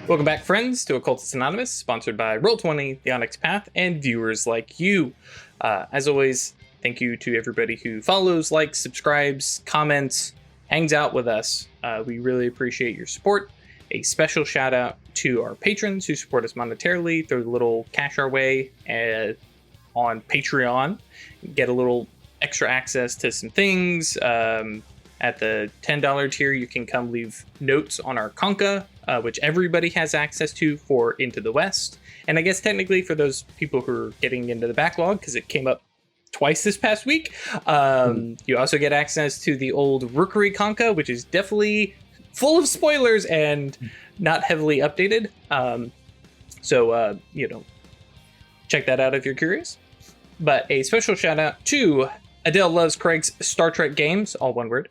Welcome back, friends, to Occultists Anonymous, sponsored by Roll20, The Onyx Path, and viewers like you. As always, thank you to everybody who follows, likes, subscribes, comments, hangs out with us. We really appreciate your support. A special shout out to our patrons who support us monetarily, throw a little cash our way on Patreon. Get a little extra access to some things. At the $10 tier, you can come leave notes on our Conca, which everybody has access to for Into the West. And I guess technically for those people who are getting into the backlog, because it came up twice this past week, you also get access to the old Rookery Conca, which is definitely full of spoilers and not heavily updated. So check that out if you're curious. But a special shout out to Adele Loves Craig's Star Trek games, all one word.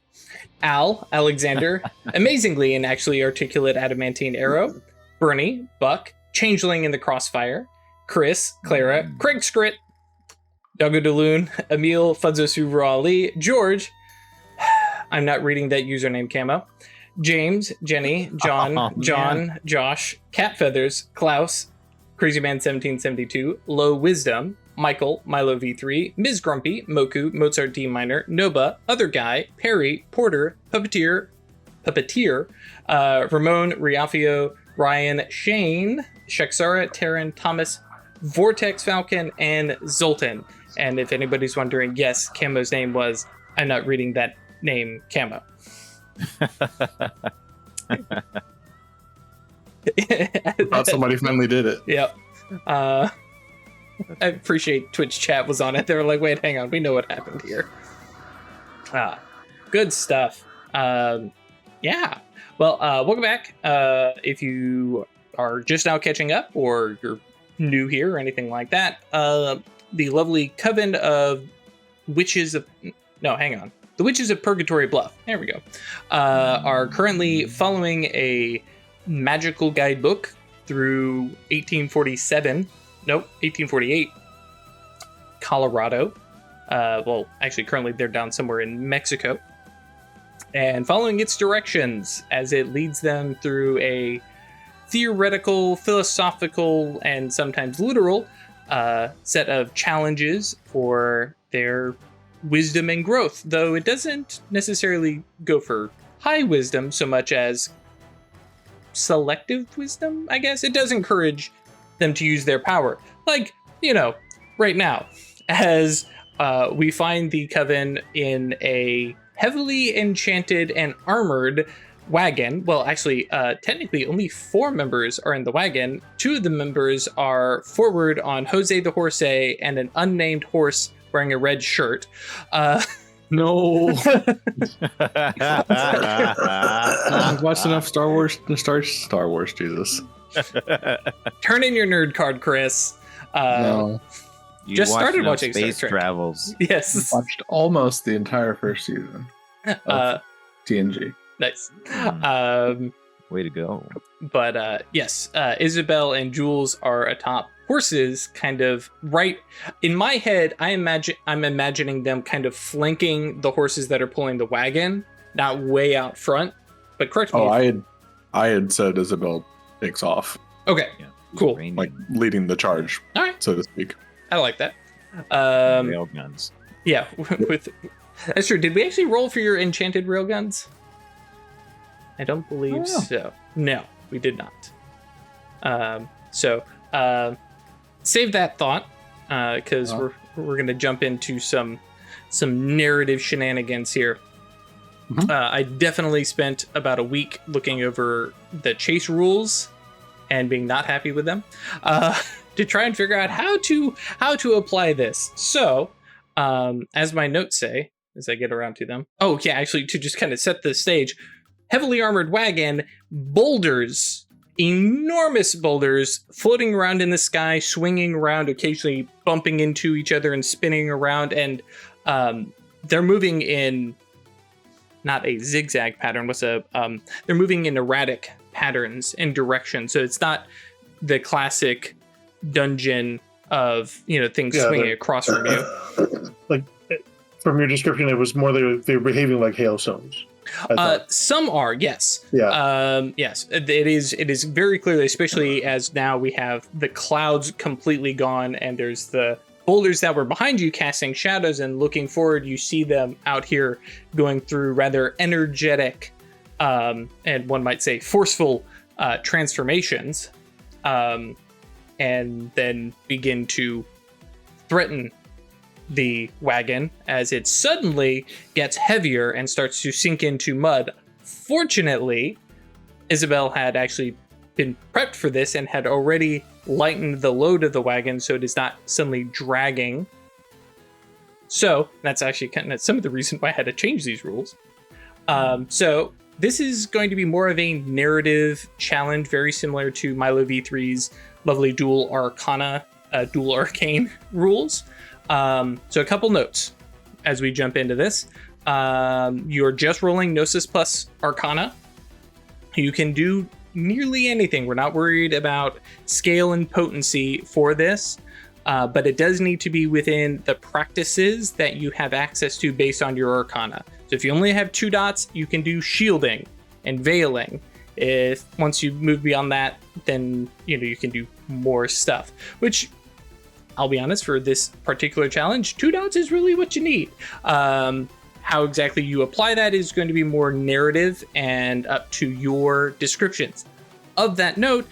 Alexander, amazingly and actually articulate adamantine arrow. Bernie, Buck, Changeling in the Crossfire. Chris, Clara, Craig Scrit, Doggo DeLoon, Emil, Fudzosu Ali, George, I'm not reading that username camo. James, Jenny, John, Josh, Cat Feathers, Klaus, Crazyman1772, Low Wisdom, Michael, Milo V3, Ms. Grumpy, Moku, Mozart D Minor, Noba, Other Guy, Perry, Porter, Puppeteer, Ramon, Riafio, Ryan, Shane, Shaksara, Terran, Thomas, Vortex Falcon, and Zoltan. And if anybody's wondering, yes, Camo's name was, I'm not reading that name, Camo. I thought somebody finally did it. Yep. I appreciate Twitch chat was on it. They were like, wait, hang on. We know what happened here. Good stuff. Yeah. Well, welcome back. If you are just now catching up or you're new here or anything like that, the lovely coven of witches of... No, hang on. The Witches of Purgatory Bluff. There we go. Are currently following a magical guidebook through 1848, Colorado. Well, actually, currently they're down somewhere in Mexico. And following its directions as it leads them through a theoretical, philosophical, and sometimes literal set of challenges for their wisdom and growth. Though it doesn't necessarily go for high wisdom so much as selective wisdom, I guess. It does encourage them to use their power. Like, right now, as we find the coven in a heavily enchanted and armored wagon. Well, actually, technically only 4 members are in the wagon. 2 of the members are forward on Jose the Horse and an unnamed horse wearing a red shirt. No. I've watched enough Star Wars, Jesus. Turn in your nerd card, Chris. No. You just started enough watching Space Star Trek. Travels. Yes. Watched almost the entire first season of TNG. Nice. Way to go. But yes, Isabel and Jules are atop horses, kind of right in my head. I'm imagining them kind of flanking the horses that are pulling the wagon, not way out front. But correct me. I had said Isabel takes off, Okay, Yeah. cool. like leading the charge, All right, so to speak. I like that. Railguns. Yeah, with that's true. Did we actually roll for your enchanted railguns? I don't believe so. No, we did not. Save that thought, because we're gonna jump into some narrative shenanigans here. Mm-hmm. I definitely spent about a week looking over the chase rules and being not happy with them, to try and figure out how to apply this. So, as my notes say, as I get around to them. Oh yeah, actually, to just kind of set the stage, heavily armored wagon, boulders. Enormous boulders floating around in the sky, swinging around, occasionally bumping into each other and spinning around. And they're moving in not a zigzag pattern. They're moving in erratic patterns and directions. So it's not the classic dungeon of things swinging across from you. Like from your description, it was more they were behaving like hailstones. Some are, yes. Yeah. Yes, it is very clearly, especially as now we have the clouds completely gone and there's the boulders that were behind you casting shadows, and looking forward, you see them out here going through rather energetic, and one might say forceful transformations, and then begin to threaten the wagon as it suddenly gets heavier and starts to sink into mud. Fortunately, Isabel had actually been prepped for this and had already lightened the load of the wagon so it is not suddenly dragging. So that's actually kind of some of the reason why I had to change these rules. So this is going to be more of a narrative challenge, very similar to Milo V3's lovely dual arcane rules. So a couple notes as we jump into this. You're just rolling Gnosis plus Arcana. You can do nearly anything. We're not worried about scale and potency for this, but it does need to be within the practices that you have access to based on your Arcana. So if you only have 2 dots, you can do shielding and veiling. If once you move beyond that, then you can do more stuff, which I'll be honest, for this particular challenge, 2 dots is really what you need. How exactly you apply that is going to be more narrative and up to your descriptions. Of that note,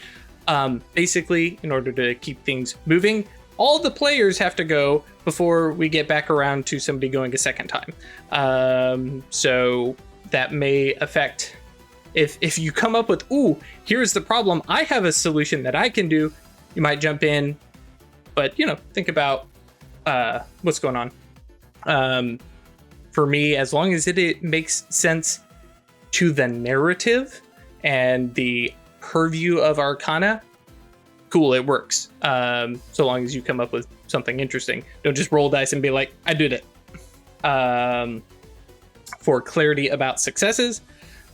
basically, in order to keep things moving, all the players have to go before we get back around to somebody going a second time. So that may affect, if you come up with, ooh, here's the problem, I have a solution that I can do, you might jump in. But, think about what's going on. For me, as long as it makes sense to the narrative and the purview of Arcana, cool, it works. So long as you come up with something interesting. Don't just roll dice and be like, I did it. For clarity about successes,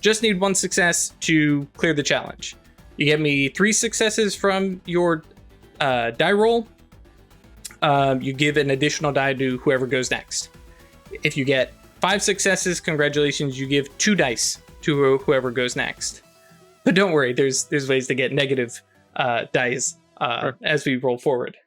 just need 1 success to clear the challenge. You get me 3 successes from your die roll. You give an additional die to whoever goes next. If you get 5 successes, congratulations, you give 2 dice to whoever goes next. But don't worry, there's ways to get negative dice as we roll forward.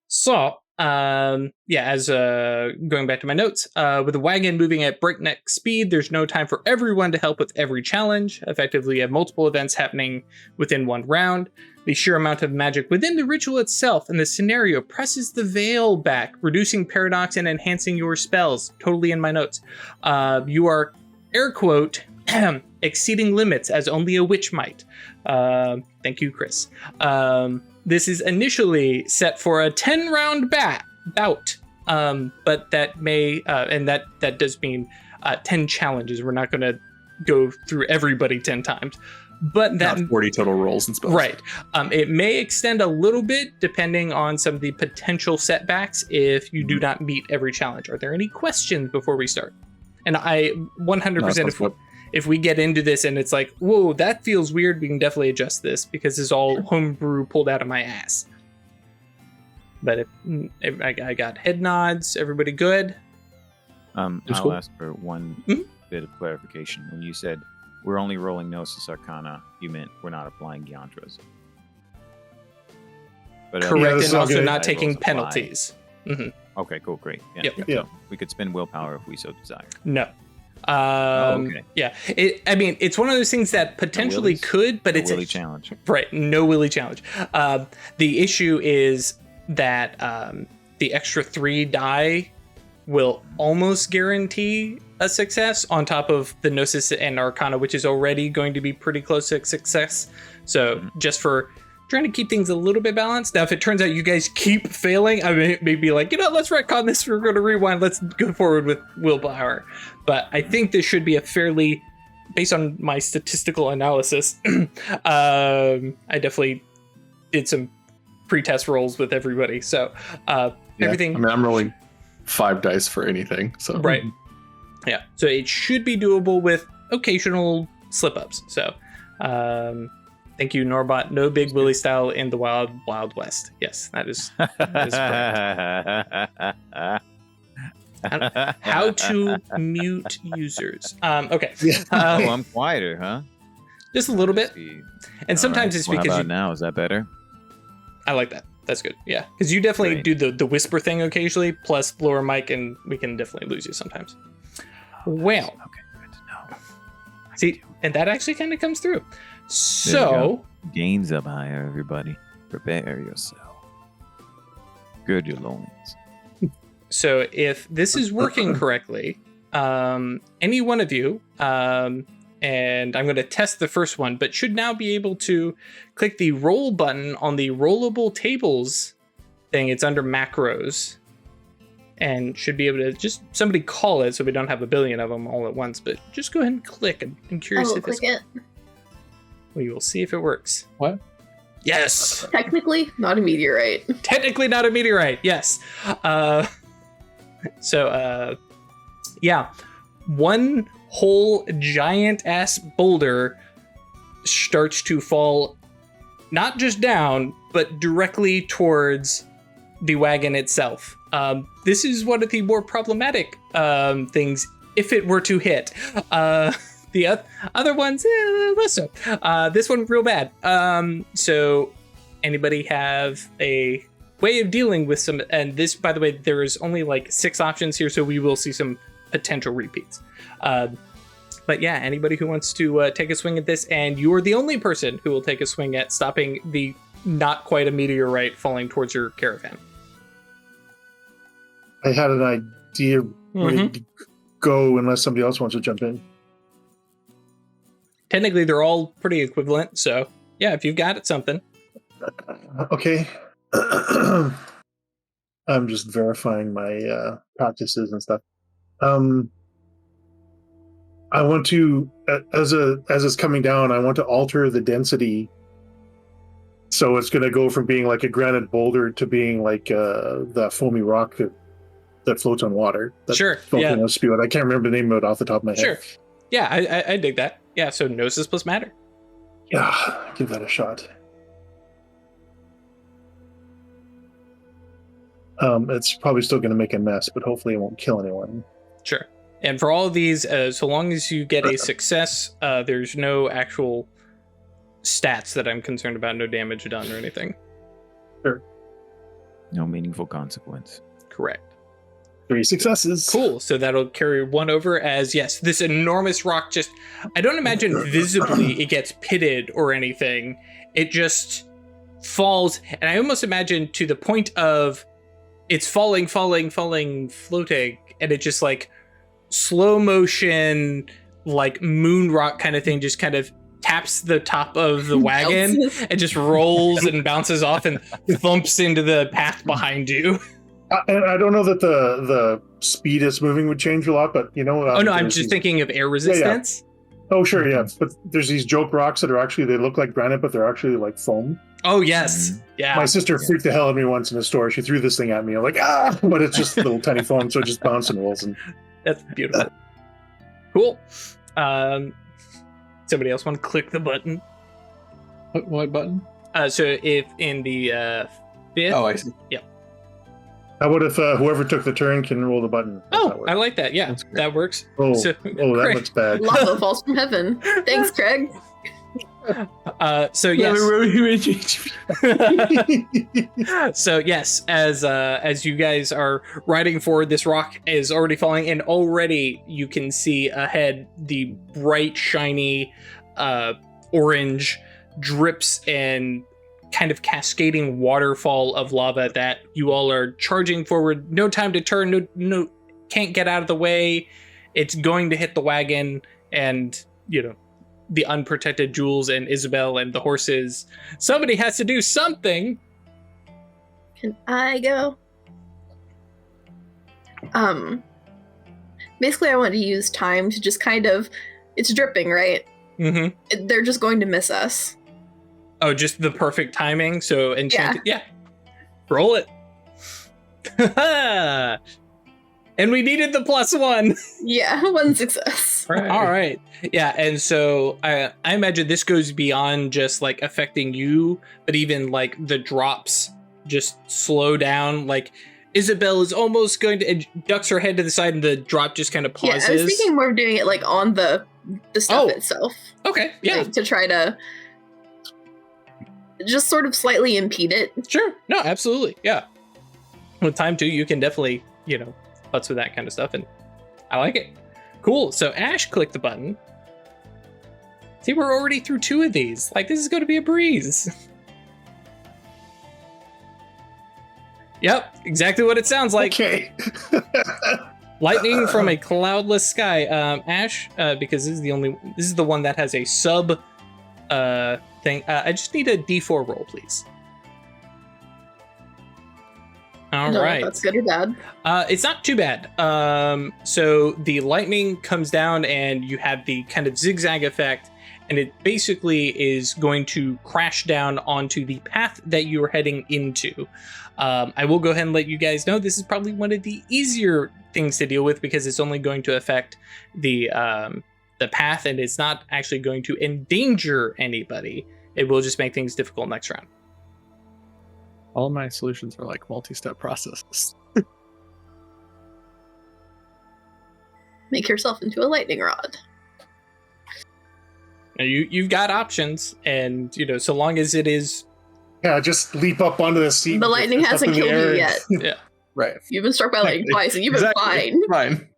So, as going back to my notes, with the wagon moving at breakneck speed, there's no time for everyone to help with every challenge. Effectively, you have multiple events happening within one round. The sheer amount of magic within the ritual itself and the scenario presses the veil back, reducing paradox and enhancing your spells. Totally in my notes. You are, air quote, exceeding limits as only a witch might. Thank you, Chris. This is initially set for a 10-round bout, but that may, and that does mean 10 challenges. We're not going to go through everybody 10 times. But that not 40 total rolls and spells. Right. It may extend a little bit depending on some of the potential setbacks if you do not meet every challenge. Are there any questions before we start? And I 100% if we get into this and it's like, whoa, that feels weird, we can definitely adjust this because it's all homebrew pulled out of my ass. But if I got head nods, everybody good? I'll ask for one bit of clarification. When you said we're only rolling Gnosis Arcana, you meant we're not applying Gyantras. But, correct, and also not taking penalties. Mm-hmm. Okay, cool, great. Yeah. Yep. We could spend willpower if we so desire. No. Okay. Yeah. It's one of those things that potentially could, but it's a Willy challenge. Right, no Willy challenge. The issue is that the extra 3 die will almost guarantee a success on top of the Gnosis and Arcana, which is already going to be pretty close to success. So just for trying to keep things a little bit balanced. Now, if it turns out you guys keep failing, I may be like, let's retcon this. We're going to rewind. Let's go forward with willpower. But I think this should be a fairly, based on my statistical analysis, I definitely did some pre-test rolls with everybody. So everything. I mean, I'm rolling 5 dice for anything. So right. Yeah. So it should be doable with occasional slip-ups. So thank you, Norbot. No big Willy style in the Wild Wild West. Yes, that is correct. How to mute users. Okay. Oh, I'm quieter, huh? Just a little bit. And sometimes it's What because about now? Is that better? I like that. That's good. Yeah. Because you definitely do the whisper thing occasionally, plus lower mic, and we can definitely lose you sometimes. Well. Okay, good to know. See, and that actually kind of comes through. So. Gains up higher, everybody. Prepare yourself. Good, your loneliness. So if this is working correctly, any one of you, and I'm going to test the first one, but should now be able to click the roll button on the rollable tables thing. It's under macros, and should be able to just somebody call it so we don't have a billion of them all at once. But just go ahead and click. I'm curious I will if this. click it. We will see if it works. What? Yes. Technically, not a meteorite. Technically not a meteorite. Yes. Yeah. One whole giant ass boulder starts to fall not just down, but directly towards the wagon itself. This is one of the more problematic things if it were to hit. The other ones, less so. This one, real bad. So anybody have a way of dealing with some, and this, by the way, there is only like 6 options here, so we will see some potential repeats. But yeah, anybody who wants to take a swing at this, and you're the only person who will take a swing at stopping the not quite a meteorite falling towards your caravan. I had an idea ready to go unless somebody else wants to jump in. Technically, they're all pretty equivalent, so yeah, if you've got it, something. Okay. I'm just verifying my practices and stuff. I want to, as it's coming down, I want to alter the density. So it's going to go from being like a granite boulder to being like the foamy rock that floats on water. That's Sure. Yeah. Spew it. I can't remember the name of it off the top of my head. Sure. Yeah, I dig that. Yeah, so Gnosis plus matter. Yeah, give that a shot. It's probably still going to make a mess, but hopefully it won't kill anyone. Sure. And for all of these, so long as you get a success, there's no actual stats that I'm concerned about, no damage done or anything. Sure. No meaningful consequence. Correct. 3 successes. Cool. So that'll carry one over as, yes, this enormous rock just, I don't imagine visibly it gets pitted or anything. It just falls. And I almost imagine to the point of it's falling, floating. And it just like slow motion, like moon rock kind of thing, just kind of taps the top of the wagon and just rolls and bounces off and thumps into the path behind you. And I don't know that the speed it's moving would change a lot, but you know. Oh no, I'm just thinking of air resistance. Yeah. Oh sure, yeah. But there's these joke rocks that are actually, they look like granite, but they're actually like foam. Oh yes, yeah. My sister freaked the hell out of me once in a store. She threw this thing at me. I'm like, but it's just little tiny foam, so it just bounces and rolls. And that's beautiful. Cool. Somebody else want to click the button? What button? So if in the 5th. Oh, I see. Yep. How about if whoever took the turn can roll the button? Oh, I like that. Yeah, that works. Oh, so, that looks bad. Lava falls from heaven. Thanks, Craig. So yes. So yes, as you guys are riding forward, this rock is already falling, and already you can see ahead the bright, shiny, orange drips and kind of cascading waterfall of lava that you all are charging forward. No time to turn. No, can't get out of the way. It's going to hit the wagon, and the unprotected Jules and Isabel and the horses. Somebody has to do something. Can I go? Basically I want to use time to just kind of, it's dripping, right? Mm-hmm. They're just going to miss us. Oh, just the perfect timing. So enchanted. Yeah. Roll it. And we needed the +1. Yeah, 1 success. All right. Yeah, and so I imagine this goes beyond just like affecting you, but even like the drops just slow down. Like Isabel is almost going to ducks her head to the side, and the drop just kind of pauses. Yeah, I was thinking more of doing it like on the stuff itself. Okay, yeah. Like, to try to just sort of slightly impede it. Sure. No, absolutely. Yeah. With time too, you can definitely, putz with that kind of stuff, and I like it. Cool. So Ash, click the button. See, we're already through 2 of these. Like, this is going to be a breeze. Yep, exactly what it sounds like. Okay. Lightning from a cloudless sky. Ash, because this is the one that has a sub thing. I just need a D4 roll, please. All right. That's good or bad. It's not too bad. So the lightning comes down and you have the kind of zigzag effect, and it basically is going to crash down onto the path that you're heading into. I will go ahead and let you guys know this is probably one of the easier things to deal with because it's only going to affect the path, and it's not actually going to endanger anybody. It will just make things difficult next round. All my solutions are like multi-step processes. Make yourself into a lightning rod. Now you've got options, and so long as it is. Yeah, just leap up onto the seat. The lightning hasn't killed you yet. Yeah. Right. You've been struck by lightning twice, and you've been fine. Fine.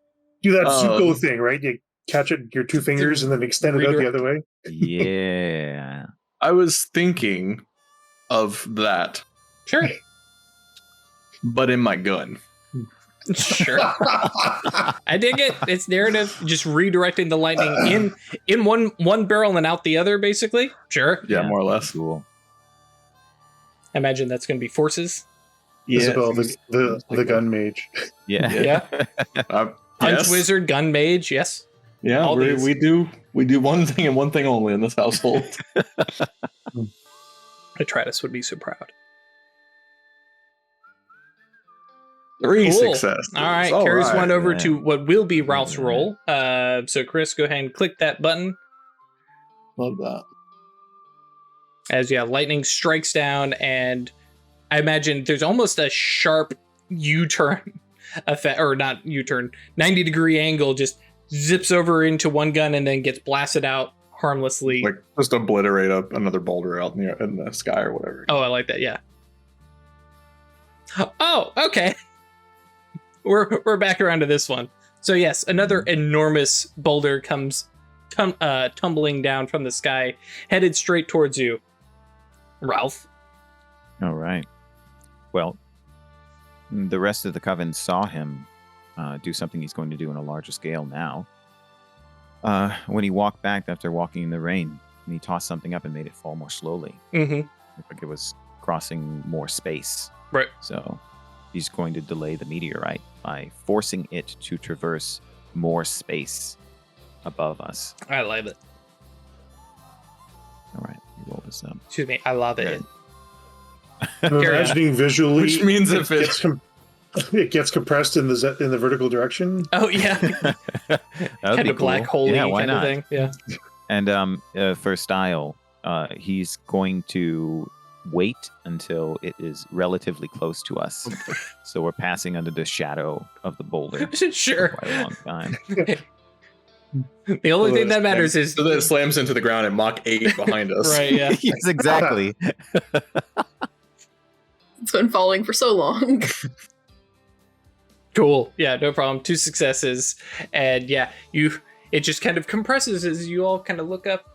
Do that Zuko thing, right? You catch it with your 2 fingers and then extend it out the other way. Yeah. I was thinking of that, Sure. but in my gun. Sure. I dig it. It's narrative, just redirecting the lightning in one barrel and out the other, basically. Sure. Yeah, more or less. Cool. I imagine that's going to be forces. Yeah, Isabel, the gun mage. Yeah. Yeah. Punch yes. wizard, gun mage. Yes. Yeah, All these. we do one thing and one thing only in this household. Detritus would be so proud. 3 Cool. successes. All right. All Carries right. one over Yeah. to what will be Ralph's Yeah. roll. So Chris, go ahead and click that button. Love that. As lightning strikes down, and I imagine there's almost a sharp U-turn effect, or not U-turn, 90-degree angle, just zips over into one gun and then gets blasted out harmlessly. Like just obliterate another boulder out in the sky or whatever. Oh, I like that. Yeah. Oh, okay. We're back around to this one. So yes, another enormous boulder comes tumbling down from the sky, headed straight towards you, Ralph. All right. Well, the rest of the coven saw him do something he's going to do on a larger scale now. When he walked back after walking in the rain, and he tossed something up and made it fall more slowly. Mm-hmm. Looked like it was crossing more space. Right. So he's going to delay the meteorite by forcing it to traverse more space above us. I love it. All right, we roll this up. Excuse me. I love it. I'm imagining visually, Which means if it gets compressed in the vertical direction. Oh yeah. Kind of black hole why kind of not? thing. Yeah. And for style, he's going to wait until it is relatively close to us. So we're passing under the shadow of the boulder Sure. for quite a long time. The only thing that matters is so that it slams into the ground at Mach 8 behind us. right. Yeah. Yes, exactly. It's been falling for so long. Cool. Yeah, no problem. 2 successes. And yeah, it just kind of compresses as you all kind of look up.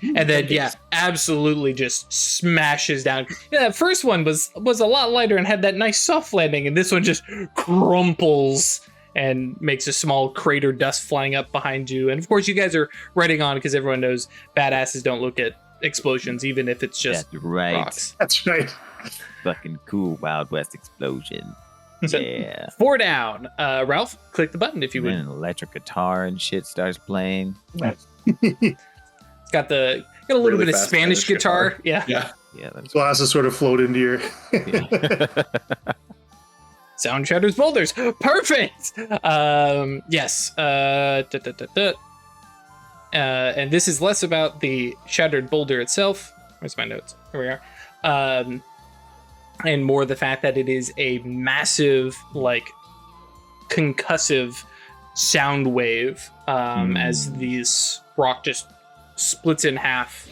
And then absolutely just smashes down. Yeah, that first one was a lot lighter and had that nice soft landing, and this one just crumples and makes a small crater dust flying up behind you. And of course you guys are riding on because everyone knows badasses don't look at explosions, even if it's just That's right. rocks. That's right. Fucking cool Wild West explosion. So, Yeah. 4 down. Ralph, click the button if you And would. then an electric guitar and shit starts playing. It's got a little Really bit of fast Spanish guitar. Yeah. Yeah. Yeah, that's Glasses sort of float into your. Sound shatters boulders. Perfect. Yes. And this is less about the shattered boulder itself. Where's my notes? Here we are. and more the fact that it is a massive, like, concussive sound wave as this rock just splits in half,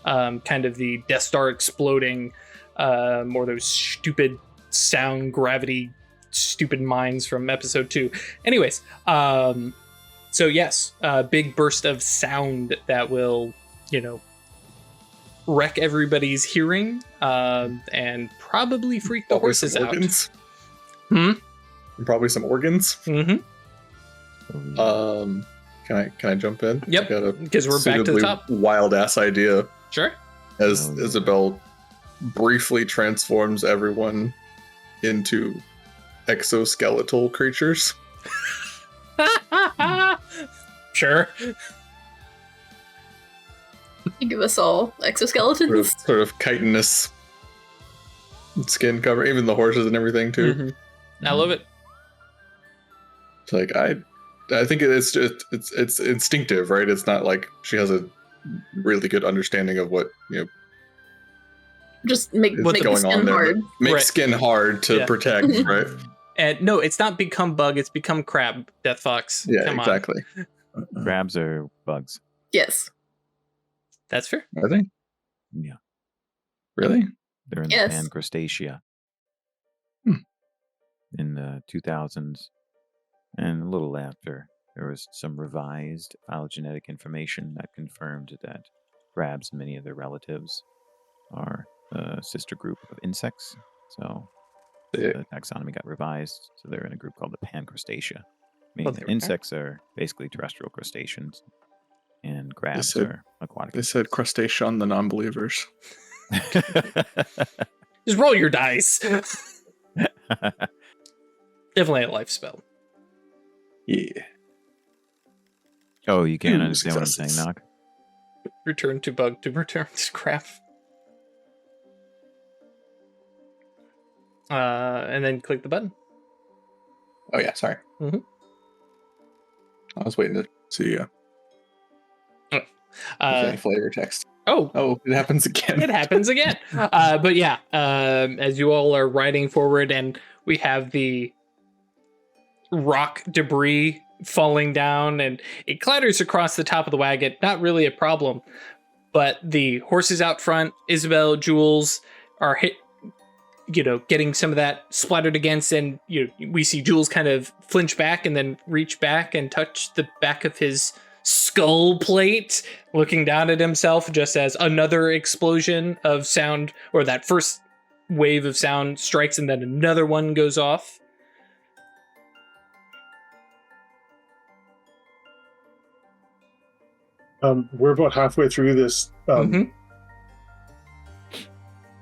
kind of the Death Star exploding, or those stupid sound gravity stupid mines from episode 2. Anyways, so yes, a big burst of sound that will, wreck everybody's hearing, and probably freak the horses out. Organs. Hmm? Probably some organs. Mm-hmm. Can I jump in? Yep, I got a because we're back to the suitably top. wild ass idea. Sure. As Isabel briefly transforms everyone into exoskeletal creatures. Sure. You give us all exoskeletons. Sort of chitinous skin cover, even the horses and everything too. Mm-hmm. I love it. It's like I think it's just it's instinctive, right? It's not like she has a really good understanding of what Just make what's the going skin on there. hard. Make Right. skin hard to Yeah. protect, right? And no, it's not become bug, it's become crab, Death Fox. Yeah, Come on. exactly. Crabs are bugs. Yes. That's fair. Are they? Yeah. Really? They're in Yes. the Pancrustacea. In the 2000s. And a little after, there was some revised phylogenetic information that confirmed that crabs and many of their relatives are a sister group of insects. So the taxonomy got revised. So they're in a group called the Pancrustacea. Meaning there that we go. insects are basically terrestrial crustaceans. And crabs said- are aquatic. They said crustacean, the non-believers. Just roll your dice. Definitely a life spell. Yeah. Oh, you can't Ooh, understand what I'm saying, successes. Knock? Return to bug to return to crab. And then click the button. Oh yeah, sorry. Mhm. I was waiting to see any flavor text. Oh, it happens again. It happens again. But yeah, as you all are riding forward, and we have the rock debris falling down, and it clatters across the top of the wagon. Not really a problem, but the horses out front, Isabel, Jules, are hit. Getting some of that splattered against, and we see Jules kind of flinch back and then reach back and touch the back of his skull plate, looking down at himself just as another explosion of sound, or that first wave of sound strikes, and then another one goes off. We're about halfway through this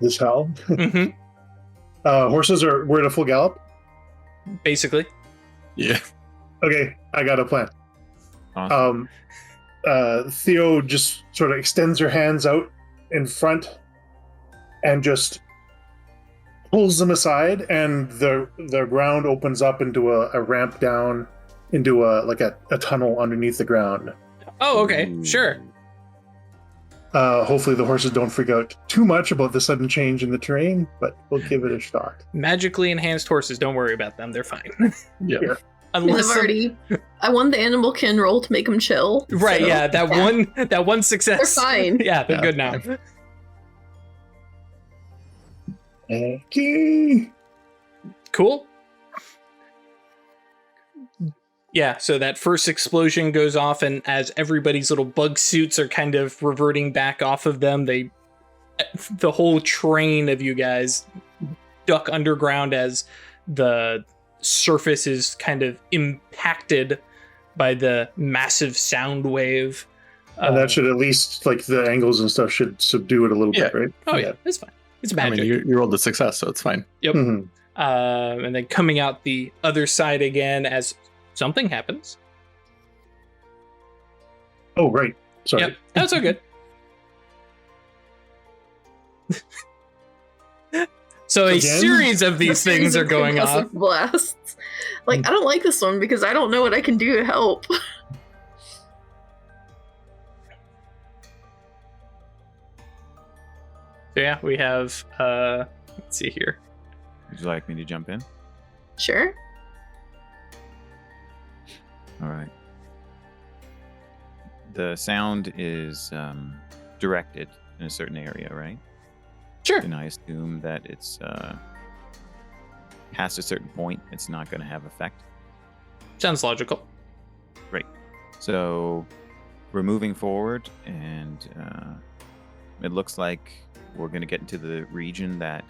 this hell. Mm-hmm. Horses we're at a full gallop. Basically. Yeah. Okay, I got a plan. Awesome. Theo just sort of extends her hands out in front and just pulls them aside, and the ground opens up into a ramp down into a tunnel underneath the ground. Oh, okay, sure. Hopefully the horses don't freak out too much about the sudden change in the terrain, but we'll give it a shot. Magically enhanced horses, don't worry about them, they're fine. Yeah. Here. Unless I won the animal kin roll to make them chill. right, so, yeah, that one success. They're fine. Yeah, they're Yeah. good now. Okay. Cool. Yeah, so that first explosion goes off, and as everybody's little bug suits are kind of reverting back off of them, the whole train of you guys duck underground as the surface is kind of impacted by the massive sound wave. And that should at least, the angles and stuff should subdue it a little bit, right? Oh yeah, it's fine. It's I magic. mean, you rolled a success, so it's fine. Yep. Mhm. And then coming out the other side again as something happens. Oh, right. Sorry. Yep, that's all good. So a Again? series of these The things series are of going concussive off. blasts. I don't like this one because I don't know what I can do to help. So yeah, we have let's see here. Would you like me to jump in? Sure. All right. The sound is directed in a certain area, right? Sure. And I assume that it's past a certain point, it's not going to have effect. Sounds logical. So we're moving forward, and it looks like we're going to get into the region that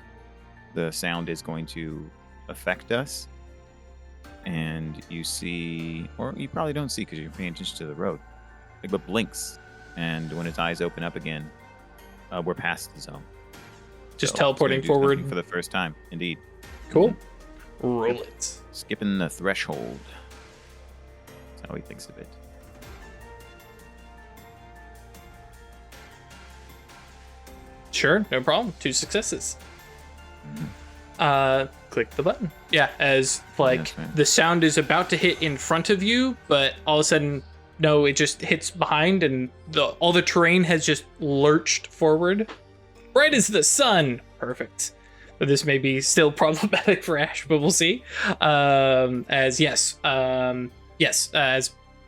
the sound is going to affect us. And you see, or you probably don't see because you're paying attention to the road. Legba blinks, and when its eyes open up again, we're past the zone. Just So, teleporting it's gonna do forward. something for the first time. Indeed. Cool. Roll it. Skipping the threshold. That's how he thinks of it. Sure, no problem. 2 successes. Mhm. Click the button. Yeah, as like That's right. the sound is about to hit in front of you, but all of a sudden, no, it just hits behind, and all the terrain has just lurched forward. Bright as the sun. Perfect. But this may be still problematic for Ash, but we'll see. As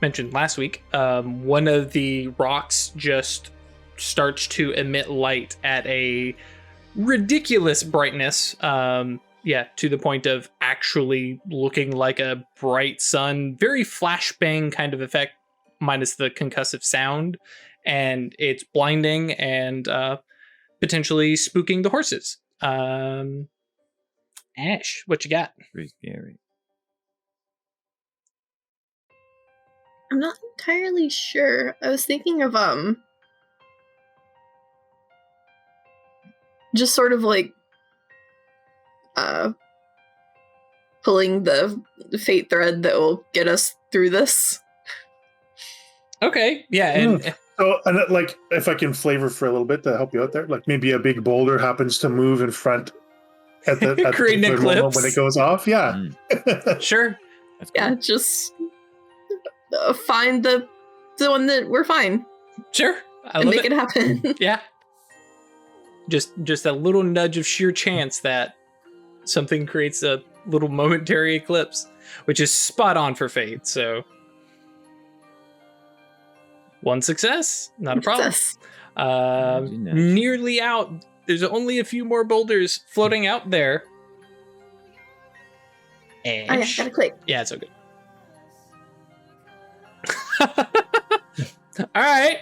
mentioned last week, one of the rocks just starts to emit light at a ridiculous brightness. To the point of actually looking like a bright sun, very flashbang kind of effect, minus the concussive sound, and it's blinding and potentially spooking the horses. Ash, what you got? Pretty scary. I'm not entirely sure. I was thinking of just sort of like pulling the fate thread that will get us through this. Okay, yeah, and So, and like, if I can flavor for a little bit to help you out there, like maybe a big boulder happens to move in front at the Create an particular moment eclipse. when it goes off. Yeah. sure. That's Yeah, cool. just find the one that we're fine Sure. I and love make it happen. Yeah. Just a little nudge of sheer chance that something creates a little momentary eclipse, which is spot on for Fate. So 1 success, not a problem. Success. Nudgy. Nearly out. There's only a few more boulders floating out there. Oh yeah, Ash. gotta click. Yeah, it's okay. All right.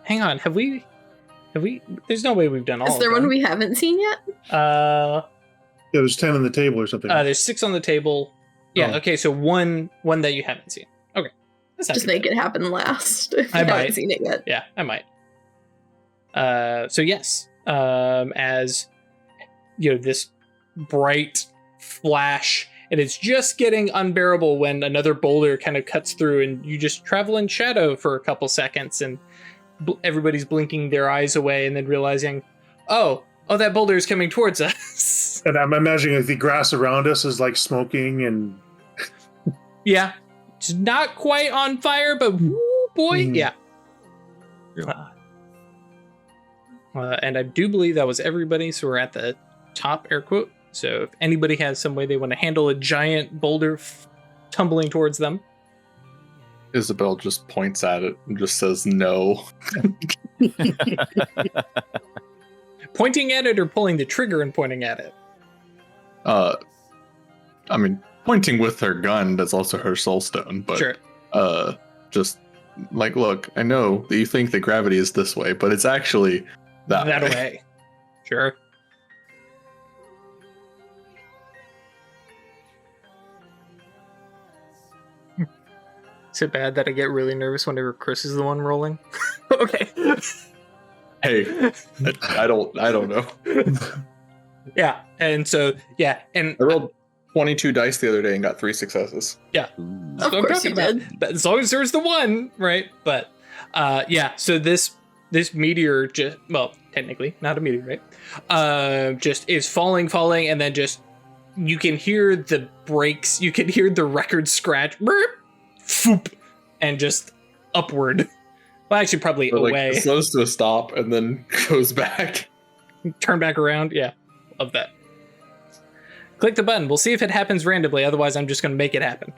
Hang on. Have we? There's no way we've done all. Is there of one them. we haven't seen yet? Yeah, there's 10 on the table or something. There's 6 on the table. Yeah. Oh. Okay. So one that you haven't seen. Okay. That's not Just too make bad. it happen last if I you might. haven't seen it yet. Yeah, I might. So yes, as you know, this bright flash, and it's just getting unbearable when another boulder kind of cuts through, and you just travel in shadow for a couple seconds, and everybody's blinking their eyes away, and then realizing, oh, that boulder is coming towards us. And I'm imagining like the grass around us is like smoking and Yeah, it's not quite on fire, but woo, boy, Mm. yeah. Real hot. And I do believe that was everybody, so we're at the top, air quote. So if anybody has some way they want to handle a giant boulder tumbling towards them. Isabel just points at it and just says no. Pointing at it or pulling the trigger and pointing at it? I mean, pointing with her gun, that's also her soul stone, but Sure. just like, look, I know that you think that gravity is this way, but it's actually that way. way. Sure. Is it bad that I get really nervous whenever Chris is the one rolling? Okay. Hey, I don't know. Yeah, and so, yeah, and I rolled 22 dice the other day and got 3 successes. Ooh. Of what I'm course talking you about. did. But as long as there's the one, right? But yeah, so this meteor just, well, technically not a meteor, right? Just is falling, and then just you can hear the brakes, you can hear the record scratch, burp, foop, and just upward. Well, actually, probably But, like, away. it slows to a stop and then goes back. Turn back around. Yeah, love that. Click the button. We'll see if it happens randomly. Otherwise, I'm just going to make it happen.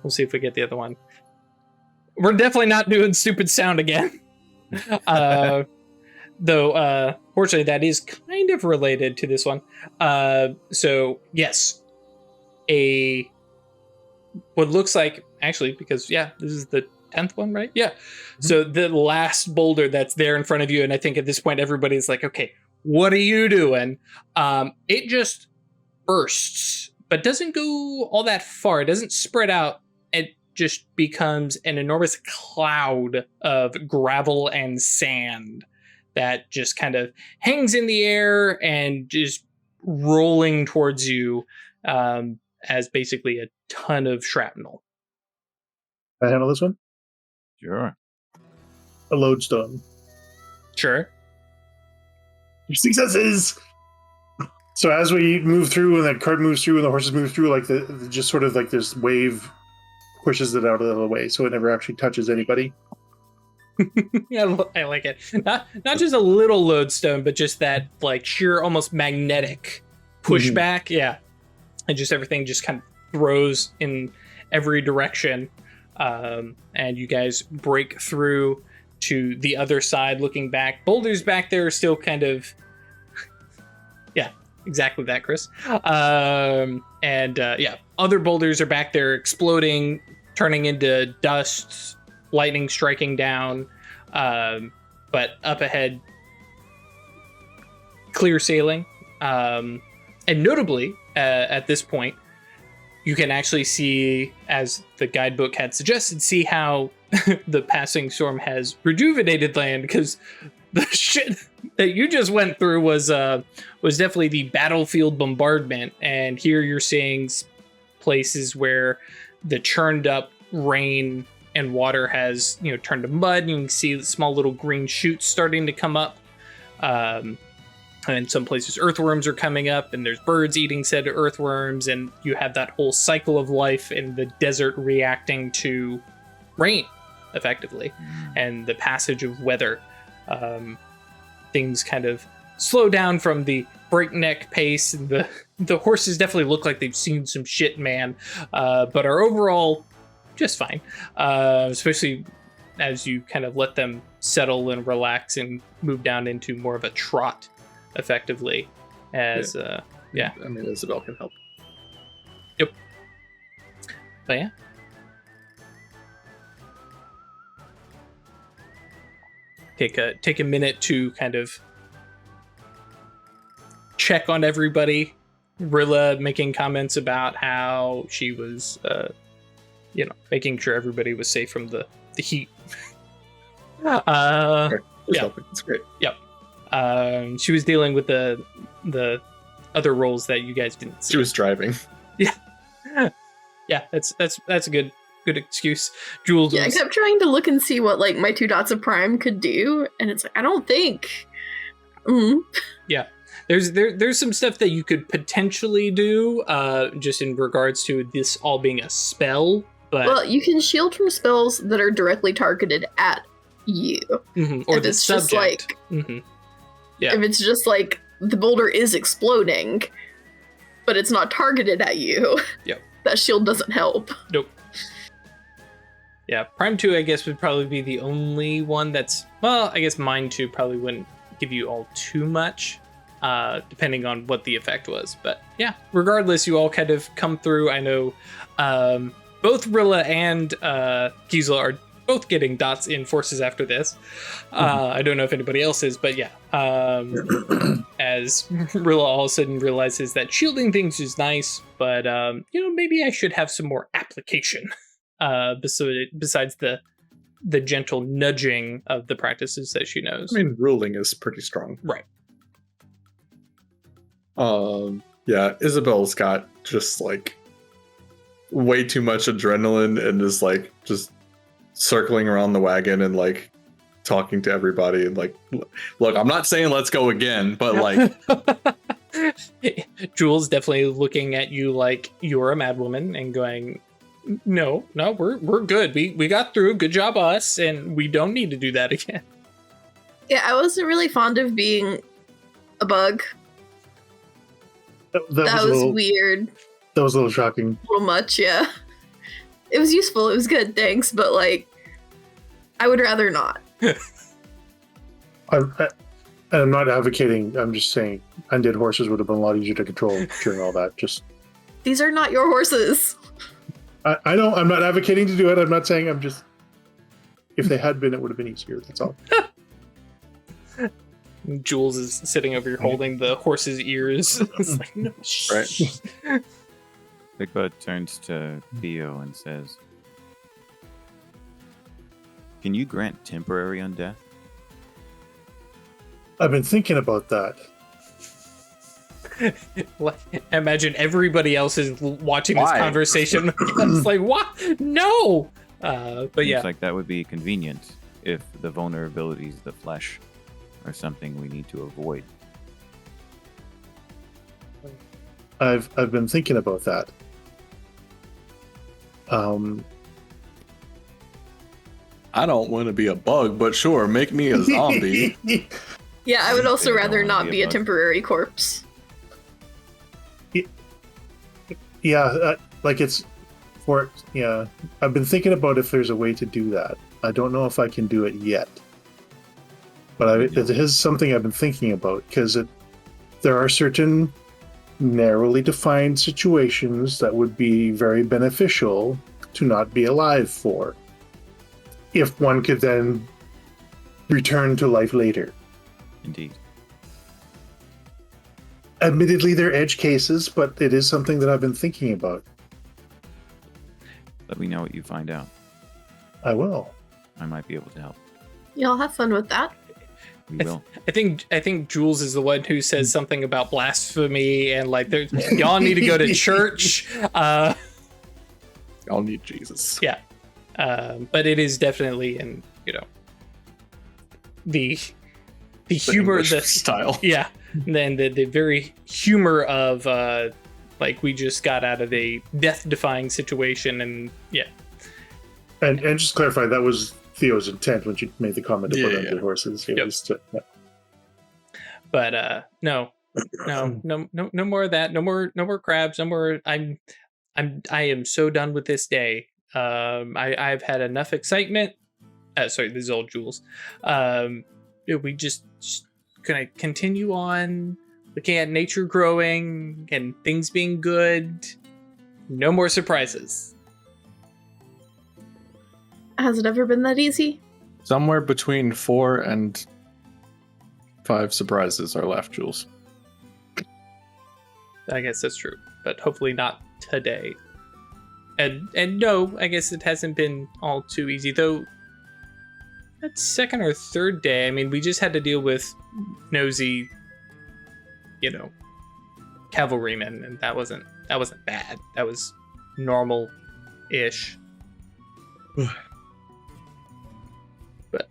We'll see if we get the other one. We're definitely not doing stupid sound again. Though, fortunately, that is kind of related to this one. So, yes. What looks like, actually, because, yeah, this is the 10th one, right? Yeah. Mm-hmm. So, the last boulder that's there in front of you, and I think at this point, everybody's like, okay, what are you doing? It just bursts, but doesn't go all that far. It doesn't spread out. It just becomes an enormous cloud of gravel and sand that just kind of hangs in the air and just rolling towards you as basically a ton of shrapnel. Can I handle this one? Sure. A lodestone. Sure. Your successes! So as we move through and that cart moves through and the horses move through, like the just sort of like this wave pushes it out of the way so it never actually touches anybody. Yeah, I like it. Not just a little lodestone, but just that like sheer almost magnetic pushback. Mm-hmm. Yeah. And just everything just kind of throws in every direction. And you guys break through to the other side looking back. Boulders back there are still kind of... yeah, exactly that, Chris. Yeah, other boulders are back there exploding, turning into dust, lightning striking down. But up ahead, clear sailing. And notably, at this point, you can actually see, as the guidebook had suggested, see how the passing storm has rejuvenated land, because the shit that you just went through was definitely the battlefield bombardment. And here you're seeing places where the churned up rain and water has, turned to mud, and you can see small little green shoots starting to come up. And in some places, earthworms are coming up, and there's birds eating said earthworms, and you have that whole cycle of life in the desert reacting to rain, effectively, and the passage of weather. Things kind of slow down from the breakneck pace, and the horses definitely look like they've seen some shit, man, but are overall just fine, especially as you kind of let them settle and relax and move down into more of a trot, effectively, as yeah. I mean, Isabel can help. Yep. But yeah. Take a minute to kind of check on everybody. Rilla making comments about how she was, making sure everybody was safe from the heat. Yeah, It's great. Yep. She was dealing with the other roles that you guys didn't see. She was driving. Yeah. Yeah, that's a good excuse. Jules. Yeah, I kept trying to look and see what like my 2 dots of prime could do, and it's like I don't think. Yeah, there's some stuff that you could potentially do, just in regards to this all being a spell. But well, you can shield from spells that are directly targeted at you, or if the it's subject. Just like, yeah, if it's just like the boulder is exploding, but it's not targeted at you. Yep. That shield doesn't help. Nope. Yeah, Prime 2, I guess, would probably be the only one that's... Well, I guess mine 2 probably wouldn't give you all too much, depending on what the effect was. But yeah, regardless, you all kind of come through. I know both Rilla and Gisela are both getting dots in forces after this. I don't know if anybody else is, but yeah. As Rilla all of a sudden realizes that shielding things is nice, but maybe I should have some more application. Besides the gentle nudging of the practices that she knows. I mean, ruling is pretty strong. Right. Yeah, Isabel's got just like way too much adrenaline and is like just circling around the wagon and like talking to everybody and like, look, I'm not saying let's go again, but like Jules definitely looking at you like you're a madwoman and going, No, we're good. We got through. Good job, us, and we don't need to do that again. Yeah, I wasn't really fond of being a bug. That was weird. That was a little shocking. A little much, yeah. It was useful. It was good. Thanks, but like, I would rather not. I'm not advocating. I'm just saying, undead horses would have been a lot easier to control during all that. Just these are not your horses. I know. I'm not advocating to do it. I'm not saying. I'm just. If they had been, it would have been easier. That's all. Jules is sitting over here holding the horse's ears. It's like, no, Right. Legba turns to Theo and says, "Can you grant temporary undeath?" I've been thinking about that. Imagine everybody else is watching this Why? conversation. It's like, what? No. But yeah, Seems like that would be convenient if the vulnerabilities of the flesh are something we need to avoid. I've been thinking about that. I don't want to be a bug, but sure, make me a zombie. Yeah, I would also They don't rather wanna not be a be a bug. temporary corpse. Yeah, like it's for yeah. I've been thinking about if there's a way to do that. I don't know if I can do it yet, but it is something I've been thinking about because there are certain narrowly defined situations that would be very beneficial to not be alive for, if one could then return to life later. Indeed. Admittedly, they're edge cases, but it is something that I've been thinking about. Let me know what you find out. I will. I might be able to help. Y'all have fun with that. We will. I think Jules is the one who says something about blasphemy and like, y'all need to go to church. Y'all need Jesus. Yeah, but it is definitely in the humor, English the style. yeah, then the very humor of like we just got out of a death-defying situation, and yeah, And just to clarify, that was Theo's intent when she made the comment about Yeah, undead horses. It Yep. was to, yeah. but no more of that. No more crabs. No more. I am so done with this day. I've had enough excitement. Sorry, this is old Jules. We just gonna continue on looking at nature growing and things being good. No more surprises. Has it ever been that easy? Somewhere between 4 and 5 surprises are left, Jules. I guess that's true, but hopefully not today. And no, I guess it hasn't been all too easy, though. That second or third day, I mean, we just had to deal with nosy, cavalrymen, and that wasn't bad. That was normal-ish. But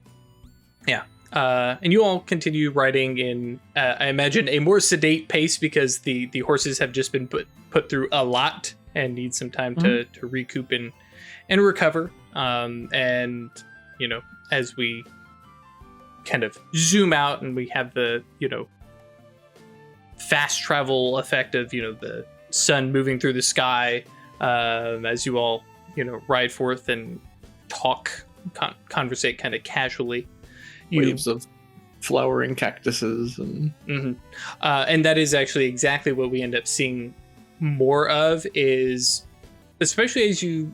yeah, and you all continue riding in, I imagine, a more sedate pace because the horses have just been put through a lot and need some time to recoup and recover. And as we kind of zoom out and we have the fast travel effect of the sun moving through the sky, as you all ride forth and talk, conversate kind of casually. Waves of flowering cactuses and and that is actually exactly what we end up seeing more of, is especially as you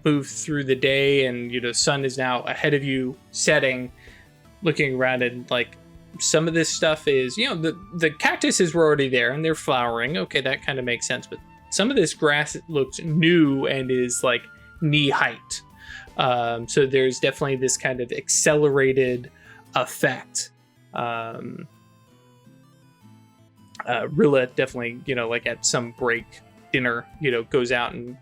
move through the day and sun is now ahead of you setting, looking around, and like some of this stuff is the cactuses were already there and they're flowering. Okay, that kind of makes sense, but some of this grass looks new and is like knee height. So there's definitely this kind of accelerated effect. Rilla definitely, like at some break dinner, goes out and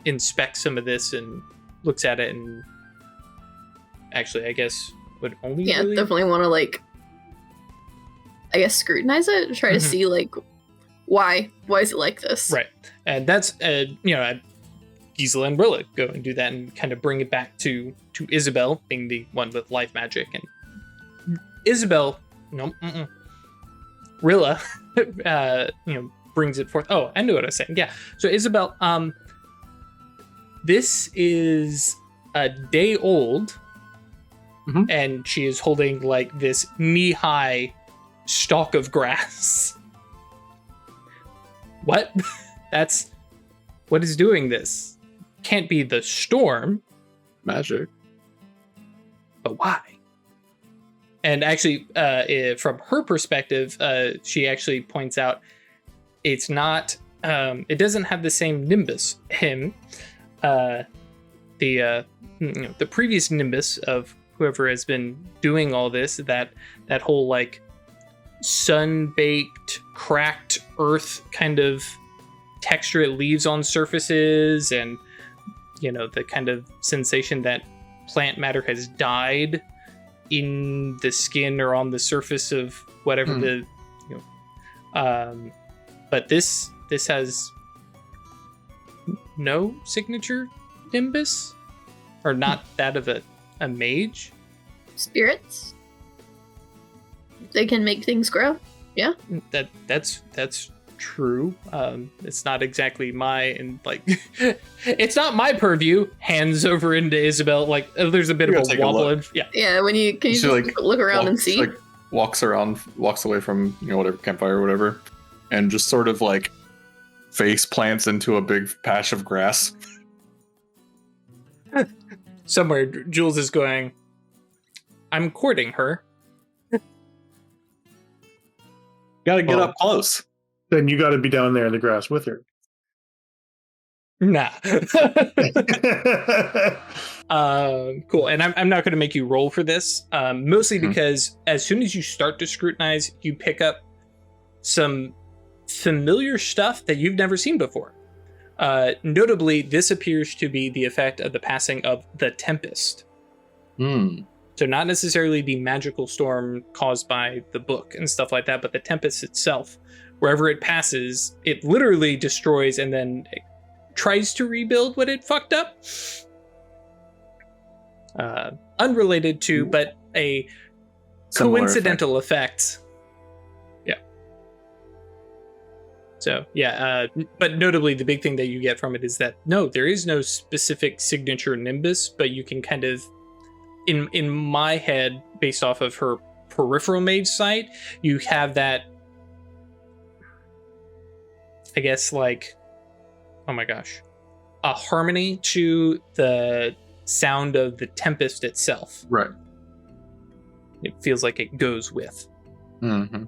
inspects some of this and looks at it, and actually, I guess would only really... definitely want to scrutinize it, try to see why is it like this, right? And that's Gisela and Rilla go and do that and kind of bring it back to Isabel, being the one with life magic, and Isabel, Rilla, brings it forth. Oh, I knew what I was saying. Yeah. So Isabel, this is a day old, and she is holding like this knee-high stalk of grass. What? That's what is doing this. Can't be the storm. Magic. But why? And actually, from her perspective, she actually points out it's not. It doesn't have the same nimbus. The previous nimbus of whoever has been doing all this, that whole like sun-baked, cracked earth kind of texture it leaves on surfaces, and the kind of sensation that plant matter has died in the skin or on the surface of whatever but this has no signature nimbus, or not that of a mage. Spirits? They can make things grow. Yeah. That's true. It's not exactly it's not my purview. Hands over into Isabel, like there's a bit of a wobble. Yeah, can you just look around and see? Walks away from whatever campfire or whatever, and just sort of like face plants into a big patch of grass. Somewhere Jules is going, I'm courting her. Gotta get up close. Then you got to be down there in the grass with her. Nah. Cool. And I'm not going to make you roll for this, mostly because as soon as you start to scrutinize, you pick up some familiar stuff that you've never seen before. Notably, this appears to be the effect of the passing of the Tempest. So not necessarily the magical storm caused by the book and stuff like that, but the Tempest itself. Wherever it passes, it literally destroys and then it tries to rebuild what it fucked up. Unrelated to, but a Similar coincidental effect. Yeah. So, yeah, but notably the big thing that you get from it is that, no, there is no specific signature nimbus, but you can kind of, in my head, based off of her peripheral mage sight, you have that, I guess, like, oh my gosh, a harmony to the sound of the Tempest itself. Right. It feels like it goes with. Mm-hmm.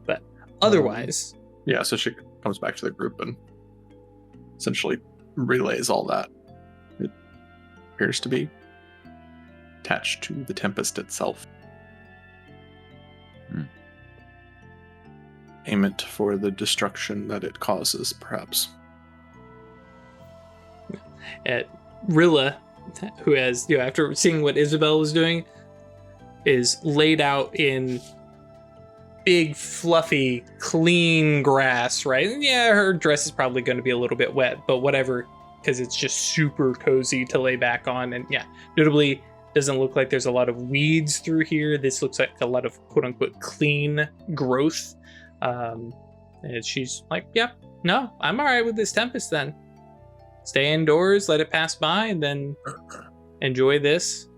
But otherwise... Yeah, so she comes back to the group and essentially relays all that. It appears to be attached to the Tempest itself. Aim it for the destruction that it causes, perhaps. Rilla, who has, after seeing what Isabel was doing, is laid out in big, fluffy, clean grass, right? And yeah, her dress is probably going to be a little bit wet, but whatever, because it's just super cozy to lay back on. And yeah, notably, doesn't look like there's a lot of weeds through here. This looks like a lot of quote-unquote clean growth. And she's like, yeah, no, I'm all right with this Tempest then. Stay indoors, let it pass by, and then enjoy this.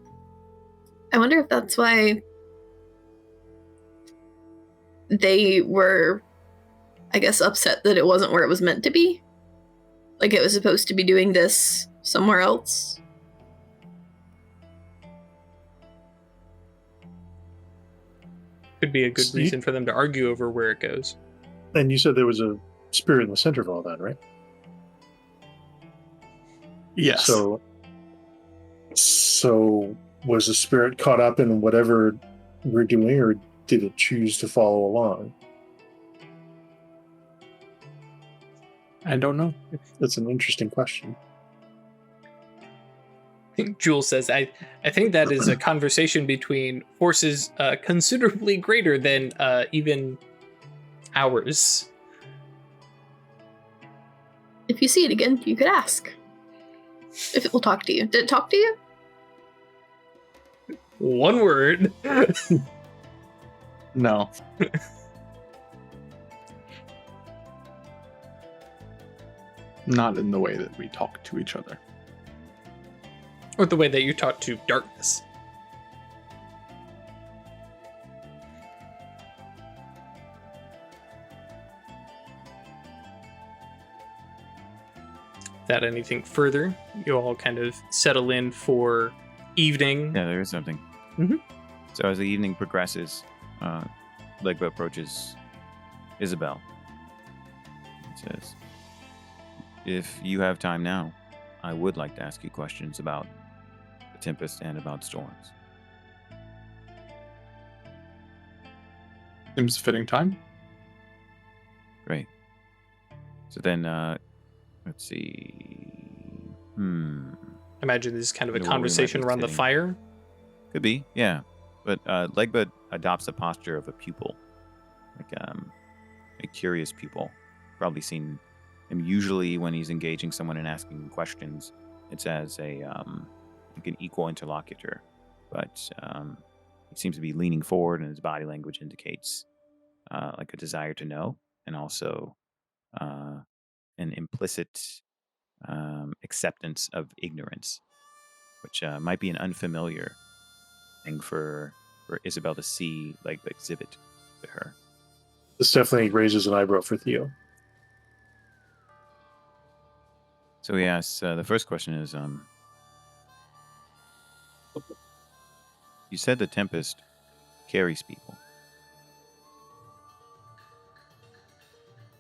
I wonder if that's why they were, I guess, upset that it wasn't where it was meant to be. Like it was supposed to be doing this somewhere else. Could be a good reason for them to argue over where it goes. And you said there was a spirit in the center of all that, right? Yes. So was the spirit caught up in whatever we're doing, or did it choose to follow along? I don't know. That's an interesting question. I think Jules says, I think that is a conversation between forces considerably greater than even ours. If you see it again, you could ask. If it will talk to you. Did it talk to you? One word. No. Not in the way that we talk to each other. Or the way that you talk to darkness. Without anything further, you all kind of settle in for evening. Yeah, there is something. Mhm. So as the evening progresses, Legba approaches Isabel. It says, "If you have time now, I would like to ask you questions about the Tempest and about storms." Seems a fitting time. Great. So then, let's see. Imagine this is kind of a Know where we might conversation be around the sitting. fire. Could be, yeah. But Legba adopts a posture of a pupil, like a curious pupil. Probably seen him usually when he's engaging someone and asking questions. It's as a like an equal interlocutor, but he seems to be leaning forward, and his body language indicates like a desire to know, and also an implicit acceptance of ignorance, which might be an unfamiliar thing for Isabel to see, like exhibit to her. This definitely raises an eyebrow for Theo. So he asks, the first question is, you said the Tempest carries people.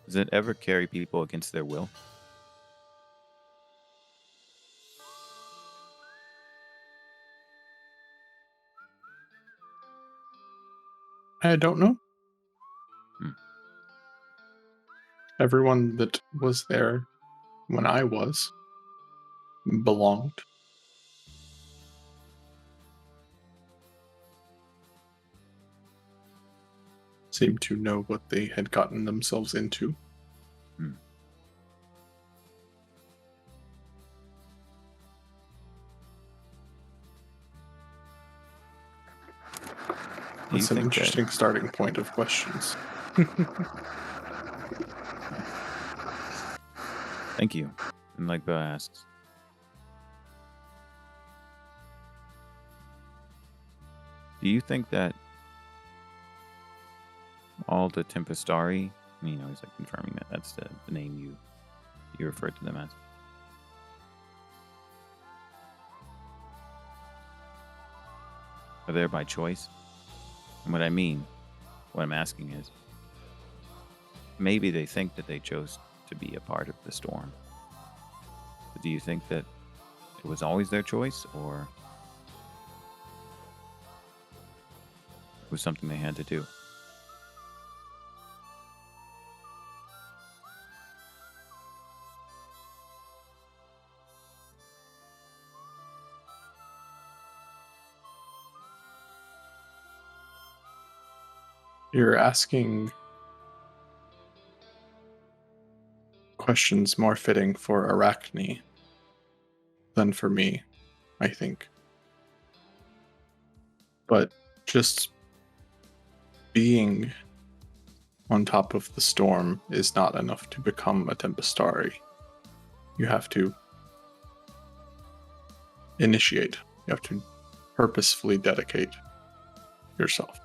Does it ever carry people against their will? I don't know. Hmm. Everyone that was there when I was belonged. Seemed to know what they had gotten themselves into. Do you That's an think that- interesting starting point of questions. Thank you. And Legba asks, do you think that all the Tempestari, he's like confirming that that's the name you referred to them as, are there by choice? And what I'm asking is, maybe they think that they chose to be a part of the storm. But do you think that it was always their choice, or it was something they had to do? You're asking questions more fitting for Arachne than for me, I think. But just being on top of the storm is not enough to become a Tempestari. You have to initiate. You have to purposefully dedicate yourself.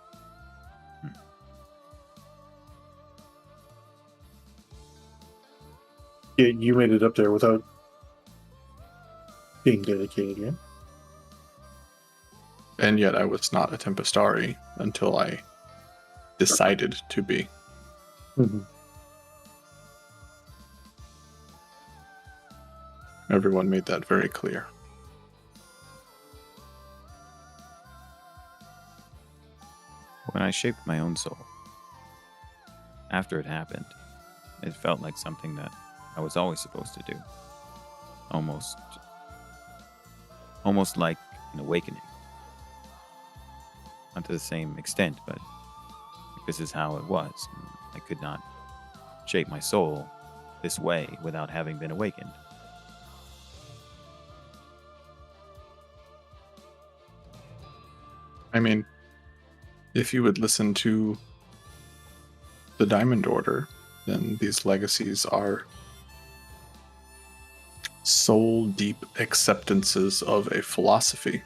Yeah, you made it up there without being dedicated, yeah? And yet I was not a Tempestari until I decided to be. Mhm. Everyone made that very clear. When I shaped my own soul, after it happened, it felt like something that I was always supposed to do. Almost like an awakening. Not to the same extent, but this is how it was. I could not shape my soul this way without having been awakened. I mean, if you would listen to the Diamond Order, then these legacies are soul deep acceptances of a philosophy.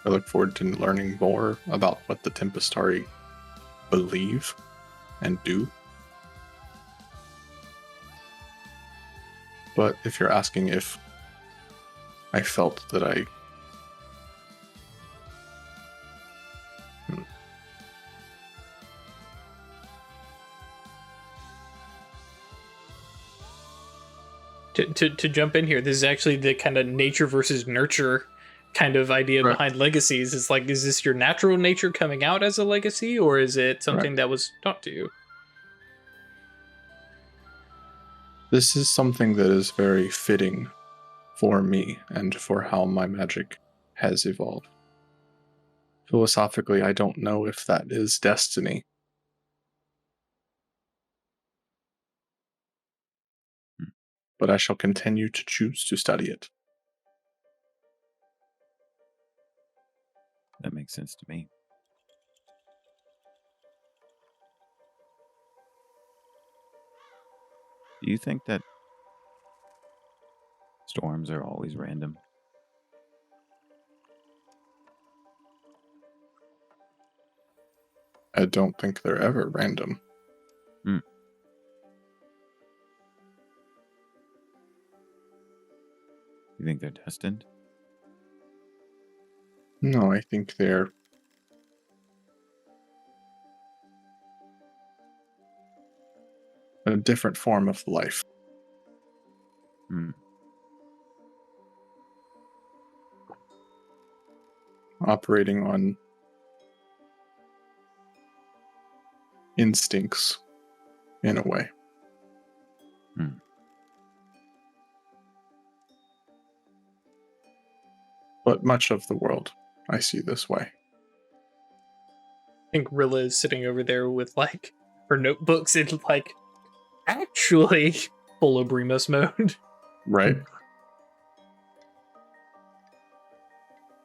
I look forward to learning more about what the Tempestari believe and do. But if you're asking if I felt that I To jump in here, this is actually the kind of nature versus nurture kind of idea Right. behind legacies. It's like, is this your natural nature coming out as a legacy, or is it something that was taught to you? This is something that is very fitting for me and for how my magic has evolved. Philosophically, I don't know if that is destiny. But I shall continue to choose to study it. That makes sense to me. Do you think that storms are always random? I don't think they're ever random. You think they're destined? No, I think they're a different form of life. Operating on instincts in a way. But much of the world I see this way. I think Rilla is sitting over there with like her notebooks and like actually full Obremus mode. Right.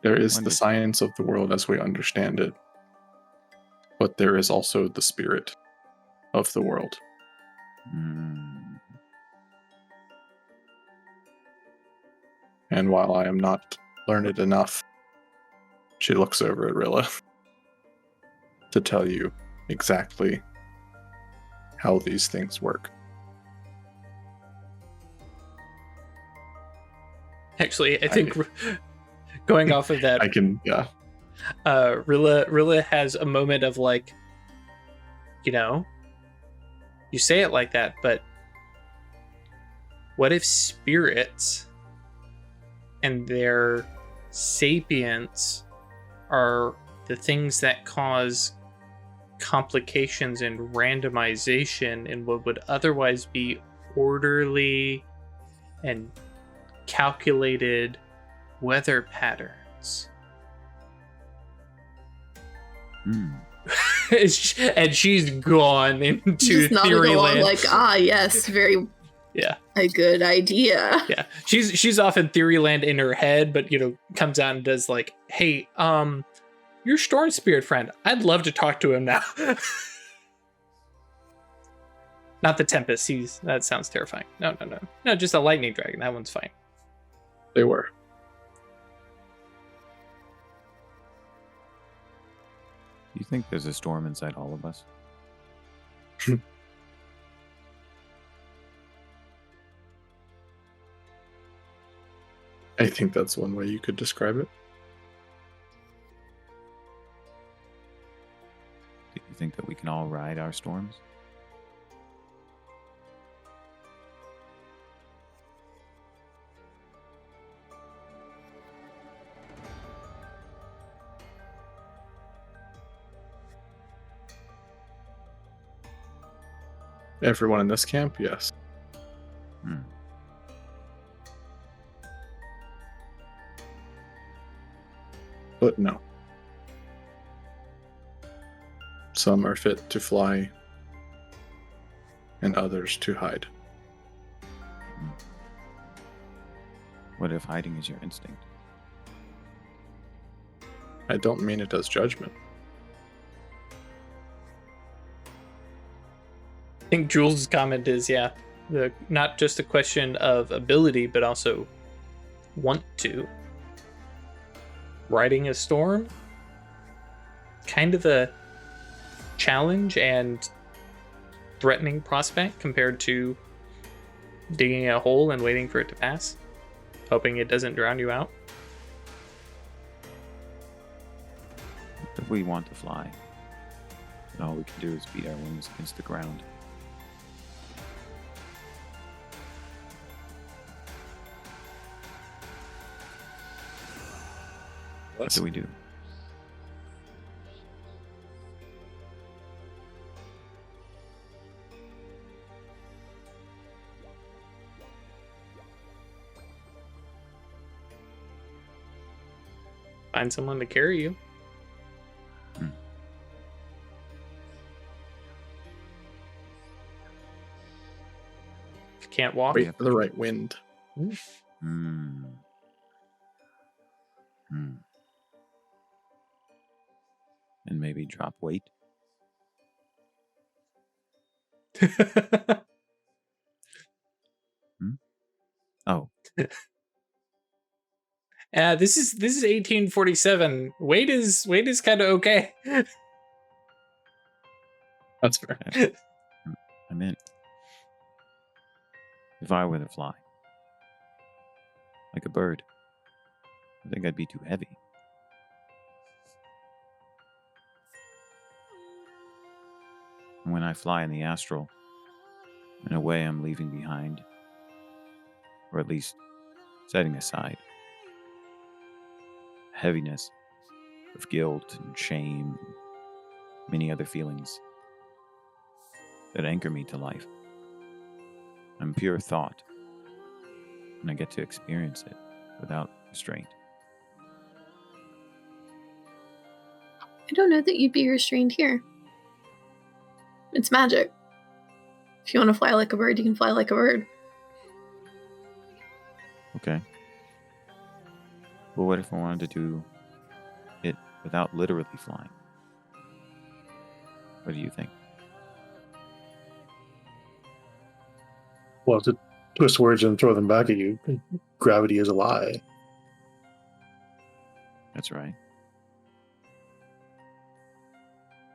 There is the science of the world as we understand it, but there is also the spirit of the world. And while I am not learned enough, she looks over at Rilla to tell you exactly how these things work. Actually, I think going off of that, I can, yeah. Rilla has a moment of like, you know, you say it like that, but what if spirits and their sapience are the things that cause complications and randomization in what would otherwise be orderly and calculated weather patterns? And she's gone into Just nodding theory along land. like, yes, very Yeah, a good idea. yeah. She's off in theory land in her head, but comes out and does like, hey, your storm spirit friend, I'd love to talk to him now. Not the Tempest. That sounds terrifying. No, just a lightning dragon. That one's fine. They were. Do you think there's a storm inside all of us? I think that's one way you could describe it. Do you think that we can all ride our storms? Everyone in this camp, yes. But no. Some are fit to fly, and others to hide. What if hiding is your instinct? I don't mean it as judgment. I think Jules' comment is, not just a question of ability, but also want to. Riding a storm, kind of a challenge and threatening prospect compared to digging a hole and waiting for it to pass, hoping it doesn't drown you out. If we want to fly, then all we can do is beat our wings against the ground. What do we do? Find someone to carry you. If you can't walk, Wait for the right wind. And maybe drop weight. Oh, this is 1847. Weight is kind of okay. That's fair. I meant if I were to fly like a bird, I think I'd be too heavy. And when I fly in the astral, in a way I'm leaving behind, or at least setting aside, heaviness of guilt and shame, and many other feelings that anchor me to life. I'm pure thought, and I get to experience it without restraint. I don't know that you'd be restrained here. It's magic. If you want to fly like a bird, you can fly like a bird. Okay. But what if I wanted to do it without literally flying? What do you think? Well, to twist words and throw them back at you, gravity is a lie. That's right.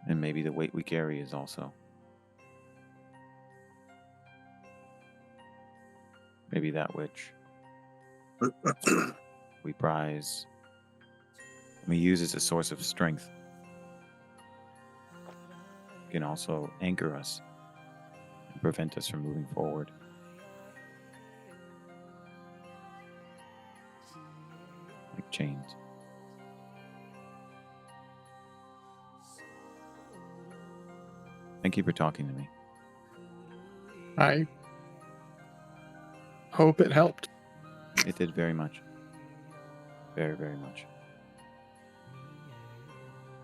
And maybe the weight we carry is also. Maybe that which we prize, we use as a source of strength, can also anchor us and prevent us from moving forward. Like chains. Thank you for talking to me. I hope it helped. It did very much. Very, very much.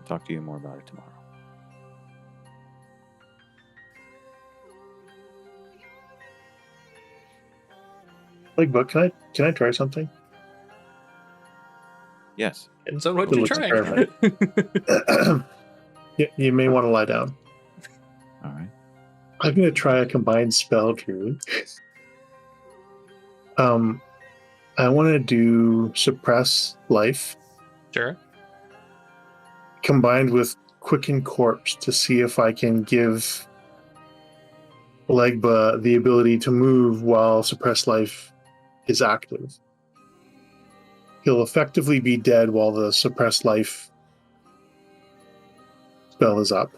I'll talk to you more about it tomorrow. Legba, can I try something? Yes. And so what It you looks trying? You may want to lie down. All right. I'm going to try a combined spell, Drew. I want to do Suppress Life Sure. combined with Quicken Corpse to see if I can give Legba the ability to move while Suppress Life is active. He'll effectively be dead while the Suppress Life spell is up.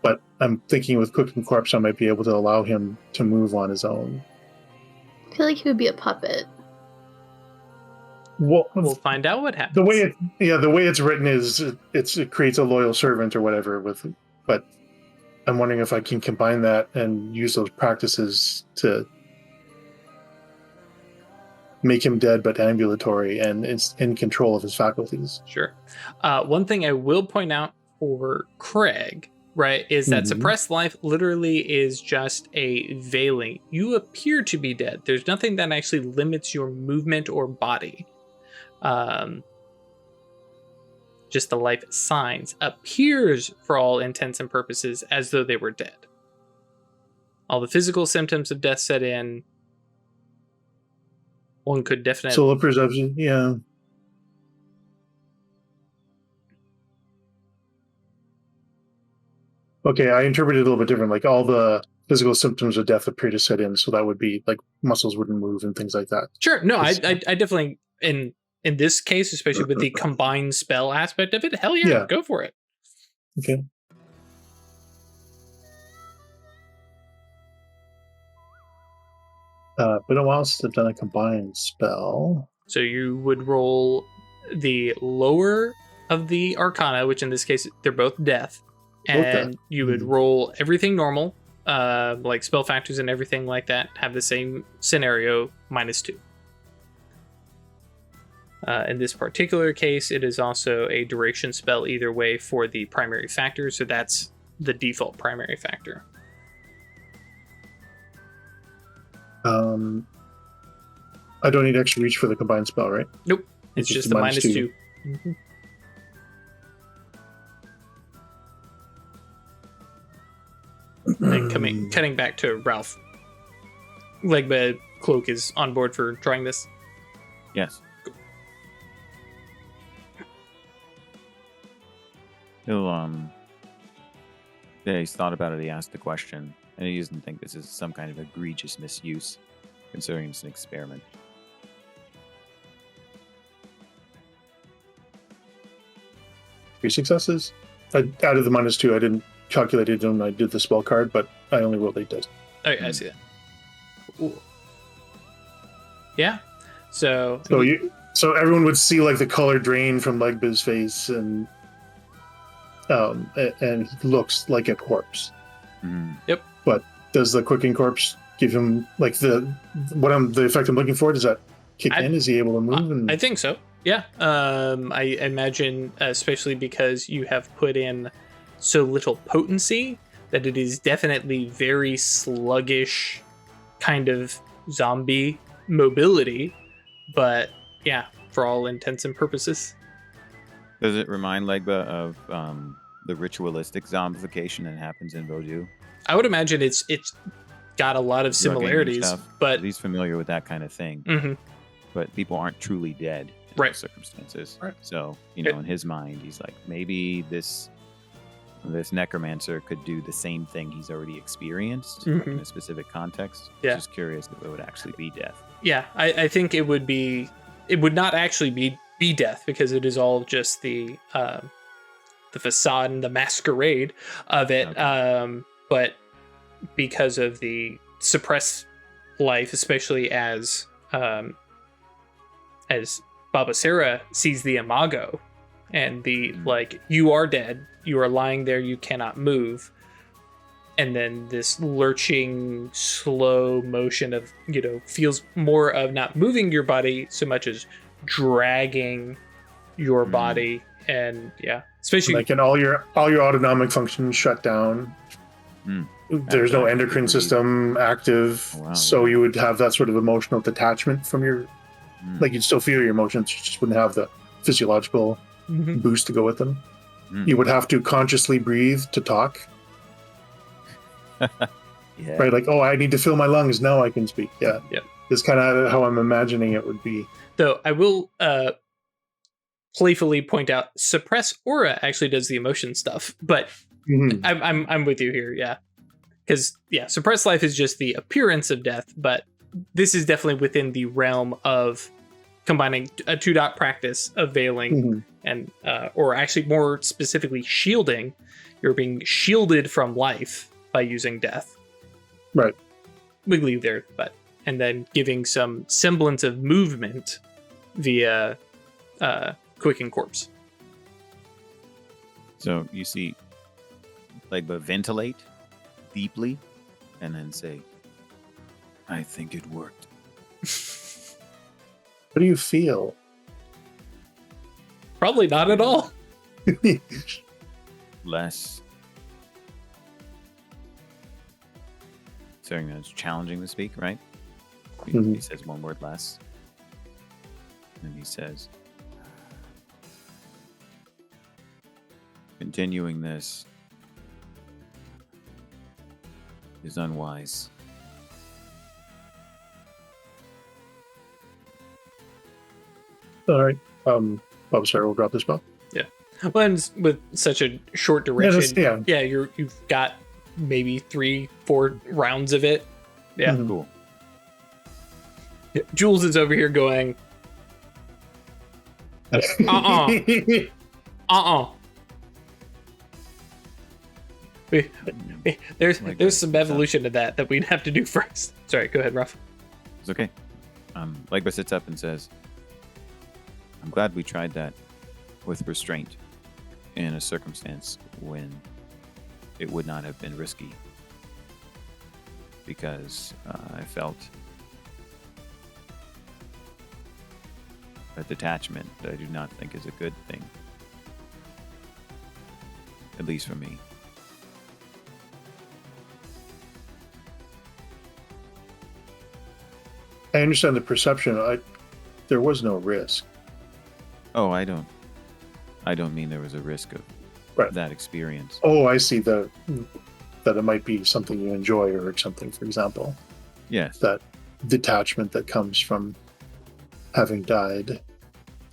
But I'm thinking with Quicken Corpse, I might be able to allow him to move on his own. I feel like he would be a puppet. Well, We'll find out what happens. the way it's written is it creates a loyal servant or whatever but I'm wondering if I can combine that and use those practices to make him dead but ambulatory and is in control of his faculties. Sure. One thing I will point out for Craig right, is that Mhm. suppressed life literally is just a veiling. You appear to be dead. There's nothing that actually limits your movement or body. Just the life signs appears, for all intents and purposes, as though they were dead. All the physical symptoms of death set in. One could definitely. Solar perception, yeah. Okay, I interpreted it a little bit different. Like all the physical symptoms of death appear to set in, so that would be like muscles wouldn't move and things like that. Sure. No, I definitely in this case, especially with the combined spell aspect of it, hell yeah, Yeah. go for it. Okay. Been a while since I've done a combined spell. So you would roll the lower of the arcana, which in this case they're both death, Both and death. you would Mhm. roll everything normal, like spell factors and everything like that. Have the same scenario -2. In this particular case, it is also a duration spell either way for the primary factor, so that's the default primary factor. I don't need extra reach for the combined spell, right? Nope, it's just the -2. Mhm. And cutting back to Ralph. Legba Cloak is on board for trying this. Yes. He'll yeah, he's thought about it, he asked the question, and he doesn't think this is some kind of egregious misuse, considering it's an experiment. 3 successes. I added the -2. I didn't calculate it when I did the spell card, but I only rolled 8 dice. Oh, yeah, I see that. Ooh. Yeah. So So everyone would see like the color drain from Legba's face, and he looks like a corpse. Mhm. But does the quickening corpse give him like the effect I'm looking for? Does that kick in? Is he able to move? And I think so. Yeah. I imagine, especially because you have put in so little potency, that it is definitely very sluggish kind of zombie mobility. But yeah, for all intents and purposes. Does it remind Legba of the ritualistic zombification that happens in Voodoo? I would imagine it's got a lot of Drugging and similarities, stuff. but He's familiar with that kind of thing. Mhm. But people aren't truly dead in Right. those circumstances. Right. So, in his mind, he's like, maybe this necromancer could do the same thing he's already experienced in a specific context. Yeah. Just curious if it would actually be death. yeah, I think it would not actually be death, because it is all just the facade and the masquerade of it. Okay. But because of the suppressed life, especially as Baba Sarah sees the imago and the like, you are dead, you are lying there, you cannot move. And then this lurching, slow motion of, feels more of not moving your body so much as dragging your body. And yeah, especially like, and all your autonomic functions shut down. There's no endocrine system active, Oh, wow, so yeah. you would have that sort of emotional detachment from your. Like, you'd still feel your emotions, you just wouldn't have the physiological boost to go with them. You would have to consciously breathe to talk. Yeah. Right, like, oh, I need to fill my lungs, now I can speak. Yeah. Yep. It's kind of how I'm imagining it would be. Though I will playfully point out, suppress aura actually does the emotion stuff, but Mhm. I'm with you here, yeah. Because suppressed life is just the appearance of death, but this is definitely within the realm of combining a 2-dot practice of veiling Mhm. and or actually more specifically shielding. You're being shielded from life by using death. Right. Wiggly there, but and then giving some semblance of movement via quicken corpse. So you see Legba ventilate deeply and then say, I think it worked. What do you feel? Probably not at all. Less Considering that it's challenging to speak, right? He, Mhm. he says one word less. And he says, continuing this is unwise. All right. I'm sorry. We'll drop this spell. Well, and with such a short Yeah, duration, just, yeah. you've got maybe 3-4 rounds of it. Yeah. Mhm. Cool. Jules is over here going, Uh-uh. There's Like there's that. some evolution to that we'd have to do first. Sorry, go ahead, Ruff. It's okay. Legba sits up and says, I'm glad we tried that with restraint in a circumstance when it would not have been risky. Because I felt a detachment that I do not think is a good thing. At least for me. I understand the perception. There was no risk. Oh, I don't mean there was a risk of Right. that experience. Oh, I see. That it might be something you enjoy or something, for example. Yes. That detachment that comes from having died.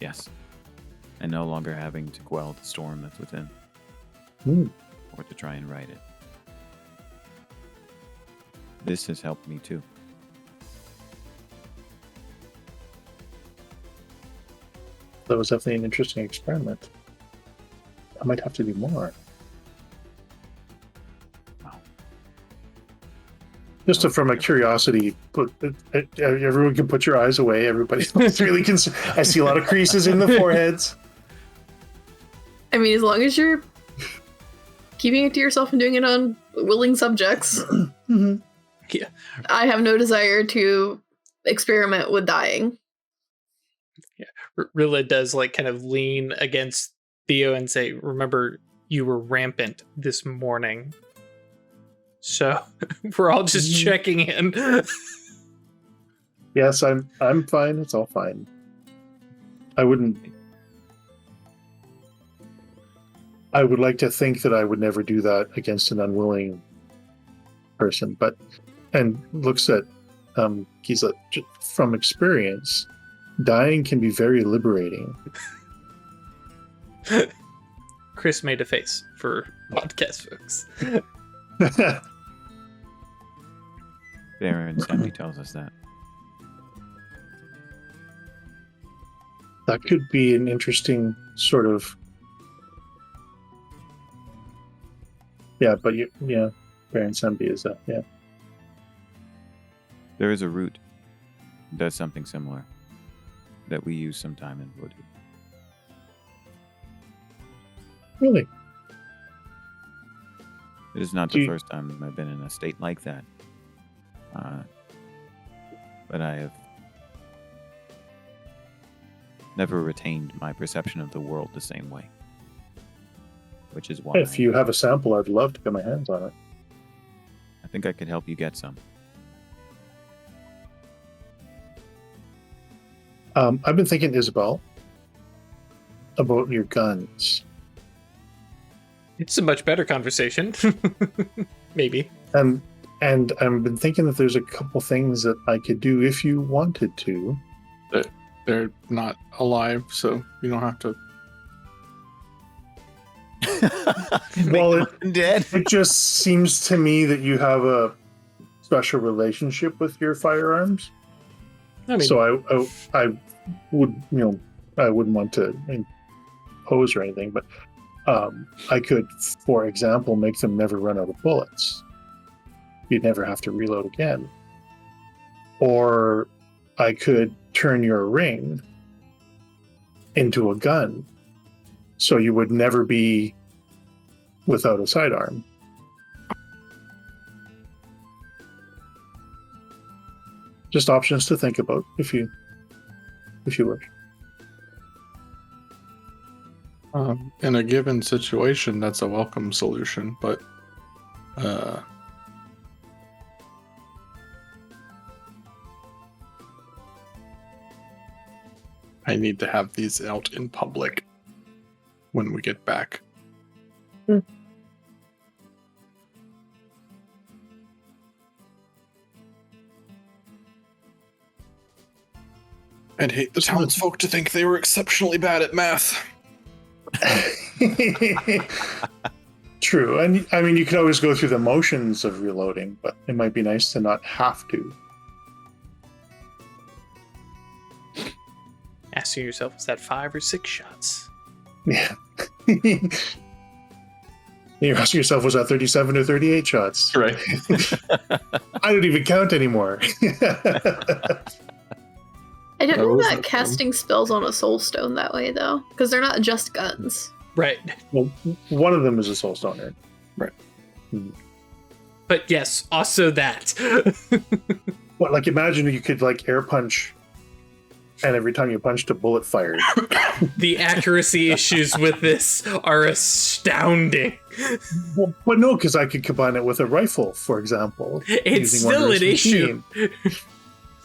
Yes. And no longer having to quell the storm that's within. Hmm. Or to try and right it. This has helped me too. That was definitely an interesting experiment. I might have to do more. Wow. Just from a curiosity, everyone can put your eyes away. Everybody's really concerned. I see a lot of creases in the foreheads. I mean, as long as you're keeping it to yourself and doing it on willing subjects, Mm-hmm. I have no desire to experiment with dying. Rilla does like kind of lean against Theo and say, remember, you were rampant this morning. So we're all just Mhm. checking in. Yes, I'm fine. It's all fine. I would like to think that I would never do that against an unwilling person, and looks at Giza from experience. Dying can be very liberating. Chris made a face for podcast folks. Baron Sandy tells us that. That could be an interesting sort of. Yeah, but Baron Sembi is that. Yeah. There is a root that does something similar that we use sometime in voodoo. Really? It is not Do the you- first time I've been in a state like that. But I have never retained my perception of the world the same way. Which is why If you have a sample, I'd love to get my hands on it. I think I could help you get some. I've been thinking, Isabel, about your guns. It's a much better conversation. Maybe. And I've been thinking that there's a couple things that I could do if you wanted to. They're not alive, so you don't have to. Well, Dead. it just seems to me that you have a special relationship with your firearms. I mean, So I would, I wouldn't want to impose or anything, but I could, for example, make them never run out of bullets. You'd never have to reload again. Or I could turn your ring into a gun, so you would never be without a sidearm. Just options to think about if you wish. In a given situation, that's a welcome solution, but I need to have these out in public when we get back. I'd hate the townsfolk to think they were exceptionally bad at math. True. And I mean, you could always go through the motions of reloading, but it might be nice to not have to. Asking yourself, is that 5 or 6 shots? Yeah. You're asking yourself, was that 37 or 38 shots? Right. I don't even count anymore. I don't That know wasn't about casting spells on a soul stone that way, though, because they're not just guns. Right. Well, one of them is a soul stone, right? But yes, also that. What, like, imagine you could, like, air punch, and every time you punched, a bullet fired. The accuracy issues with this are astounding. Well, but no, because I could combine it with a rifle, for example. It's using still Wondrous an issue. Machine.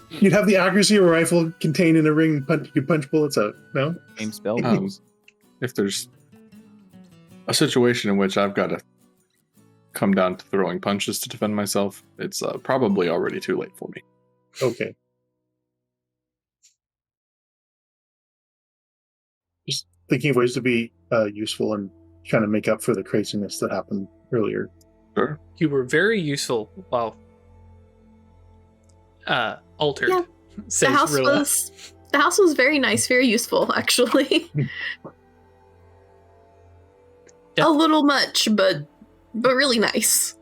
You'd have the accuracy of a rifle contained in a ring. You punch bullets out. No. Same spell. If there's a situation in which I've got to come down to throwing punches to defend myself, it's probably already too late for me. Okay. Just thinking of ways to be useful and kind of make up for the craziness that happened earlier. Sure. You were very useful while altered. Yeah. Says The house was very nice, very useful, actually. Yeah. A little much, but really nice.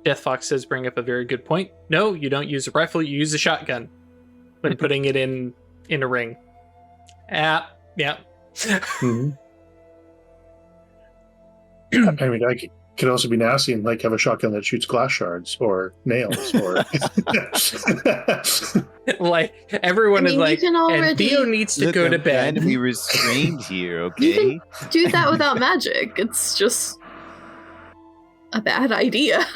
Death Fox says bring up a very good point. No, you don't use a rifle, you use a shotgun when putting it in a ring. Yeah. Mm-hmm. I mean, I could also be nasty and like have a shotgun that shoots glass shards or nails or Like everyone is like, and Theo needs to Look, go to I'm trying bed. to be restrained here, You okay? can do that without magic. It's just a bad idea.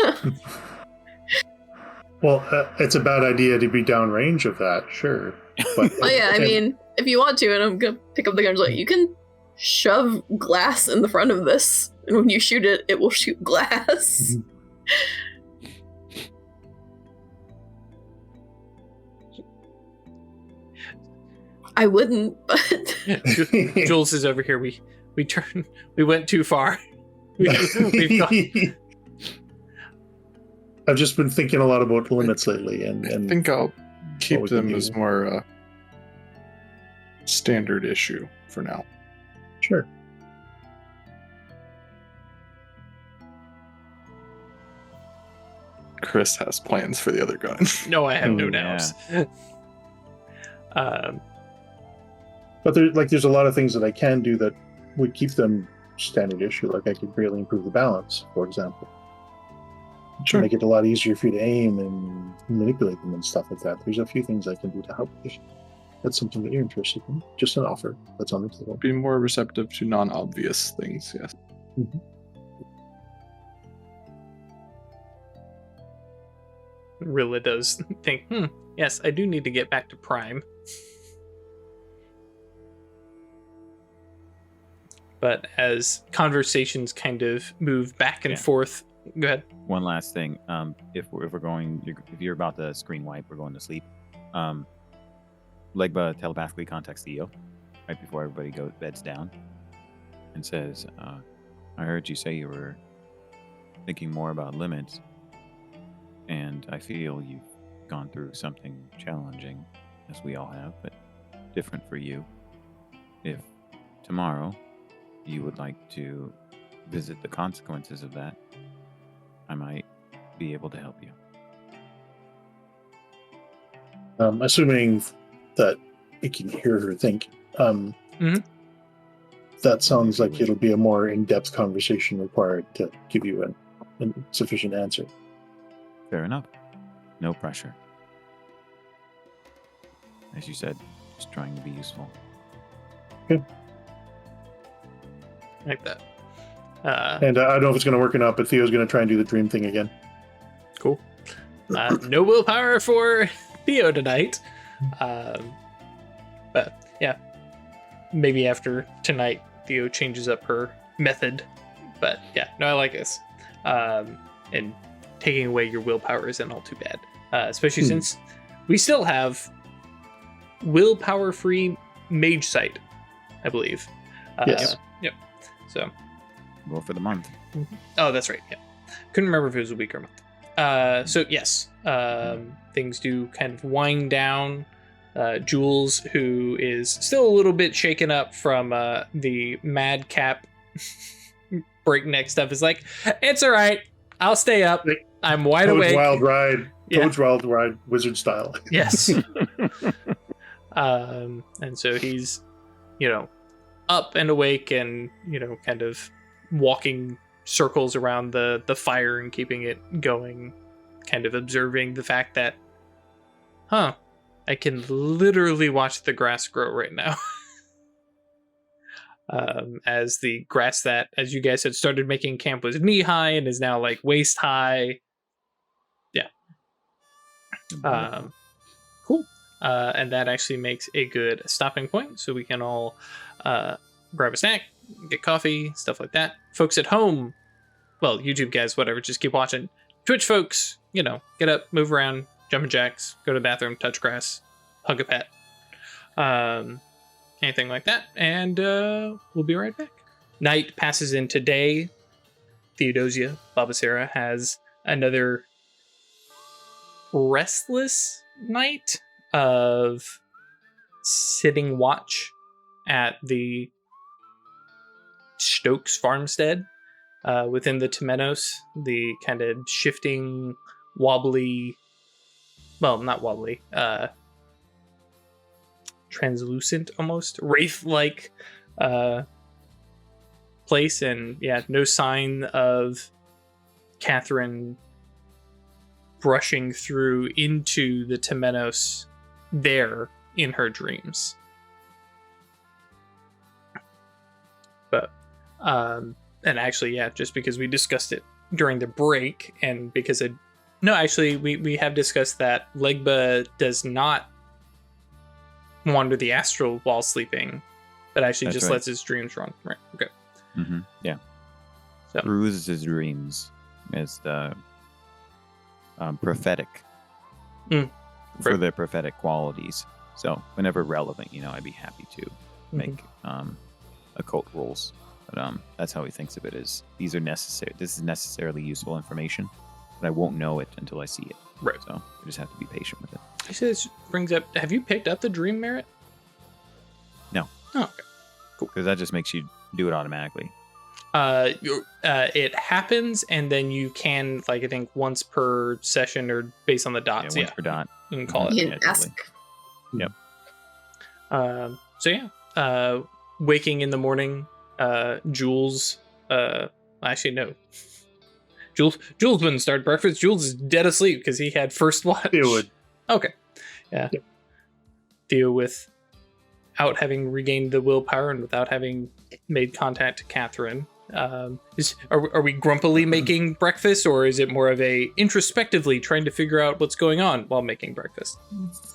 Well, it's a bad idea to be downrange of that, sure. But Oh yeah, I mean, if you want to, and I'm gonna pick up the gun, like, you can shove glass in the front of this, and when you shoot it, it will shoot glass. I wouldn't, but Jules is over here. We went too far. We've gone. I've just been thinking a lot about limits lately, and I think I'll keep we can them do. as more standard issue for now. sure. Chris has plans for the other gun. No, I have no Oh, doubts. But there's a lot of things that I can do that would keep them standard issue. Like I could greatly improve the balance, for example. Sure. Make it a lot easier for you to aim and manipulate them and stuff like that. There's a few things I can do to help. If that's something that you're interested in. Just an offer that's on the table. Be more receptive to non-obvious things, yes. Rilla does think, yes, I do need to get back to Prime. But as conversations kind of move back and Yeah. forth, go ahead. One last thing. If you're about to screen wipe, we're going to sleep. Legba telepathically contacts Theo right before everybody beds down and says, I heard you say you were thinking more about limits, and I feel you've gone through something challenging, as we all have, but different for you. If tomorrow you would like to visit the consequences of that, I might be able to help you. Assuming that you can hear her think. Mhm. That sounds like it'll be a more in-depth conversation required to give you a sufficient answer. Fair enough. No pressure. As you said, just trying to be useful. Like that. And I don't know if it's going to work or not, but Theo's going to try and do the dream thing again. Cool. No willpower for Theo tonight. But yeah, maybe after tonight, Theo changes up her method. But yeah, no, I like this. And taking away your willpower isn't all too bad, especially since we still have willpower-free mage sight, I believe. Yes. Yep. So. Roll for the month. Oh, that's right. Yeah. Couldn't remember if it was a week or a month. So yes, things do kind of wind down. Jules, who is still a little bit shaken up from the madcap breakneck stuff, is like, it's all right. I'll stay up. I'm wide Toad's awake. Wild Ride. Yeah. Toad's Wild Ride, wizard style. Yes. And so he's, up and awake and, kind of walking circles around the fire and keeping it going, kind of observing the fact that, I can literally watch the grass grow right now. As the grass that, as you guys had started making camp, was knee high and is now like waist high. Yeah. Cool. And that actually makes a good stopping point, so we can all grab a snack, get coffee, stuff like that. Folks at home, well, YouTube guys, whatever, just keep watching. Twitch folks, get up, move around, jumping jacks, go to the bathroom, touch grass, hug a pet. Anything like that, and we'll be right back. Night passes into day. Theodosia, Babasera, has another restless night of sitting watch at the Stokes farmstead within the Temenos, the kind of shifting, wobbly, well, not wobbly, translucent, almost wraith-like place. And yeah, no sign of Catherine brushing through into the Temenos there in her dreams. But and actually, yeah, just because we discussed it during the break, and because we have discussed that Legba does not wander the astral while sleeping, but actually That's just right. lets his dreams run. Right. Okay. Mm-hmm. Yeah. So. Through his dreams is the prophetic for their prophetic qualities. So whenever relevant, I'd be happy to make occult rolls. But that's how he thinks of it. Is these are necessary. This is necessarily useful information, but I won't know it until I see it. Right. So I just have to be patient with it. Actually, this brings up, have you picked up the dream merit? No. Oh, okay. Cool. Because that just makes you do it automatically. It happens, and then you can, I think, once per session or based on the dots. Once per dot. You can call it. You Yeah, can ask. Yep. So yeah, waking in the morning, Jules. Actually, no. Jules wouldn't start breakfast. Jules is dead asleep because he had first watch. It would. Okay. Yeah. Yep. Theo, without having regained the willpower and without having made contact to Catherine, are we grumpily making breakfast, or is it more of a introspectively trying to figure out what's going on while making breakfast?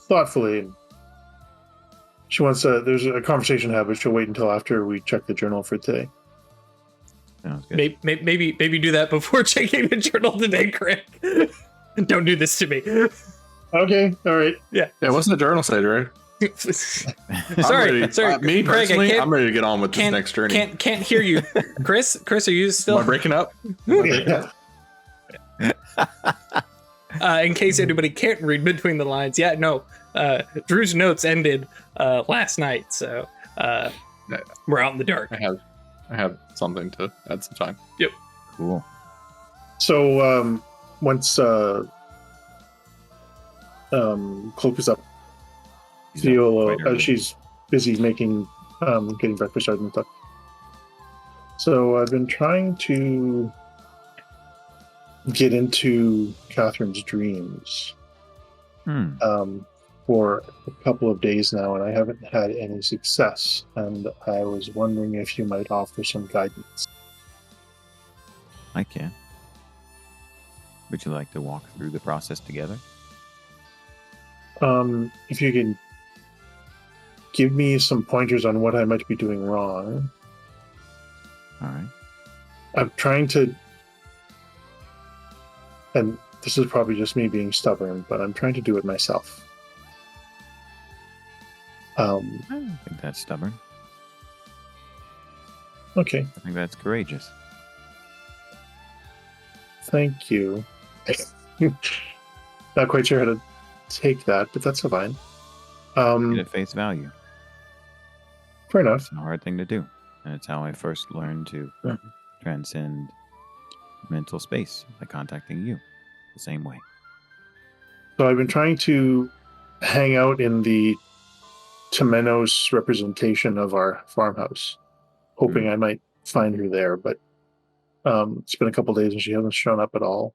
Thoughtfully. She wants there's a conversation to have, but she'll wait until after we check the journal for today. Sounds good. Maybe do that before checking the journal today, Craig. Don't do this to me. Okay, all right. Yeah, what's the journal say, right? sorry. Me Craig, personally, I'm ready to get on with this next journey. Can't hear you, Chris. Chris, are you still? Am I breaking up? Yeah. In case anybody can't read between the lines, yeah, no. Drew's notes ended last night, so we're out in the dark. I have something to add some time. Cool. So once Cloak is up, He's Theo, up quite early. she's busy making getting breakfast started and stuff. So I've been trying to get into Catherine's dreams for a couple of days now, and I haven't had any success. And I was wondering if you might offer some guidance. I can. Would you like to walk through the process together? If you can give me some pointers on what I might be doing wrong. All right. I'm trying to, and this is probably just me being stubborn, but I'm trying to do it myself. I think that's stubborn. Okay, I think that's courageous. thank you. Not quite sure how to take that, but that's fine. Get at face value. Fair enough. It's a hard thing to do. And it's how I first learned to transcend mental space by contacting you the same way. So I've been trying to hang out in the Temenos representation of our farmhouse, hoping I might find her there, but it's been a couple days and she hasn't shown up at all.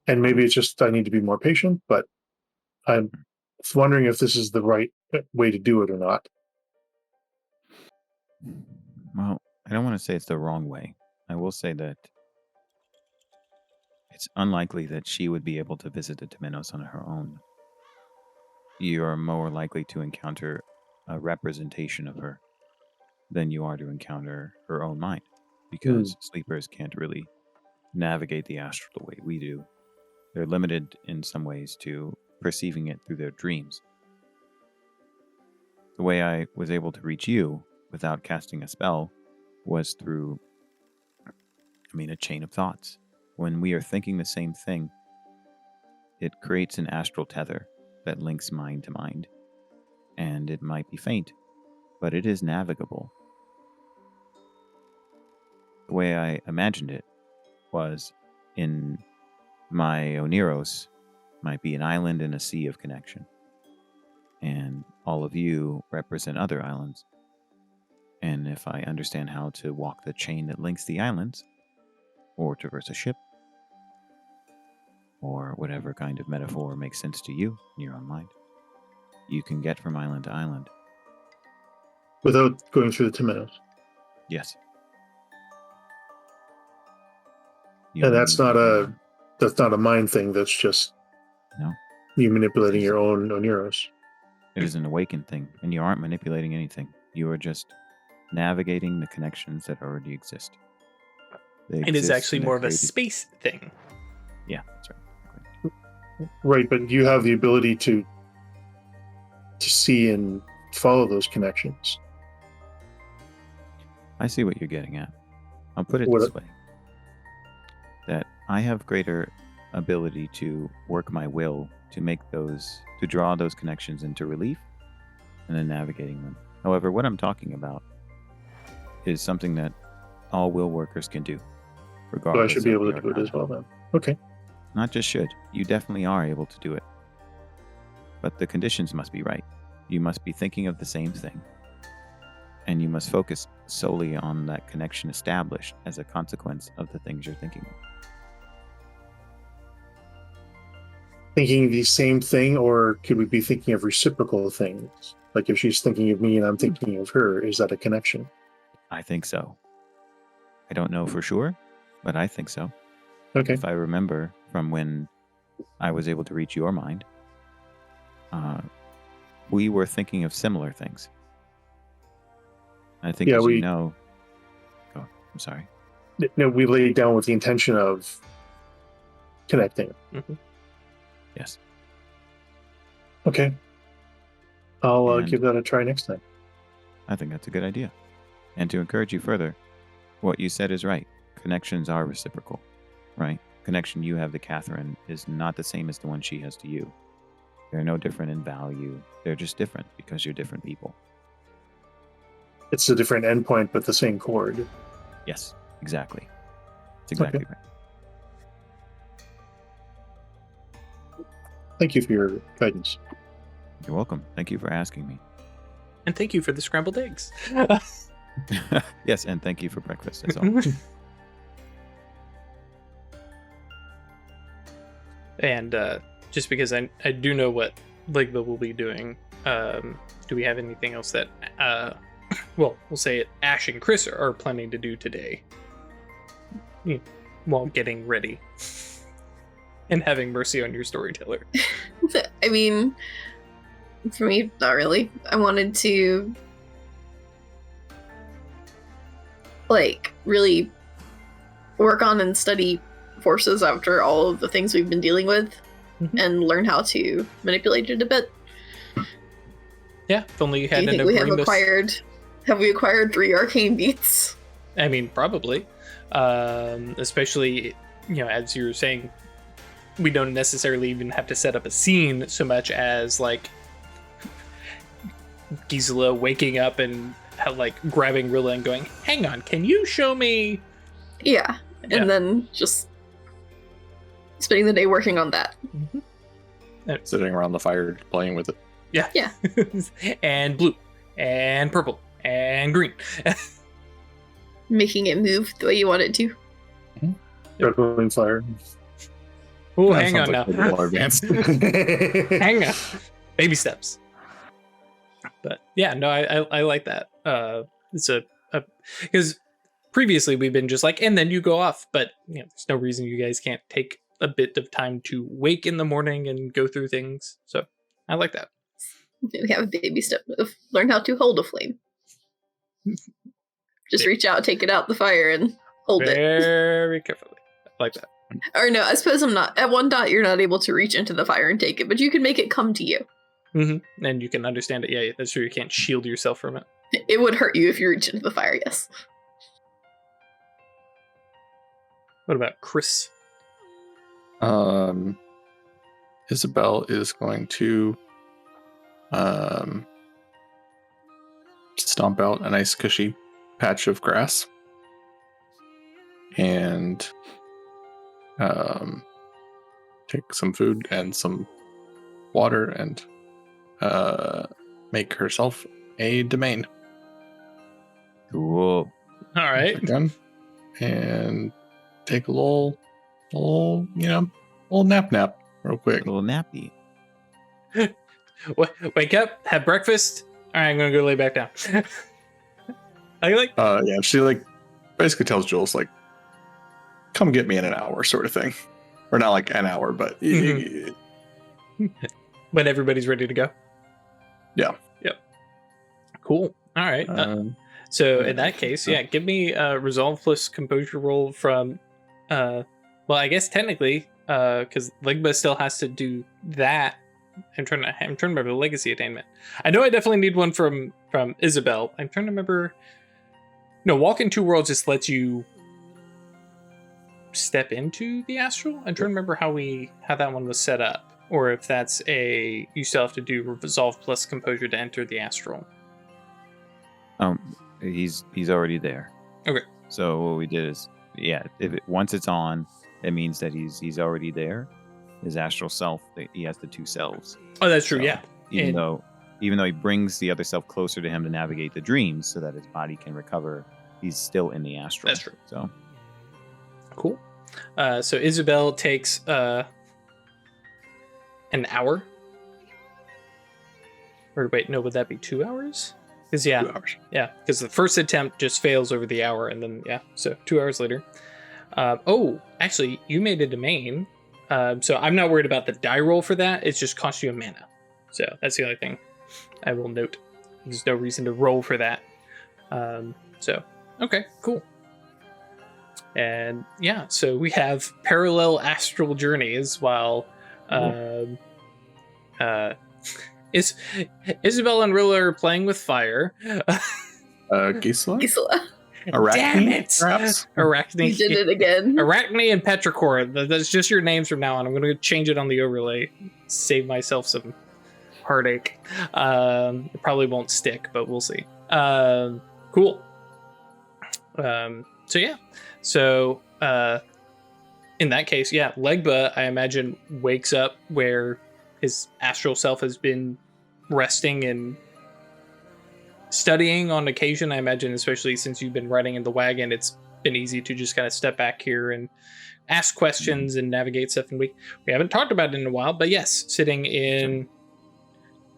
And maybe it's just I need to be more patient, but I'm wondering if this is the right way to do it or not. Well, I don't want to say it's the wrong way. I will say that it's unlikely that she would be able to visit the Temenos on her own. You are more likely to encounter a representation of her than you are to encounter her own mind, because sleepers can't really navigate the astral the way we do. They're limited in some ways to perceiving it through their dreams. The way I was able to reach you without casting a spell was through, a chain of thoughts. When we are thinking the same thing, it creates an astral tether that links mind to mind. And it might be faint, but it is navigable. The way I imagined it was in my Oniros might be an island in a sea of connection. And all of you represent other islands. And if I understand how to walk the chain that links the islands, or traverse a ship, or whatever kind of metaphor makes sense to you in your own mind, you can get from island to island. Without going through the Temenos. Yes. And that's not a mind thing, that's just you manipulating your own Oniros. It is an awakened thing, and you aren't manipulating anything. You are just navigating the connections that already exist. It is actually more of a space thing. Yeah, that's right. Right, but you have the ability to see and follow those connections. I see what you're getting at. I'll put it this way. That I have greater ability to work my will to draw those connections into relief and then navigating them. However, what I'm talking about is something that all will workers can do. Regardless So I should be able to do it as well then. Okay. Not just should. You definitely are able to do it. But the conditions must be right. You must be thinking of the same thing. And you must focus solely on that connection established as a consequence of the things you're thinking of. Thinking the same thing, or could we be thinking of reciprocal things? Like if she's thinking of me and I'm thinking of her, is that a connection? I think so. I don't know for sure, but I think so. Okay. If I remember from when I was able to reach your mind, we were thinking of similar things. I think Yeah, you know... Oh, I'm sorry. No, we laid down with the intention of connecting. Mm-hmm. Yes. Okay. I'll give that a try next time. I think that's a good idea. And to encourage you further, what you said is right. Connections are reciprocal, right? Connection you have to Catherine is not the same as the one she has to you. They're no different in value. They're just different because you're different people. It's a different endpoint, but the same chord. Yes, exactly. It's exactly right. Thank you for your guidance. You're welcome. Thank you for asking me. And thank you for the scrambled eggs. Yes, and thank you for breakfast as well. And just because I do know what Legba will be doing, do we have anything else that, well, we'll say it, Ash and Chris are planning to do today while getting ready and having mercy on your storyteller? I mean, For me, not really. I wanted to, like, really work on and study forces after all of the things we've been dealing with, and learn how to manipulate it a bit. Yeah, if only you Do had you think an we have agreement. have we acquired 3 arcane beats? I mean, probably. Especially, as you were saying, we don't necessarily even have to set up a scene so much as, like, Gisela waking up and, like, grabbing Rilla and going, hang on, can you show me? Yeah, and Yeah. then just spending the day working on that. Sitting around the fire playing with it. Yeah. Yeah. And blue, and purple, and green. Making it move the way you want it to. Circling fire. Oh, That hang on sounds now. like a little more advanced. Hang on. Baby steps. But yeah, no, I like that. It's because previously we've been just like, and then you go off, but there's no reason you guys can't take a bit of time to wake in the morning and go through things. So I like that. We have a baby step move. Learn how to hold a flame. Just reach out, take it out the fire, and hold it. Very carefully. I like that. Or no, I suppose I'm not. At one dot, you're not able to reach into the fire and take it, but you can make it come to you. Mm-hmm. And you can understand it. Yeah, that's true. You can't shield yourself from it. It would hurt you if you reach into the fire, yes. What about Chris? Isabel is going to stomp out a nice cushy patch of grass and take some food and some water and make herself a domain Cool. All right. again and take a little nap real quick. Little nappy. Wake up, have breakfast. All right, I'm gonna go lay back down. I like. Yeah, she like basically tells Jules like, "Come get me in an hour," sort of thing, or not like an hour, but When everybody's ready to go. Yeah. Yep. Cool. All right. So in that case, yeah, give me a resolve plus composure roll from. Well, I guess technically, because Legba still has to do that. I'm trying to remember the legacy attainment. I know I definitely need one from Isabel. I'm trying to remember. No, walk in two worlds just lets you step into the astral. I'm trying to remember how that one was set up, or if that's you still have to do resolve plus composure to enter the astral. He's already there. Okay. So what we did is, once it's on, it means that he's already there. His astral self, he has the two selves. Oh, that's true. So, Yeah. Even though he brings the other self closer to him to navigate the dreams, so that his body can recover, he's still in the astral. That's true. So Cool. So Isabel takes an hour. Or wait, no, would that be 2 hours? Because 2 hours. yeah, because the first attempt just fails over the hour, and then so 2 hours later. Actually, you made a domain, so I'm not worried about the die roll for that. It's just cost you a mana, so that's the only thing I will note. There's no reason to roll for that. So okay, cool. And yeah, so we have parallel astral journeys while Isabel and Rilla are playing with fire. Gisela? Gisela. Arachne, Damn it! perhaps? Arachne. You did it again. Arachne and Petrichor. That's just your names from now on. I'm going to change it on the overlay. Save myself some heartache. It probably won't stick, but we'll see. Cool. So yeah. So in that case, yeah, Legba, I imagine, wakes up where his astral self has been resting and studying on occasion. I imagine, especially since you've been riding in the wagon, it's been easy to just kind of step back here and ask questions and navigate stuff. And we haven't talked about it in a while, but yes, sitting in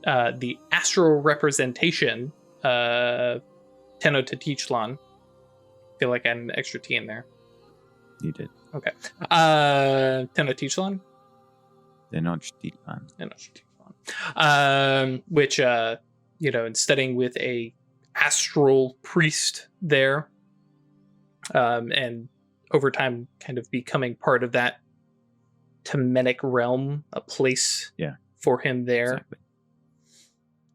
the astral representation, Tenochtitlan. I feel like I had an extra T in there. you did. Okay. Tenochtitlan? Tenochtitlan. Tenochtitlan. which and studying with a astral priest there, and over time kind of becoming part of that Temenic realm, a place for him there. Exactly.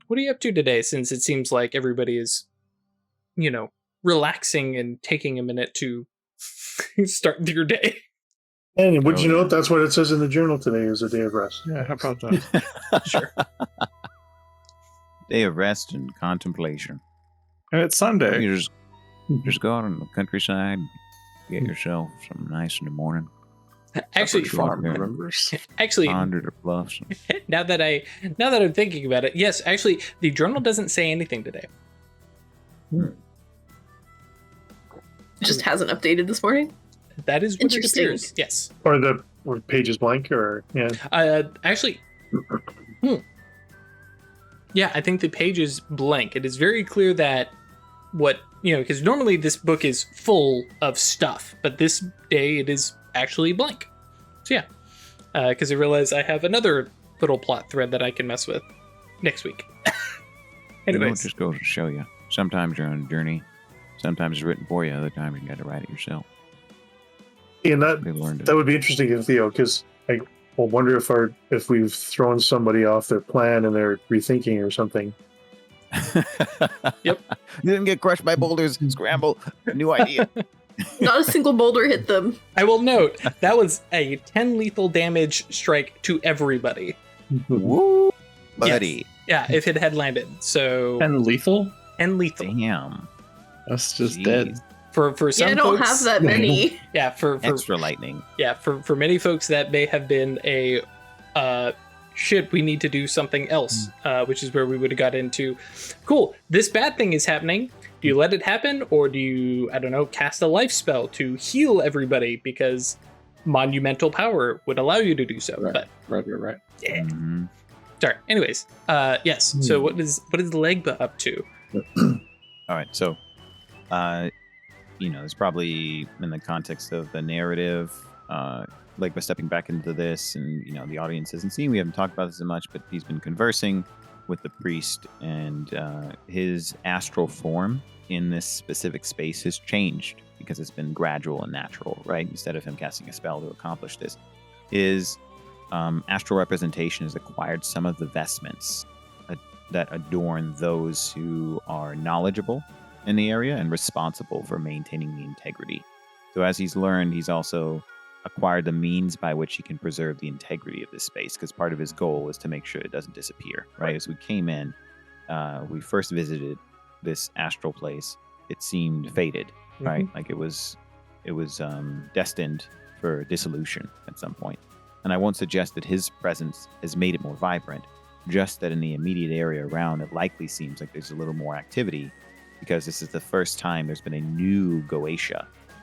What are you up to today, since it seems like everybody is, relaxing and taking a minute to start your day? And would you note that's what it says in the journal today is a day of rest. Yeah, how about that? Sure. Day of rest and contemplation. And it's Sunday. You just go out in the countryside, get yourself some nice in the morning. Actually, Farm remembers. Ponder the bluffs. now that I'm thinking about it, yes, actually, the journal doesn't say anything today. It just hasn't updated this morning. That is what it appears. Yes. Or the page is blank, or Actually, yeah, I think the page is blank. It is very clear that because normally this book is full of stuff, but this day it is actually blank. So yeah, because I realize I have another little plot thread that I can mess with next week. Anyways, It just goes to show you. Sometimes you're on a journey. Sometimes it's written for you. Other times you got to write it yourself. and We learned that would be interesting if Theo, because I will wonder if we've thrown somebody off their plan and they're rethinking or something. Yep. You didn't get crushed by boulders. Scramble. New idea. Not a single boulder hit them. I will note that was a 10 lethal damage strike to everybody. Woo, buddy. Yeah, if it had landed. So And lethal? and lethal Damn. That's just Jeez. dead. for some Yeah, I don't folks. have that many. Yeah, for Extra lightning. yeah, for many folks that may have been a shit, we need to do something else, which is where we would have got into, cool, this bad thing is happening. Do you let it happen, or do you, I don't know, cast a life spell to heal everybody because monumental power would allow you to do so? Right. But Right. yeah. Mhm. Sorry. Anyways, yes. So what is Legba up to? All right. So, it's probably in the context of the narrative, Legba stepping back into this, and the audience hasn't seen. We haven't talked about this as much, but he's been conversing with the priest, and his astral form in this specific space has changed because it's been gradual and natural, right? Instead of him casting a spell to accomplish this, his astral representation has acquired some of the vestments that adorn those who are knowledgeable in the area and responsible for maintaining the integrity. So as he's learned, he's also acquired the means by which he can preserve the integrity of this space, because part of his goal is to make sure it doesn't disappear, right? As we came in, we first visited this astral place, it seemed fated, right? Like it was destined for dissolution at some point. And I won't suggest that his presence has made it more vibrant, just that in the immediate area around, it likely seems like there's a little more activity, because this is the first time there's been a new Goche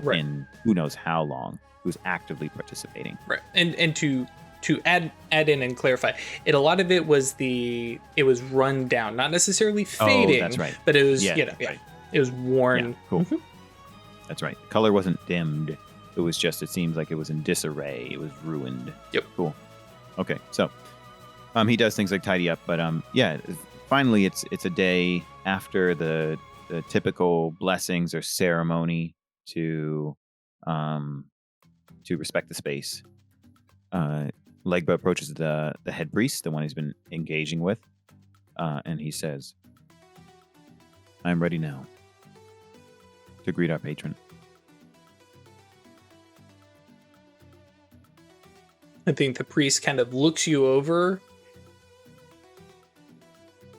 in who knows how long, who's actively participating. Right. And to add in and clarify, a lot of it was run down, not necessarily fading. Oh, that's right. But it was Right. it was worn. Yeah, cool. That's right. The color wasn't dimmed. It was just, it seems like it was in disarray. It was ruined. Yep. Cool. Okay. So, he does things like tidy up, but finally it's a day after the typical blessings or ceremony to respect the space. Legba approaches the head priest, the one he's been engaging with, and he says, "I'm ready now to greet our patron." I think the priest kind of looks you over.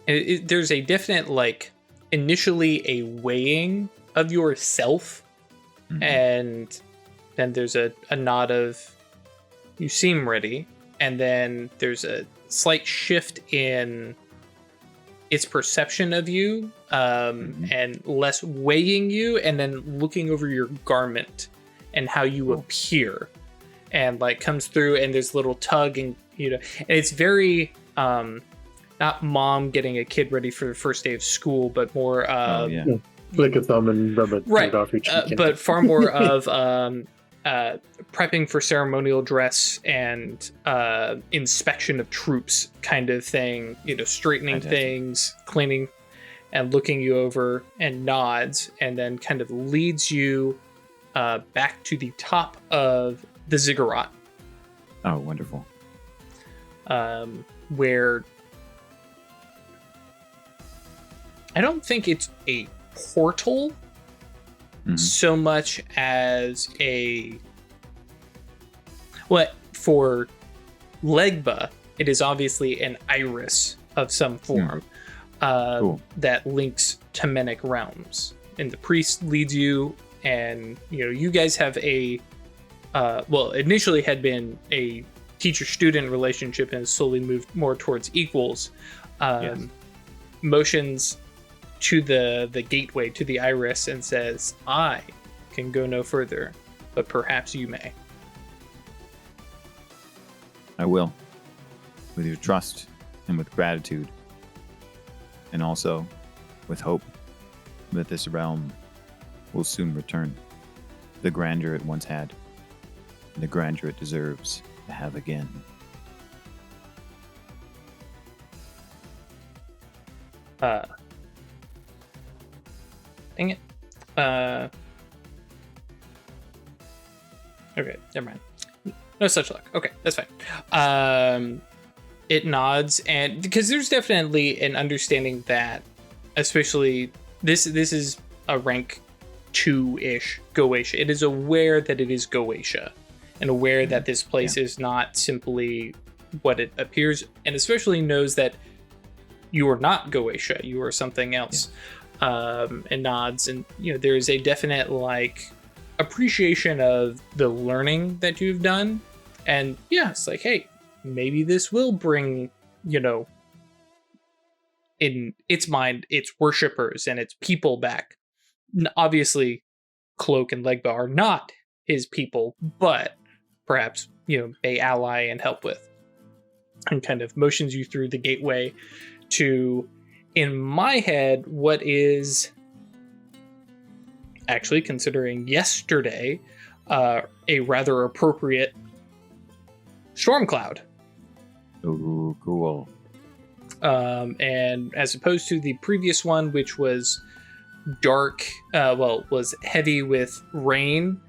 There's a definite, initially a weighing of yourself, and then there's a nod of, you seem ready, and then there's a slight shift in its perception of you, and less weighing you, and then looking over your garment and how you appear, and comes through, and there's a little tug, and and it's very not mom getting a kid ready for the first day of school, but more flick a thumb and rub it right off your cheek. but far more of prepping for ceremonial dress and inspection of troops kind of thing, straightening things, cleaning, and looking you over, and nods, and then kind of leads you back to the top of the ziggurat. Oh, wonderful. Where I don't think it's a portal so much as for Legba, it is obviously an iris of some form that links to Menic realms. And the priest leads you, and you guys have initially had been a teacher-student relationship and slowly moved more towards equals. Motions to the gateway, to the iris, and says, I can go no further, but perhaps you may. I will. With your trust and with gratitude. And also with hope that this realm will soon return to the grandeur it once had, and the grandeur it deserves to have again. Dang it. Okay, never mind. No such luck. Okay, that's fine. It nods, and because there's definitely an understanding that, especially this is a rank 2-ish Goche. It is aware that it is Goche, and aware that this place is not simply what it appears, and especially knows that you are not Goche, you are something else. And nods, and there is a definite appreciation of the learning that you've done, and it's like, hey, maybe this will bring in its mind its worshippers and its people back. Obviously Cloak and Legba are not his people, but perhaps may ally and help with, and kind of motions you through the gateway to, in my head, what is actually, considering yesterday, a rather appropriate storm cloud. Ooh, cool. And as opposed to the previous one, which was dark, was heavy with rain,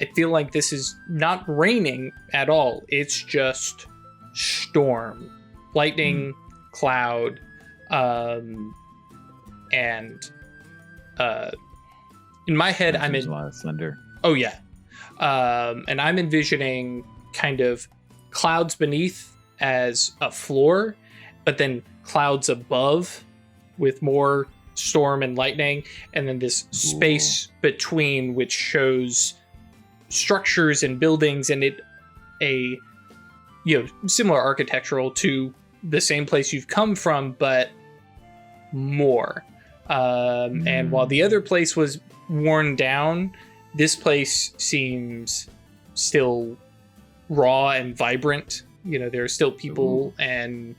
I feel like this is not raining at all. It's just storm, lightning, cloud, and in my head, I'm in a lot of thunder. Oh yeah, and I'm envisioning kind of clouds beneath as a floor, but then clouds above with more storm and lightning, and then this space between, which shows structures and buildings, and similar architectural to the same place you've come from, but more. And while the other place was worn down, this place seems still raw and vibrant. There are still people and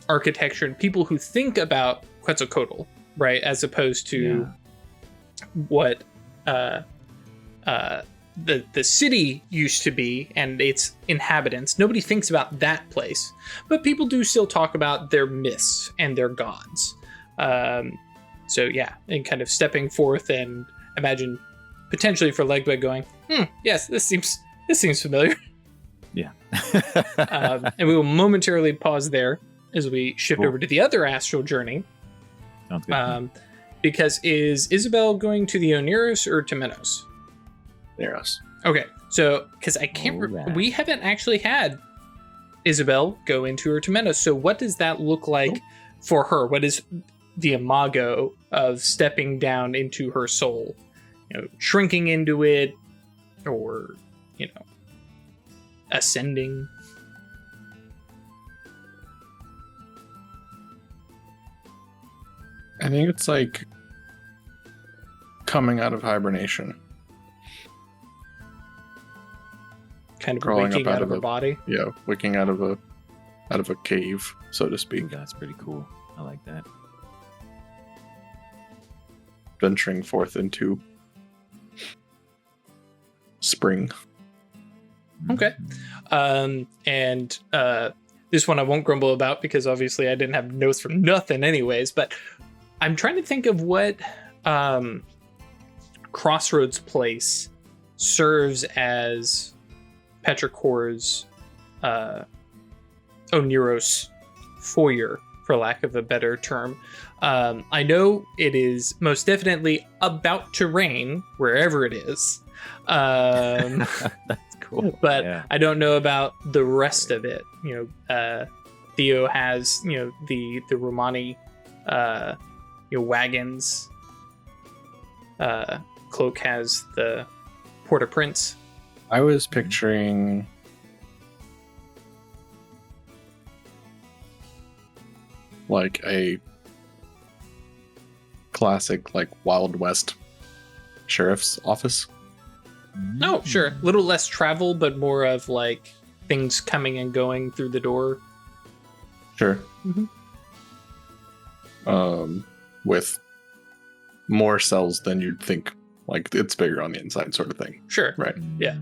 architecture and people who think about Quetzalcoatl, right, as opposed to what the city used to be and its inhabitants. Nobody thinks about that place, but people do still talk about their myths and their gods. And kind of stepping forth, and imagine potentially for Legba going, yes, this seems familiar. Yeah. And we will momentarily pause there as we shift over to the other astral journey. Sounds good. Because is Isabel going to the Oneirus or to Menos? Neros. Okay, so because I can't, we haven't actually had Isabel go into her to Menos. So what does that look like for her? What is the imago of stepping down into her soul? Shrinking into it, or ascending. I think it's like coming out of hibernation. Kind of Crawling waking up out of her body. Yeah, waking out of a cave, so to speak. Ooh, that's pretty cool. I like that. Venturing forth into spring. Okay. And this one I won't grumble about because obviously I didn't have notes from nothing anyways, but I'm trying to think of what Crossroads Place serves as Petrichor's Oneros foyer, for lack of a better term. I know it is most definitely about to rain wherever it is. That's cool. But Yeah. I don't know about the rest of it. Theo has, the Romani, wagons. Cloak has the Port-au-Prince. I was picturing like a classic, like Wild West sheriff's office. Oh, sure. A little less travel, but more of like things coming and going through the door. Sure. Mhm. With more cells than you'd think. Like it's bigger on the inside, sort of thing. Sure. Right. Yeah.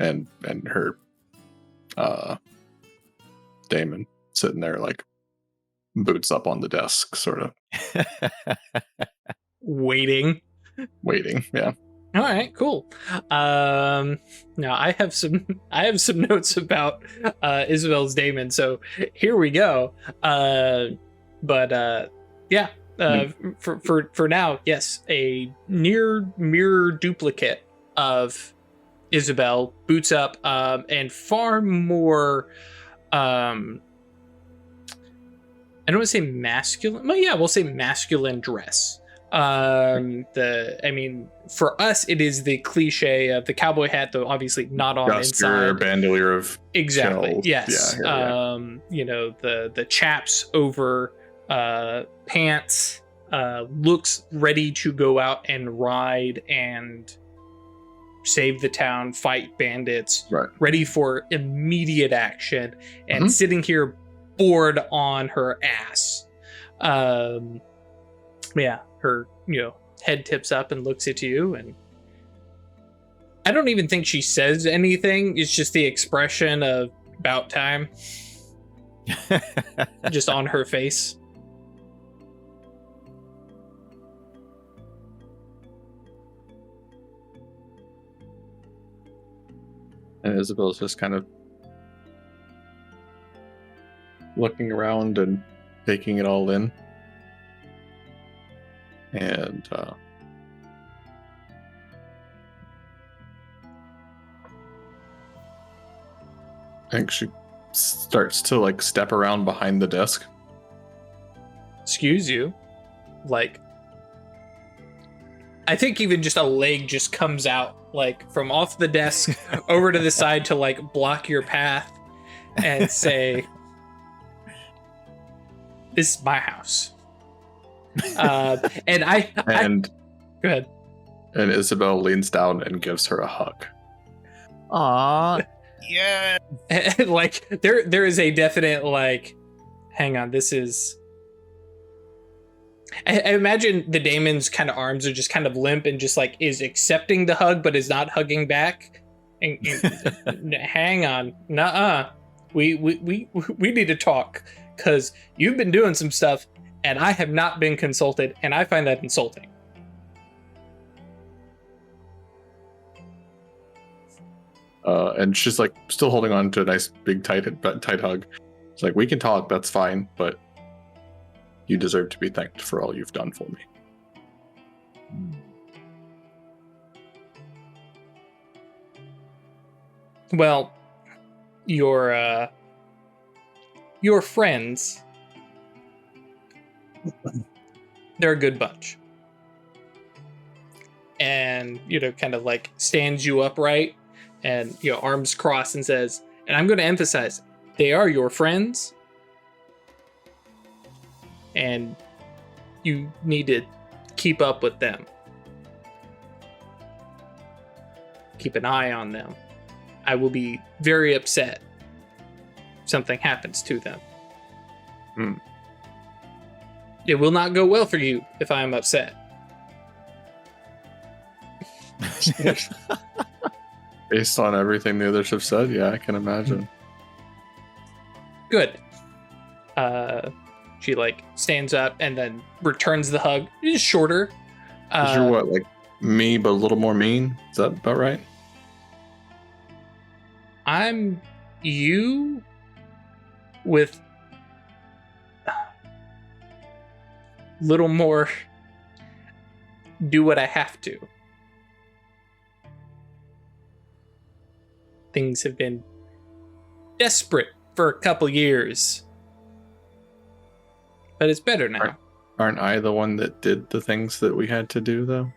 And her Damon sitting there like boots up on the desk, sort of Waiting. waiting. Yeah. All right, cool. Now I have some notes about Isabel's Damon, so here we go. For now, yes, a near mirror duplicate of Isabel boots up, and far more. I don't want to say masculine. Well, yeah, we'll say masculine dress. For us, it is the cliche of the cowboy hat, though obviously not on Duster, inside. bandolier of Exactly. shells. Yes. Yeah, The chaps over pants, looks ready to go out and ride and save the town, fight bandits, Right. ready for immediate action, and sitting here bored on her ass. Her head tips up and looks at you, and I don't even think she says anything. It's just the expression of about time just on her face. And Isabel's just kind of looking around and taking it all in. And I think she starts to like step around behind the desk. Excuse you. Like, I think even just a leg just comes out, like, from off the desk over to the side to, like, block your path and say, "This is my house." And go ahead. And Isabel leans down and gives her a hug. Aw, yeah. And, like, there is a definite, like, hang on, this is... I imagine the Damon's kind of arms are just kind of limp and just, like, is accepting the hug, but is not hugging back. And hang on. Nuh-uh. We need to talk, because you've been doing some stuff, and I have not been consulted, and I find that insulting. And she's like still holding on to a nice big tight hug. It's like, we can talk, that's fine, but you deserve to be thanked for all you've done for me. Well, your friends, they're a good bunch. And, kind of like stands you upright and, arms crossed and says, and I'm going to emphasize, they are your friends. And you need to keep up with them. Keep an eye on them. I will be very upset if something happens to them. It will not go well for you if I am upset. Based on everything the others have said, yeah, I can imagine. Good. She like stands up and then returns the hug. It's shorter. 'Cause you're what, like me, but a little more mean? Is that about right? I'm you with little more do what I have to. Things have been desperate for a couple years. But it's better now. Aren't I the one that did the things that we had to do, though?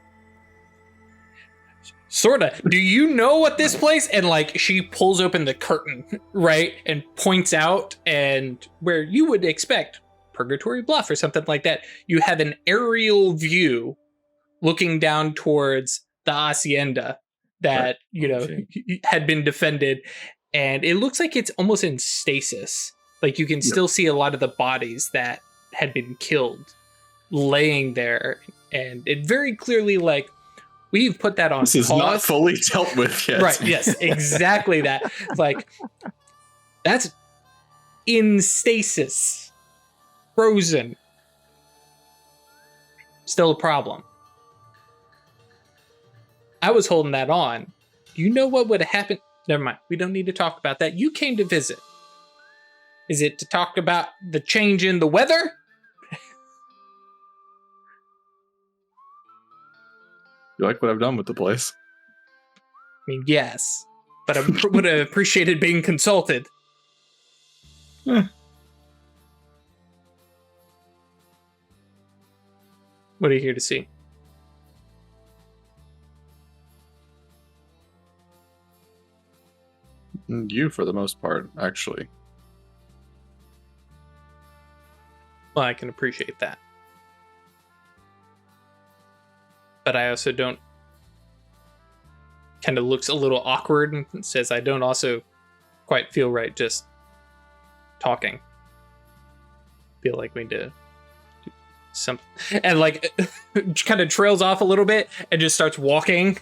Sorta. Do you know what this place? And like she pulls open the curtain, right? And points out, and where you would expect Purgatory Bluff or something like that, you have an aerial view looking down towards the hacienda that, had been defended. And it looks like it's almost in stasis. Like you can still see a lot of the bodies that had been killed laying there. And it very clearly, like, we've put that on This is pause. not fully dealt with yet. Right, yes, exactly that. Like, that's in stasis. Frozen. Still a problem. I was holding that on. Do you know what would have happened? Never mind. We don't need to talk about that. You came to visit. Is it to talk about the change in the weather? You like what I've done with the place? I mean, yes. But I would have appreciated being consulted. What are you here to see? You, for the most part, actually. Well, I can appreciate that. But I also don't... Kind of looks a little awkward and says I don't also quite feel right just talking. Feel like we need to do something. And like, kind of trails off a little bit and just starts walking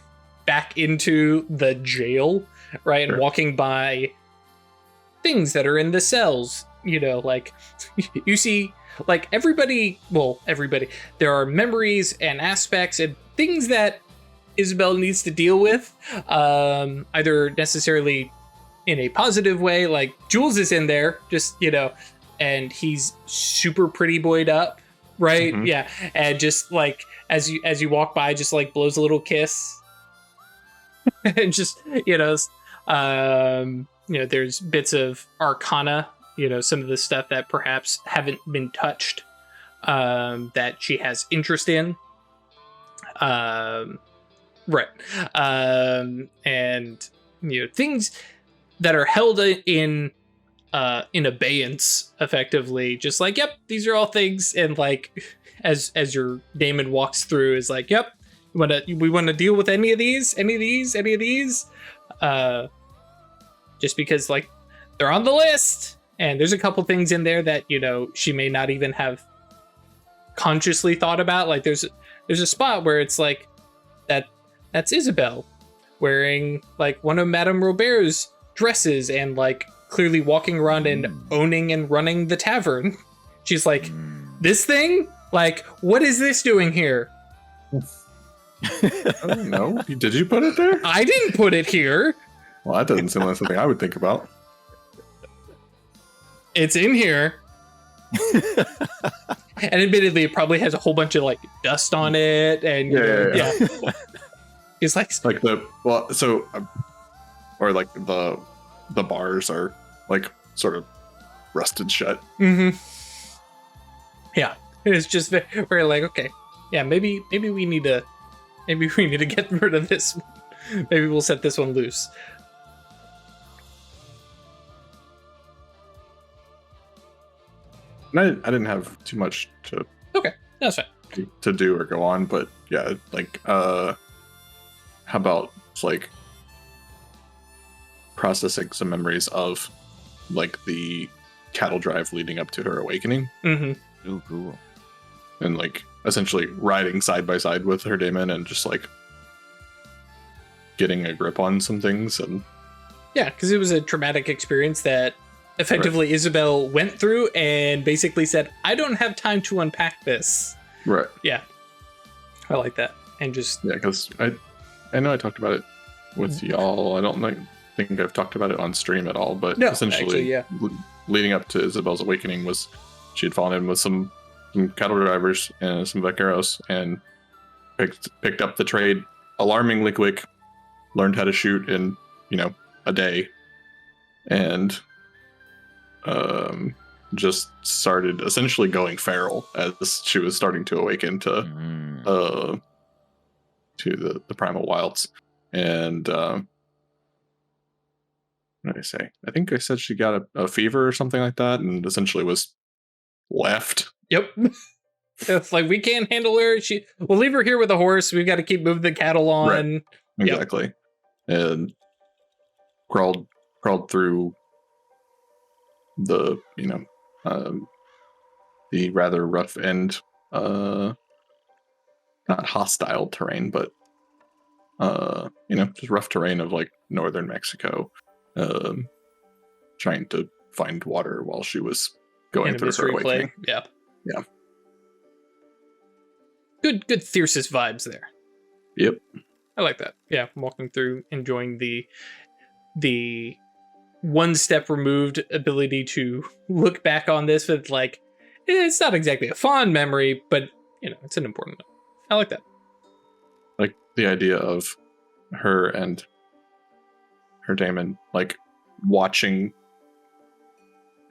back into the jail, right? And walking by things that are in the cells, like you see, like everybody, there are memories and aspects and things that Isabel needs to deal with, either necessarily in a positive way, like Jules is in there, just, and he's super pretty boyed up, right? Mm-hmm. Yeah. And just like, as you walk by, just like blows a little kiss. And just, there's bits of arcana, some of the stuff that perhaps haven't been touched, that she has interest in. Right. And, things that are held in abeyance, effectively, just like, yep, these are all things. And like, as your daemon walks through, is like, yep, we want to deal with any of these, just because like they're on the list. And there's a couple things in there that, she may not even have consciously thought about. Like there's a spot where it's like, that's Isabel wearing like one of Madame Robert's dresses and like clearly walking around and owning and running the tavern. She's like, this thing? Like, what is this doing here? I don't know. Did you put it there? I didn't put it here. Well, that doesn't seem like something I would think about. It's in here. And admittedly, it probably has a whole bunch of like dust on it, and yeah. It's like the bars are like sort of rusted shut. Mm-hmm. Yeah, it's just very like, okay, yeah, maybe we need to get rid of this. Maybe we'll set this one loose. And I didn't have too much to that's fine to do or go on, but yeah, like how about like processing some memories of like the cattle drive leading up to her awakening. Mm-hmm. Ooh, cool. And like essentially riding side by side with her daemon and just like getting a grip on some things. And Yeah, because it was a traumatic experience that effectively Isabel went through and basically said, I don't have time to unpack this. right. Yeah. I like that. And just, Yeah, because I know I talked about it with y'all. I don't think I've talked about it on stream at all, but No, essentially, actually, leading up to Isabel's awakening was she had fallen in with some cattle drivers and some vaqueros and picked up the trade alarmingly quick, learned how to shoot in, a day, and just started essentially going feral as she was starting to awaken to the primal wilds. And what did I say? I think I said she got a fever or something like that, and essentially was left. yep. It's like, we can't handle her. We'll leave her here with a horse. We've got to keep moving the cattle on. Right. Exactly. And crawled through the the rather rough and not hostile terrain, but just rough terrain of like northern Mexico, trying to find water while she was going through her awakening. Yeah. Yeah. Good Thyrsis vibes there. Yep. I like that. Yeah, walking through, enjoying the one step removed ability to look back on this with like, it's not exactly a fond memory, but it's an important one. I like that. Like the idea of her and her daemon like watching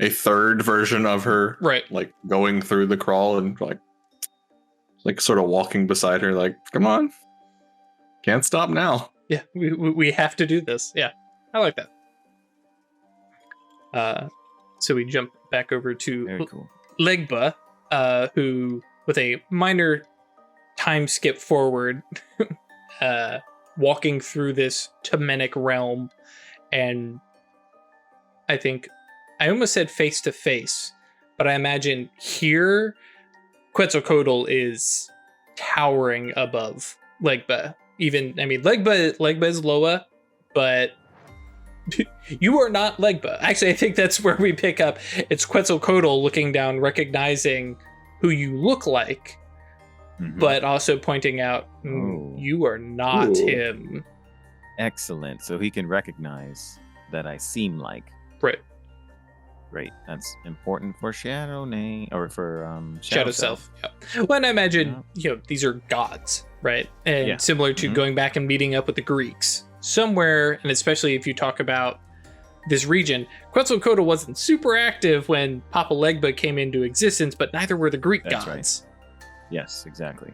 a third version of her, Right? Like going through the crawl and like sort of walking beside her, like, come on, can't stop now. Yeah, we have to do this. Yeah, I like that. So we jump back over to Very cool. Legba, who, with a minor time skip forward, walking through this Temenic realm, and I think I almost said face to face, but I imagine here Quetzalcoatl is towering above Legba. Legba is Loa, but you are not Legba. Actually, I think that's where we pick up. It's Quetzalcoatl looking down, recognizing who you look like, but also pointing out you are not him. Excellent. So he can recognize that I seem like. Right. Great. That's important for Shadow Name or for Shadow Self. Yeah. Well, and I imagine these are gods, right? And similar to going back and meeting up with the Greeks somewhere, and especially if you talk about this region, Quetzalcoatl wasn't super active when Papa Legba came into existence, but neither were the Greek That's gods. Right. Yes, exactly.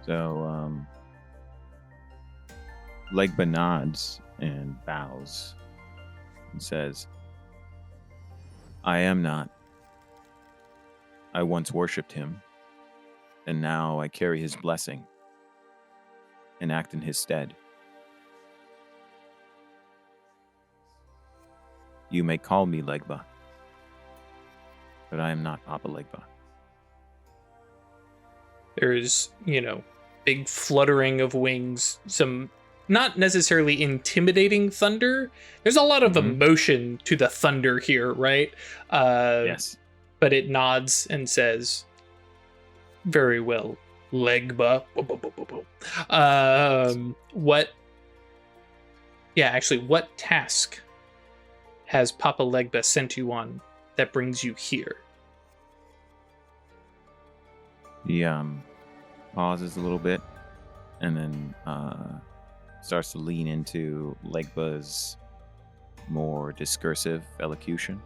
So Legba nods and bows and says, I am not. I once worshipped him, and now I carry his blessing and act in his stead. You may call me Legba, but I am not Papa Legba. There's, big fluttering of wings, some not necessarily intimidating thunder. There's a lot of emotion to the thunder here, right? Yes. But it nods and says, very well, Legba. What task has Papa Legba sent you on that brings you here? He pauses a little bit and then starts to lean into Legba's more discursive elocution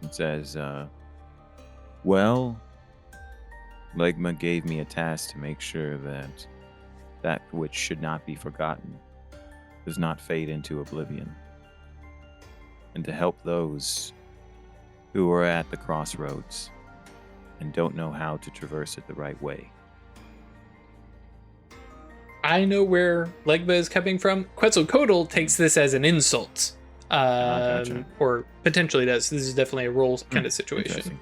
and says, well, Legba gave me a task to make sure that which should not be forgotten does not fade into oblivion, and to help those who are at the crossroads and don't know how to traverse it the right way. I know where Legba is coming from. Quetzalcoatl takes this as an insult. Gotcha. Or potentially does. This is definitely a role kind of situation.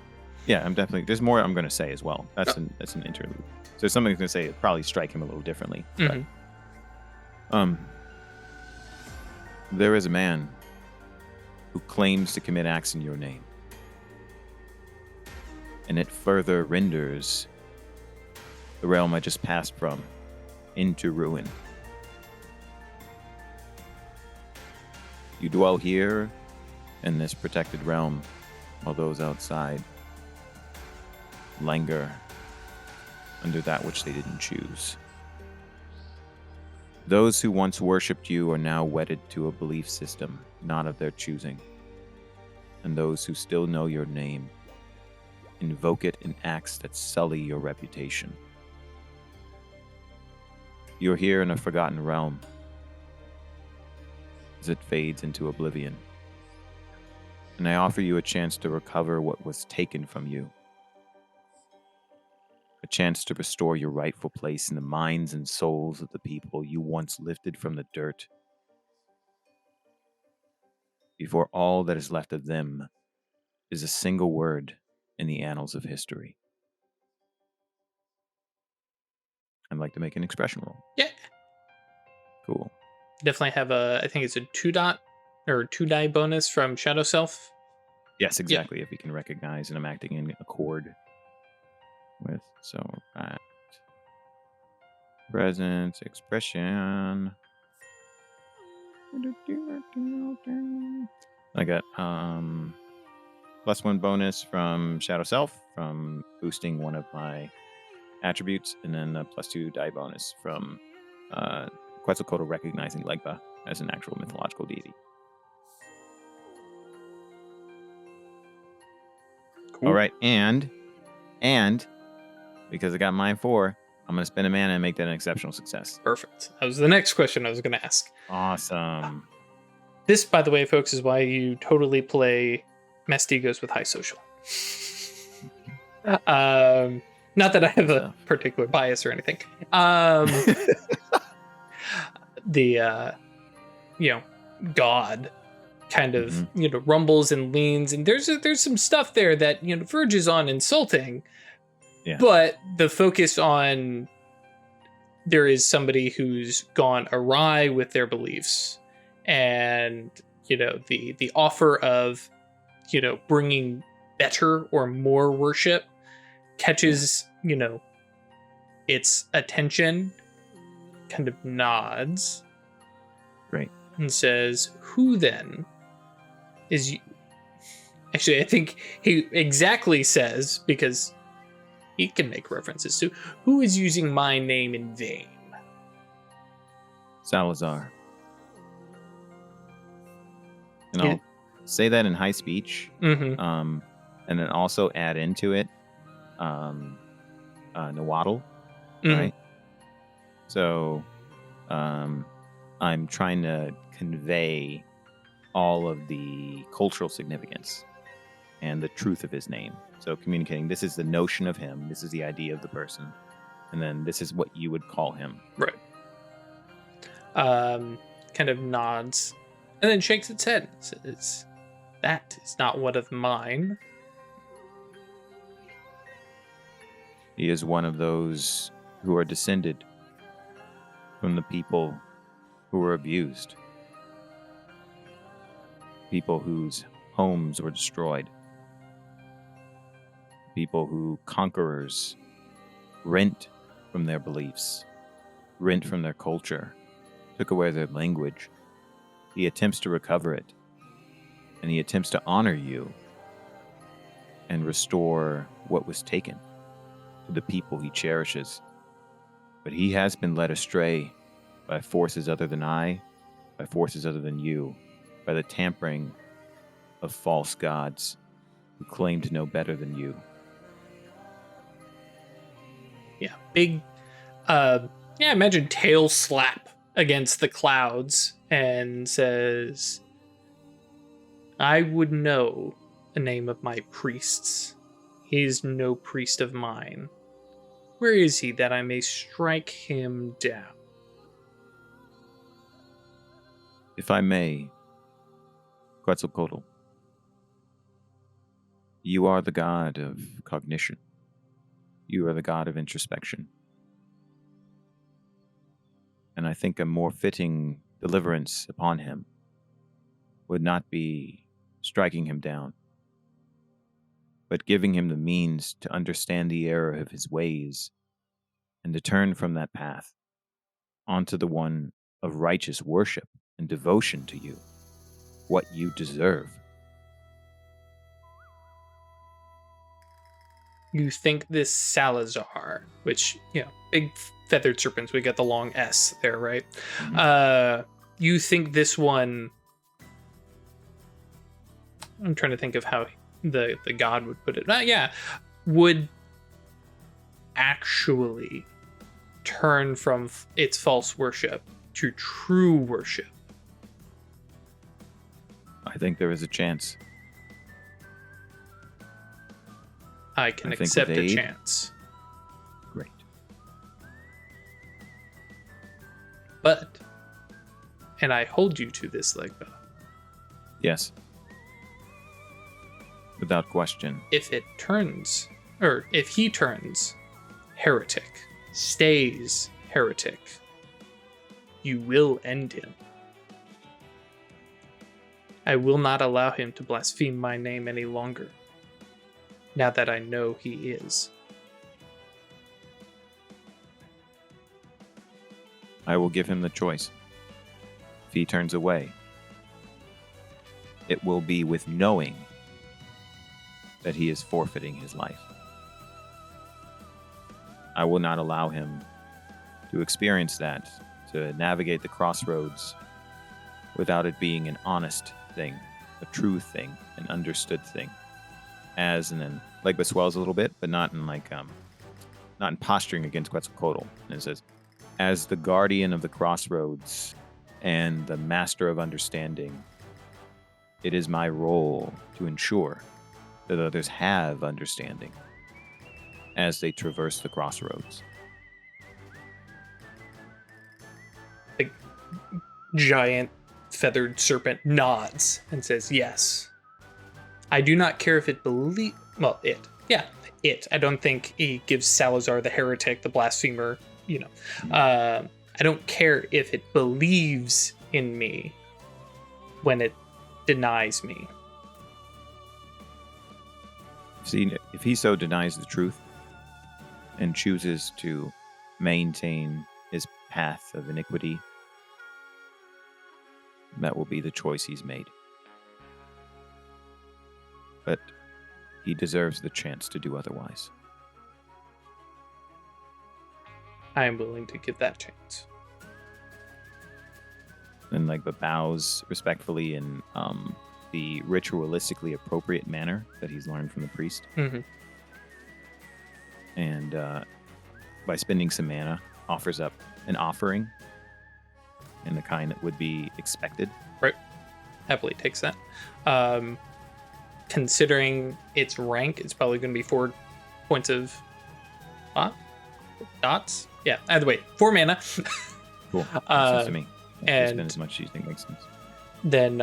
Yeah, there's more I'm going to say as well. That's an interlude. So something's going to say it probably strike him a little differently. There is a man who claims to commit acts in your name. And it further renders the realm I just passed from into ruin. You dwell here in this protected realm, while those outside linger under that which they didn't choose. Those who once worshipped you are now wedded to a belief system not of their choosing. And those who still know your name invoke it in acts that sully your reputation. You're here in a forgotten realm as it fades into oblivion. And I offer you a chance to recover what was taken from you. A chance to restore your rightful place in the minds and souls of the people you once lifted from the dirt, before all that is left of them is a single word in the annals of history. I'd like to make an expression roll. Yeah. Cool. Definitely have I think it's a 2 die bonus from Shadow Self. Yes, exactly. If you can recognize and I'm acting in accord with. So, presence, expression. I got +1 bonus from Shadow Self from boosting one of my attributes, and then a +2 die bonus from Quetzalcoatl recognizing Legba as an actual mythological deity. Cool. All right, and because I got mine 4, I'm going to spend a mana and make that an exceptional success. Perfect. That was the next question I was going to ask. Awesome. This, by the way, folks, is why you totally play Mastigos with high social. Not that I have a particular bias or anything. God kind of, rumbles and leans, and there's some stuff there that, verges on insulting. Yeah. But the focus on there is somebody who's gone awry with their beliefs, and the offer of bringing better or more worship catches its attention, kind of nods, right, and says, "Who then is you?" Actually, I think he exactly says, because he can make references to, "Who is using my name in vain?" Salazar. And I'll say that in high speech, Mm-hmm. and then also add into it Nahuatl, right? So I'm trying to convey all of the cultural significance and the truth of his name. So communicating, this is the notion of him, this is the idea of the person, and then this is what you would call him. Right. Kind of nods and then shakes its head and says, "That is not one of mine." He is one of those who are descended from the people who were abused, people whose homes were destroyed, people who conquerors rent from their beliefs, rent from their culture, took away their language. He attempts to recover it, and he attempts to honor you and restore what was taken to the people he cherishes. But he has been led astray by forces other than I, by forces other than you, by the tampering of false gods who claim to know better than you. Yeah, big, imagine tail slap against the clouds and says, "I would know the name of my priests. He is no priest of mine. Where is he that I may strike him down?" If I may, Quetzalcoatl, you are the god of cognition. You are the god of introspection. And I think a more fitting deliverance upon him would not be striking him down, but giving him the means to understand the error of his ways and to turn from that path onto the one of righteous worship and devotion to you, what you deserve. You think this Salazar, which, big feathered serpents, we got the long S there, right? You think this one, I'm trying to think of how the god would put it. Would actually turn from its false worship to true worship. I think there is a chance. I can think accept with a aid. chance. Great. But, and I hold you to this, Legba, Yes. Without question. if he turns heretic, stays heretic, you will end him. I will not allow him to blaspheme my name any longer, now that I know he is. I will give him the choice. If he turns away, it will be with knowing that he is forfeiting his life. I will not allow him to experience that, to navigate the crossroads without it being an honest thing, a true thing, an understood thing. As and then Legba swells a little bit, but not in not in posturing against Quetzalcoatl. And it says, as the guardian of the crossroads and the master of understanding, it is my role to ensure that others have understanding as they traverse the crossroads. The giant feathered serpent nods and says, yes. I do not care if it it. I don't think he gives Salazar the heretic, the blasphemer, I don't care if it believes in me when it denies me. See, if he so denies the truth and chooses to maintain his path of iniquity, that will be the choice he's made. But he deserves the chance to do otherwise. I am willing to give that chance. And Legba bows respectfully in the ritualistically appropriate manner that he's learned from the priest. Mm-hmm. And by spending some mana, offers up an offering in the kind that would be expected. Right. Happily takes that. Considering its rank, it's probably going to be 4 points of dots. Yeah, either way, 4 mana. Cool. Makes sense to me. and- Spend as much as you think makes sense. Then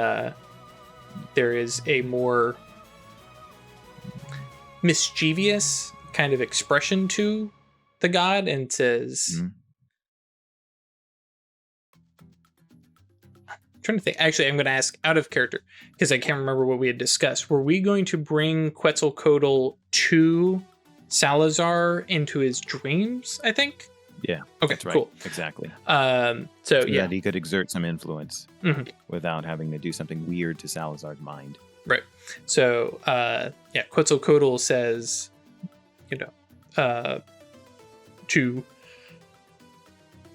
there is a more mischievous kind of expression to the god, and says, Mhm. I'm trying to think. Actually, I'm going to ask out of character because I can't remember what we had discussed. Were we going to bring Quetzalcoatl to Salazar into his dreams? I think. Yeah. Okay. That's right. Cool. Exactly. So So yeah. that he could exert some influence Mhm. without having to do something weird to Salazar's mind. So Quetzalcoatl says, to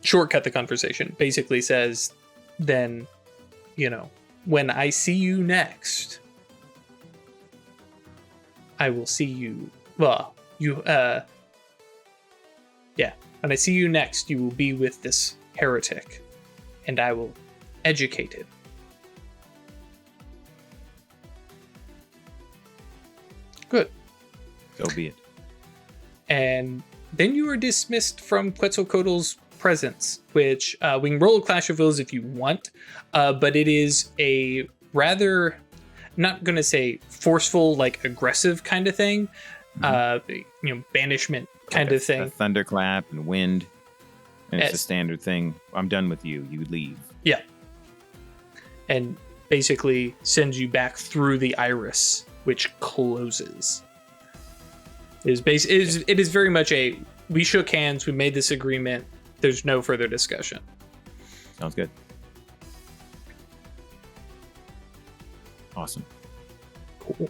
shortcut the conversation, basically says, then, when I see you next, I will see you. Well, when I see you next, you will be with this heretic, and I will educate him. Good. So be it. And then you are dismissed from Quetzalcoatl's presence, which we can roll a Clash of Wills if you want, but it is a rather, not going to say forceful, like aggressive kind of thing, banishment kind Like of thing. A thunderclap and wind And it's a standard thing. I'm done with you. You leave. Yeah. And basically sends you back through the iris, which closes. It is very much we shook hands, we made this agreement, there's no further discussion. Sounds good. Awesome. Cool.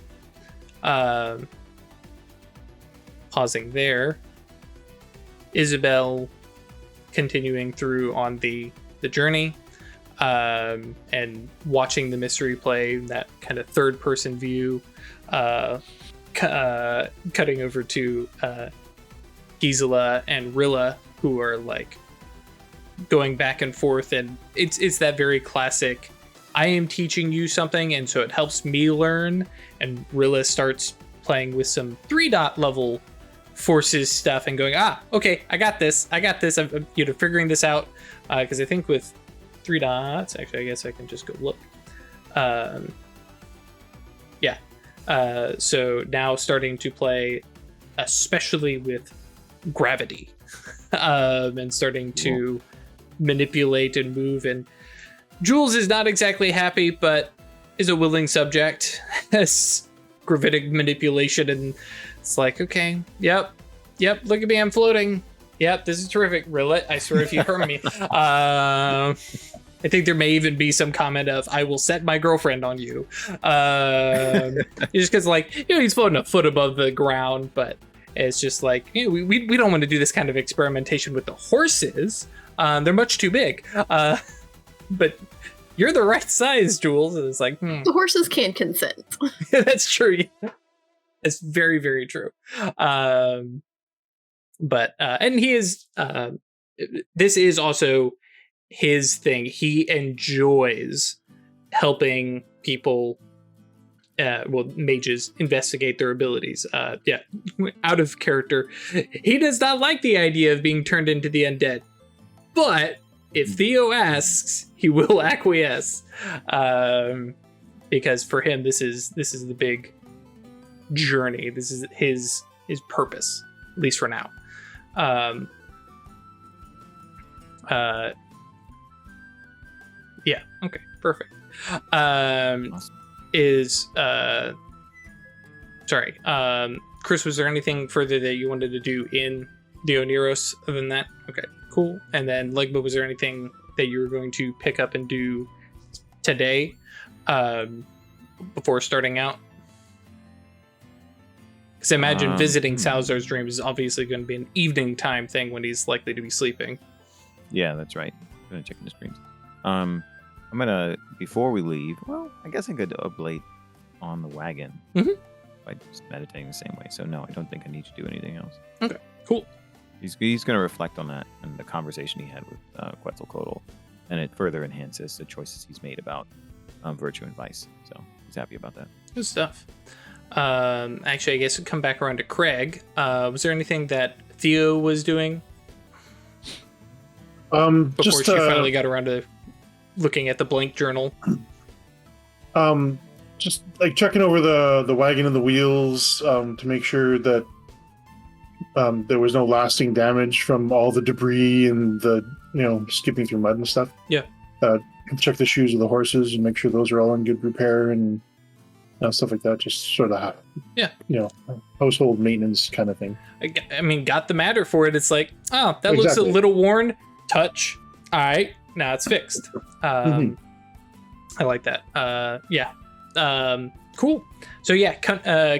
Pausing there. Isabel continuing through on the journey, and watching the mystery play, that kind of third person view, cutting over to Gisela and Rilla, who are like going back and forth, and it's that very classic, I am teaching you something and so it helps me learn, and Rilla starts playing with some 3-dot level forces stuff and going, okay, I got this, I'm figuring this out, because I think with 3 dots, actually I guess I can just go look. So now starting to play especially with gravity, and starting to manipulate and move, and Jules is not exactly happy, but is a willing subject as gravitic manipulation, and it's like, okay, yep, look at me, I'm floating. Yep, this is terrific. Rilla, I swear if you hurt me. I think there may even be some comment of, I will set my girlfriend on you. Just because, he's floating a foot above the ground, but it's just like, we don't want to do this kind of experimentation with the horses. They're much too big. But you're the right size, Jules. And it's like, The horses can't consent. That's true. It's very, very true. But he is, this is also his thing. He enjoys helping people, mages, investigate their abilities. Out of character. He does not like the idea of being turned into the undead. But if Theo asks, he will acquiesce. Because for him, this is the big journey. This is his purpose, at least for now. Okay, perfect. Awesome. Chris, was there anything further that you wanted to do in Dioneros other than that? Okay, cool. And then Legba, was there anything that you were going to pick up and do today, before starting out? Because I imagine visiting Salazar's dream is obviously going to be an evening time thing when he's likely to be sleeping. Yeah, that's right. I'm gonna check in his dreams. I'm gonna, before we leave, I guess I could oblate on the wagon by just meditating the same way. So no, I don't think I need to do anything else. Okay, cool. He's gonna reflect on that and the conversation he had with Quetzalcoatl, and it further enhances the choices he's made about virtue and vice. So he's happy about that. Good stuff. Actually, I guess we'll come back around to Craig. Was there anything that Theo was doing before she finally got around to looking at the blank journal? Just like checking over the wagon and the wheels, to make sure that there was no lasting damage from all the debris and the skipping through mud and stuff. Yeah. Check the shoes of the horses and make sure those are all in good repair and stuff like that. Just sort of household maintenance kind of thing. I mean, got the matter for it. It's like, that looks a little worn. Touch. All right, now it's fixed. I like that. Cool. So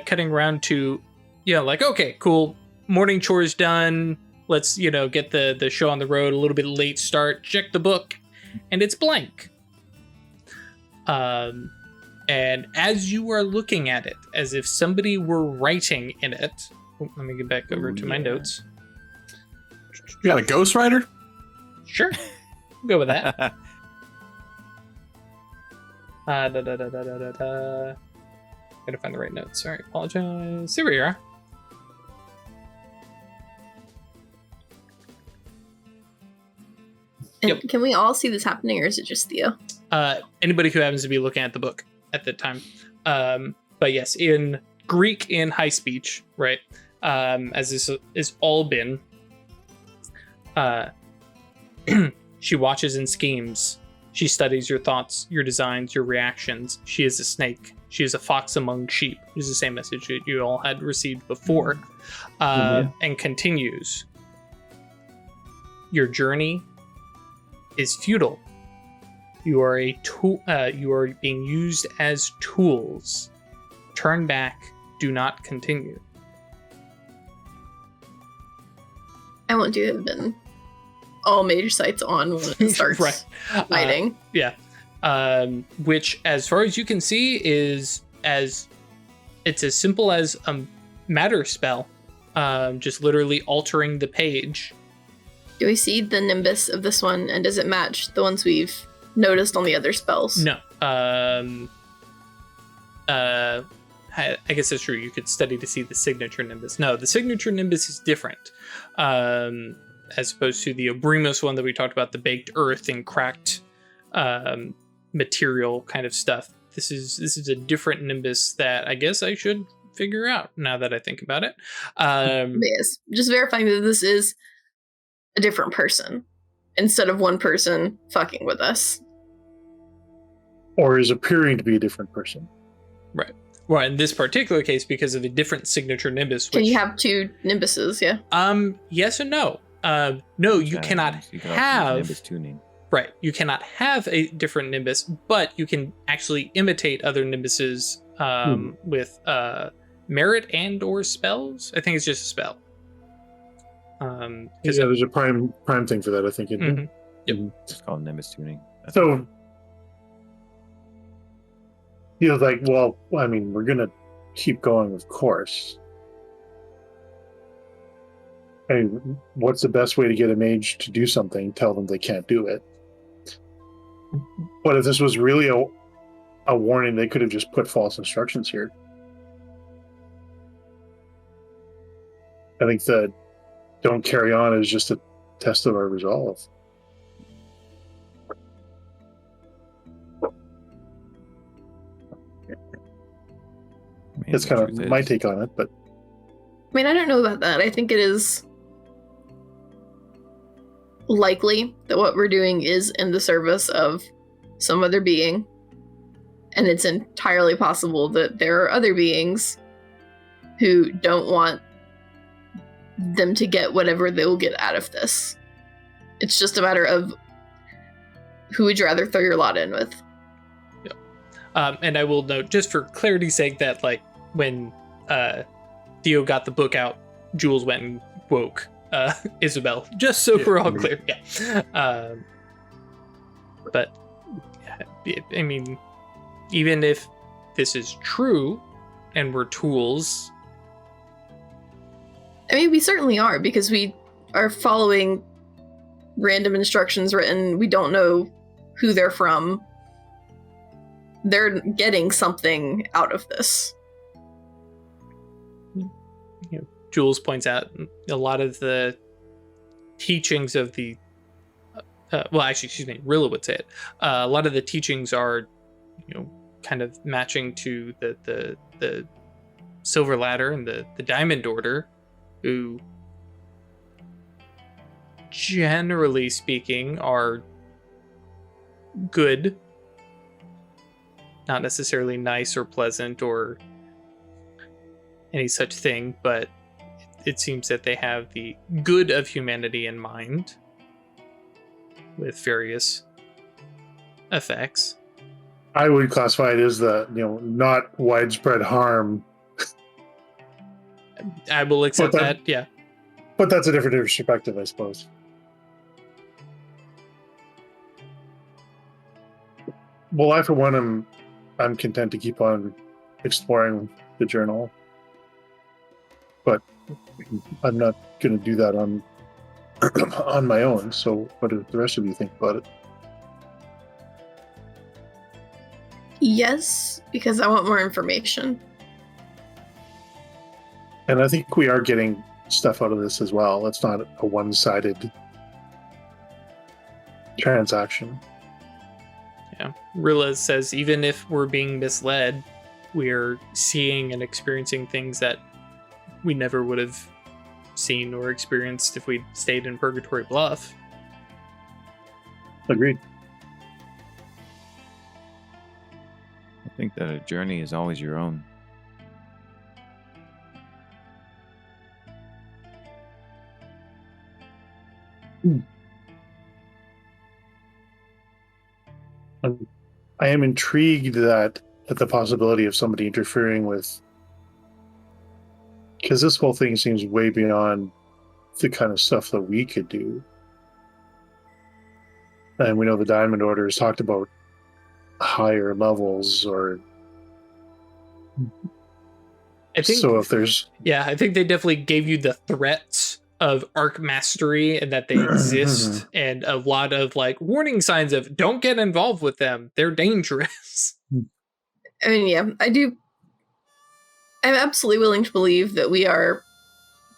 cutting around to, okay, cool. Morning chores done. Let's, get the show on the road. A little bit late start. Check the book, and it's blank. And as you are looking at it, as if somebody were writing in it, let me get back over to my notes. You got a ghostwriter? Sure. Go with that. Gotta find the right notes. All right, apologize. Here we are. And can we all see this happening, or is it just Theo? Anybody who happens to be looking at the book at the time. But yes, in Greek, in high speech, right? As this is all been, She watches and schemes. She studies your thoughts, your designs, your reactions. She is a snake. She is a fox among sheep, which is the same message that you all had received before. And continues. Your journey is futile. You are a tool. You are being used as tools. Turn back. Do not continue. I want to have been all major sights on when it starts Right. fighting. Yeah. Which, as far as you can see, it's as simple as a matter spell. Just literally altering the page. Do we see the nimbus of this one, and does it match the ones we've noticed on the other spells? No. I guess that's true. You could study to see the signature nimbus. No, the signature nimbus is different. As opposed to the Obrimos one that we talked about, the baked earth and cracked material kind of stuff. This is a different nimbus that I guess I should figure out now that I think about it. Yes. Just verifying that this is a different person instead of one person fucking with us. Or is appearing to be a different person. Right. Well, in this particular case, because of a different signature nimbus. Can you have two nimbuses? Yeah. Yes and no. No, you cannot You can also use have. Nimbus tuning. Right. You cannot have a different nimbus, but you can actually imitate other nimbuses with merit and or spells. I think it's just a spell. Yeah, there's a prime thing for that, I think. Mhm. Yep. It's called Nimbus tuning. So, like, well, I mean, we're gonna keep going, of course. I mean, what's the best way to get a mage to do something? Tell them they can't do it. But if this was really a warning, they could have just put false instructions here. I think the don't carry on is just a test of our resolve. That's kind of my take on it, but I mean, I don't know about that. I think it is likely that what we're doing is in the service of some other being. And it's entirely possible that there are other beings who don't want them to get whatever they will get out of this. It's just a matter of who would you rather throw your lot in with. And I will note, just for clarity's sake, that like when Theo got the book out, Jules went and woke Isabel, just so we're all clear. Yeah. But I mean, even if this is true and we're tools, I mean, we certainly are, because we are following random instructions written. We don't know who they're from. They're getting something out of this. Jules points out a lot of the teachings of the Rilla would say it. A lot of the teachings are, kind of matching to the Silver Ladder and the Diamond Order, who, generally speaking, are good, not necessarily nice or pleasant or any such thing, but it seems that they have the good of humanity in mind with various effects. I would classify it as the not widespread harm. I will accept that. Yeah, but that's a different perspective, I suppose. Well, I for one, I'm content to keep on exploring the journal, but I'm not going to do that on on my own. So, what do the rest of you think about it? Yes, because I want more information. And I think we are getting stuff out of this as well. It's not a one-sided transaction. Yeah. Rilla says even if we're being misled, we're seeing and experiencing things that we never would have seen or experienced if we stayed in Purgatory Bluff. Agreed. I think that a journey is always your own. I am intrigued at the possibility of somebody interfering with, because this whole thing seems way beyond the kind of stuff that we could do. And we know the Diamond Order has talked about higher levels, or I think so. If there's I think they definitely gave you the threats of Arc Mastery and that they exist, and a lot of like warning signs of don't get involved with them. They're dangerous. I mean, yeah, I'm absolutely willing to believe that we are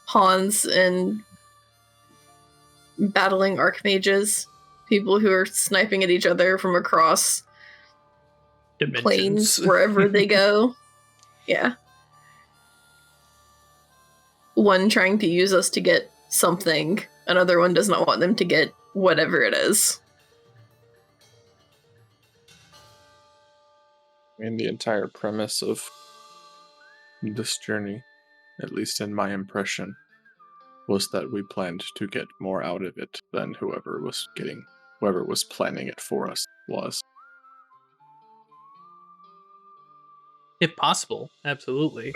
pawns in battling archmages, people who are sniping at each other from across Dimensions. planes wherever they go. Yeah. One trying to use us to get something, another one does not want them to get whatever it is. I mean, the entire premise of this journey, at least in my impression, was that we planned to get more out of it than whoever was planning it for us was. If possible, absolutely.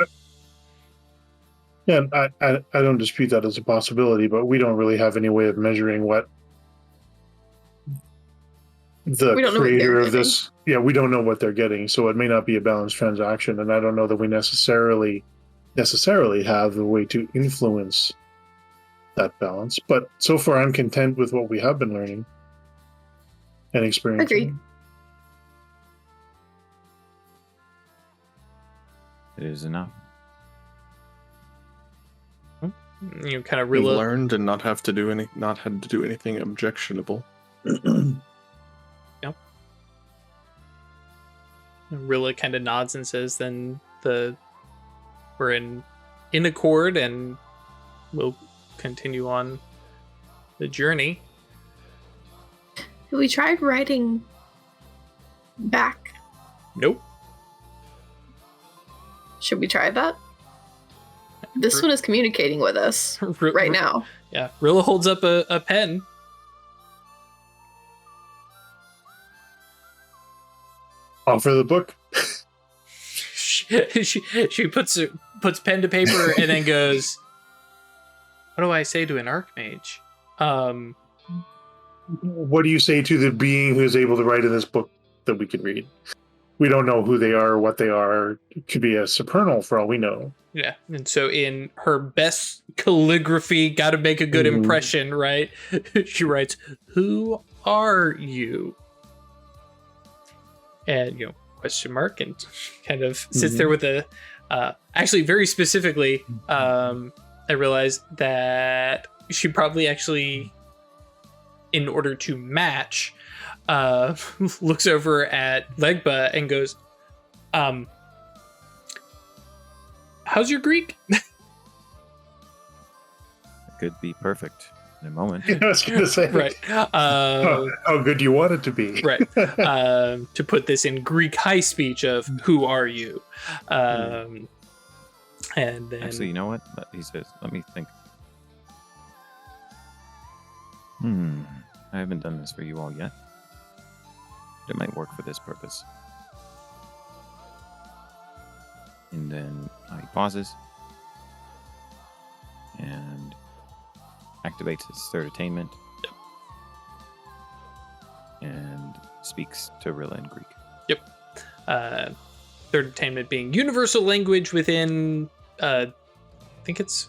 Yeah, I don't dispute that as a possibility, but we don't really have any way of measuring what the creator of this. Yeah, we don't know what they're getting, so it may not be a balanced transaction, and I don't know that we necessarily have the way to influence that balance. But so far, I'm content with what we have been learning and experiencing. Agreed. It is enough. You kind of We really learned and not had to do anything objectionable. Rilla kind of nods and says, "Then we're in accord, and we'll continue on the journey." We tried writing back. Nope. Should we try that? This one is communicating with us right now. Yeah, Rilla holds up a pen. Offer the book. she puts pen to paper and then goes, "What do I say to an archmage?" What do you say to the being who is able to write in this book that we can read? We don't know who they are or what they are. It could be a supernal for all we know. Yeah, and so in her best calligraphy, got to make a good impression, right? She writes, "Who are you?" And, question mark, and kind of sits there with a, actually very specifically, I realized that she probably actually, in order to match, looks over at Legba and goes, "How's your Greek?" It could be perfect in a moment. I was going to say, Right. How good you want it to be. Right. To put this in Greek high speech of "Who are you?" And then Actually, you know what? He says, let me think. I haven't done this for you all yet. But it might work for this purpose. And then he pauses and activates his third attainment and speaks to Rilla in Greek. third attainment being universal language within, I think it's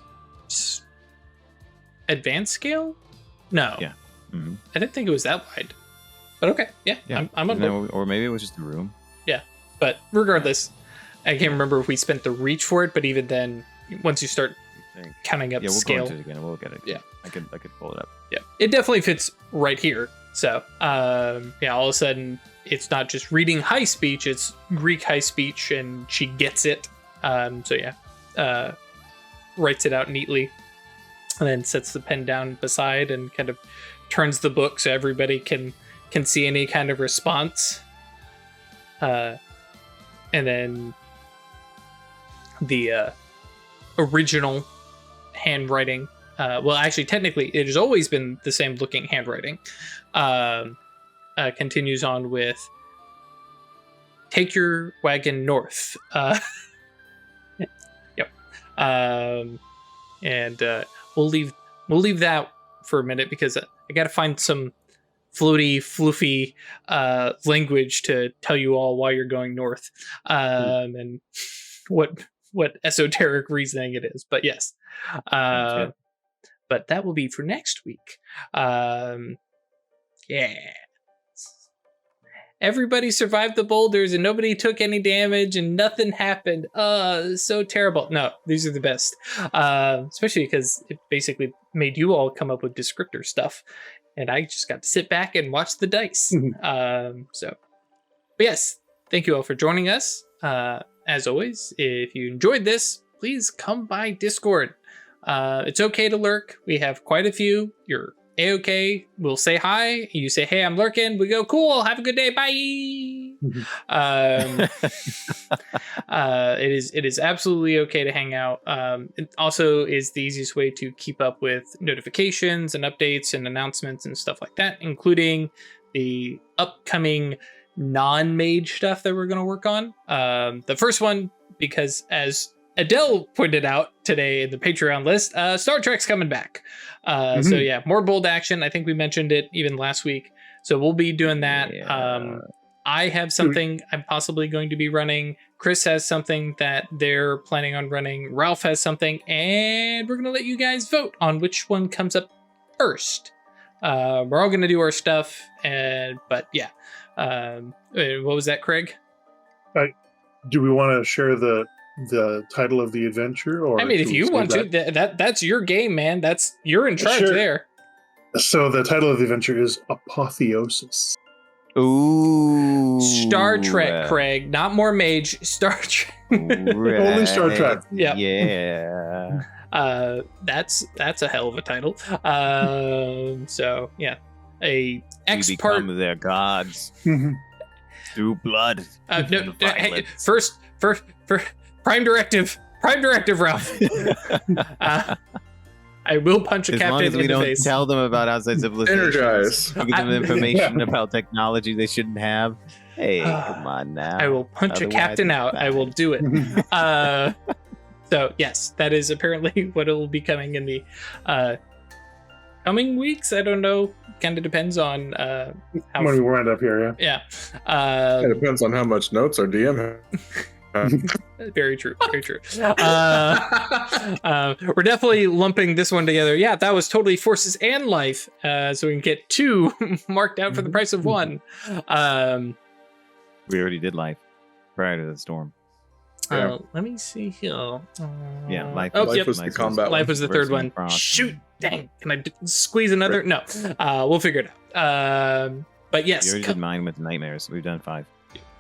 advanced scale? No. Yeah. Mm-hmm. I didn't think it was that wide. But okay, yeah. I'm on board. Or maybe it was just the room. Yeah, but regardless, I can't remember if we spent the reach for it, but even then, once you start counting up we'll scale, go into it again. We'll get it. Yeah. I could pull it up. Yeah, it definitely fits right here. So, yeah, all of a sudden, it's not just reading high speech; it's Greek high speech, and she gets it. So yeah, writes it out neatly, and then sets the pen down beside and kind of turns the book so everybody can can see any kind of response. And then the original handwriting, well, actually, technically, it has always been the same looking handwriting, continues on with, take your wagon north. Yep. And we'll leave that for a minute because I got to find some floaty, floofy language to tell you all why you're going north, and what esoteric reasoning it is. But yes, but that will be for next week. Yeah. Everybody survived the boulders and nobody took any damage and nothing happened. So terrible. No, these are the best. Especially because it basically made you all come up with descriptor stuff. And I just got to sit back and watch the dice. But yes, thank you all for joining us. As always, if you enjoyed this, please come by Discord. It's okay to lurk. We have quite a few. You're A-okay. We'll say hi. You say, hey, I'm lurking. We go, cool. Have a good day. Bye. It is absolutely okay to hang out. It also is the easiest way to keep up with notifications and updates and announcements and stuff like that, including the upcoming non-mage stuff that we're going to work on. The first one, because as Adele pointed out today in the Patreon list, Star Trek's coming back. So yeah, more bold action. I think we mentioned it even last week. So we'll be doing that. Yeah. I have something I'm possibly going to be running. Chris has something that they're planning on running. Ralph has something, and we're going to let you guys vote on which one comes up first. We're all going to do our stuff, but yeah. What was that, Craig? Do we want to share the title of the adventure? Or I mean, if you want to, that's your game, man. You're in charge there. So the title of the adventure is Apotheosis. Ooh. Star Trek, Craig. Not more mage. Star Trek. Only Star Trek. Yeah. Yeah. That's a hell of a title. So yeah. We become their gods. Through blood. No, hey, first Prime directive, Ralph. I will punch a captain in the face. As long as we don't tell them about outside civilization. Energize. Give them information about technology they shouldn't have. Hey, come on now. I will punch a captain out. I will do it. So yes, that is apparently what it will be coming in the coming weeks. I don't know. Kind of depends on how when we wind up here. Yeah. It depends on how much notes our DM has. Very true. We're definitely lumping this one together. Yeah, that was totally forces and life. So we can get two marked out for the price of one. We already did life prior to the storm. Let me see here. Yeah, life. Life was the combat. Life was the third one. Shoot! Dang! Can I squeeze another? No. We'll figure it out. But yes, you already did mine with nightmares. We've done 5.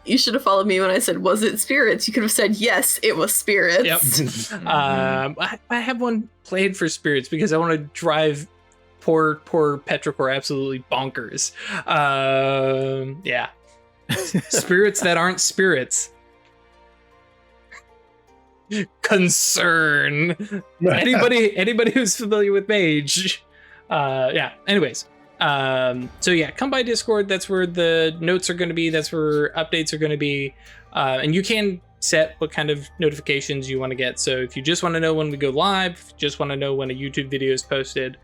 You should have followed me when I said, was it spirits? You could have said, yes, it was spirits. Yep. I have one played for spirits because I want to drive poor Petrichor absolutely bonkers. Yeah. Spirits that aren't spirits. Concern. Anybody who's familiar with mage. Yeah. Anyways. So yeah, come by Discord. That's where the notes are going to be. That's where updates are going to be. And you can set what kind of notifications you want to get. So if you just want to know when we go live, just want to know when a YouTube video is posted,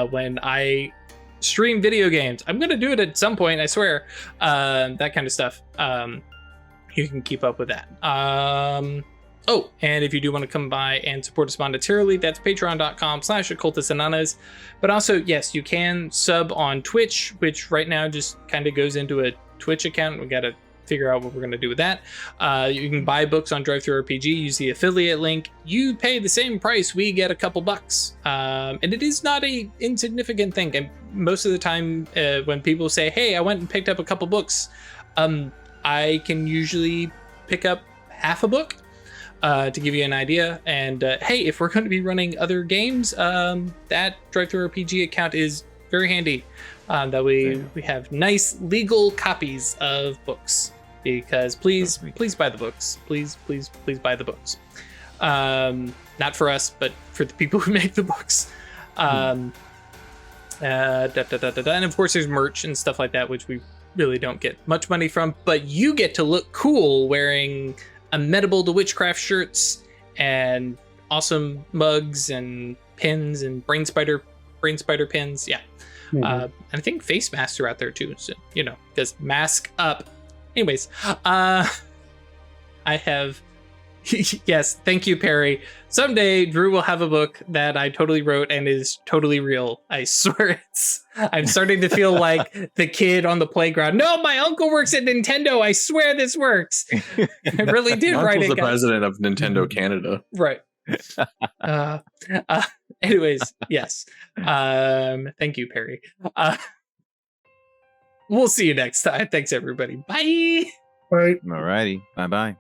when I stream video games, I'm going to do it at some point, I swear, that kind of stuff. You can keep up with that. Oh, and if you do want to come by and support us monetarily, that's patreon.com/occultists. But also, yes, you can sub on Twitch, which right now just kind of goes into a Twitch account. We got to figure out what we're going to do with that. You can buy books on DriveThruRPG, use the affiliate link. You pay the same price, we get a couple bucks. And it is not a insignificant thing. And most of the time, when people say, hey, I went and picked up a couple books, I can usually pick up half a book. To give you an idea. And hey, if we're going to be running other games, that DriveThruRPG account is very handy. that we have nice legal copies of books, because please buy the books. Please buy the books. Not for us, but for the people who make the books. And of course there's merch and stuff like that, which we really don't get much money from, but you get to look cool wearing amenable to witchcraft shirts and awesome mugs and pins and brain spider pins. Yeah. And I think face masks are out there too, so because mask up. Anyways, I have yes, thank you, Perry. Someday Drew will have a book that I totally wrote and is totally real. I swear I'm starting to feel like the kid on the playground. No, my uncle works at Nintendo. I swear this works. I really did My write uncle's it, the guys. president of Nintendo Canada. Right. Anyways, yes. Thank you, Perry. We'll see you next time. Thanks, everybody. Bye. Right. Alrighty. Bye bye.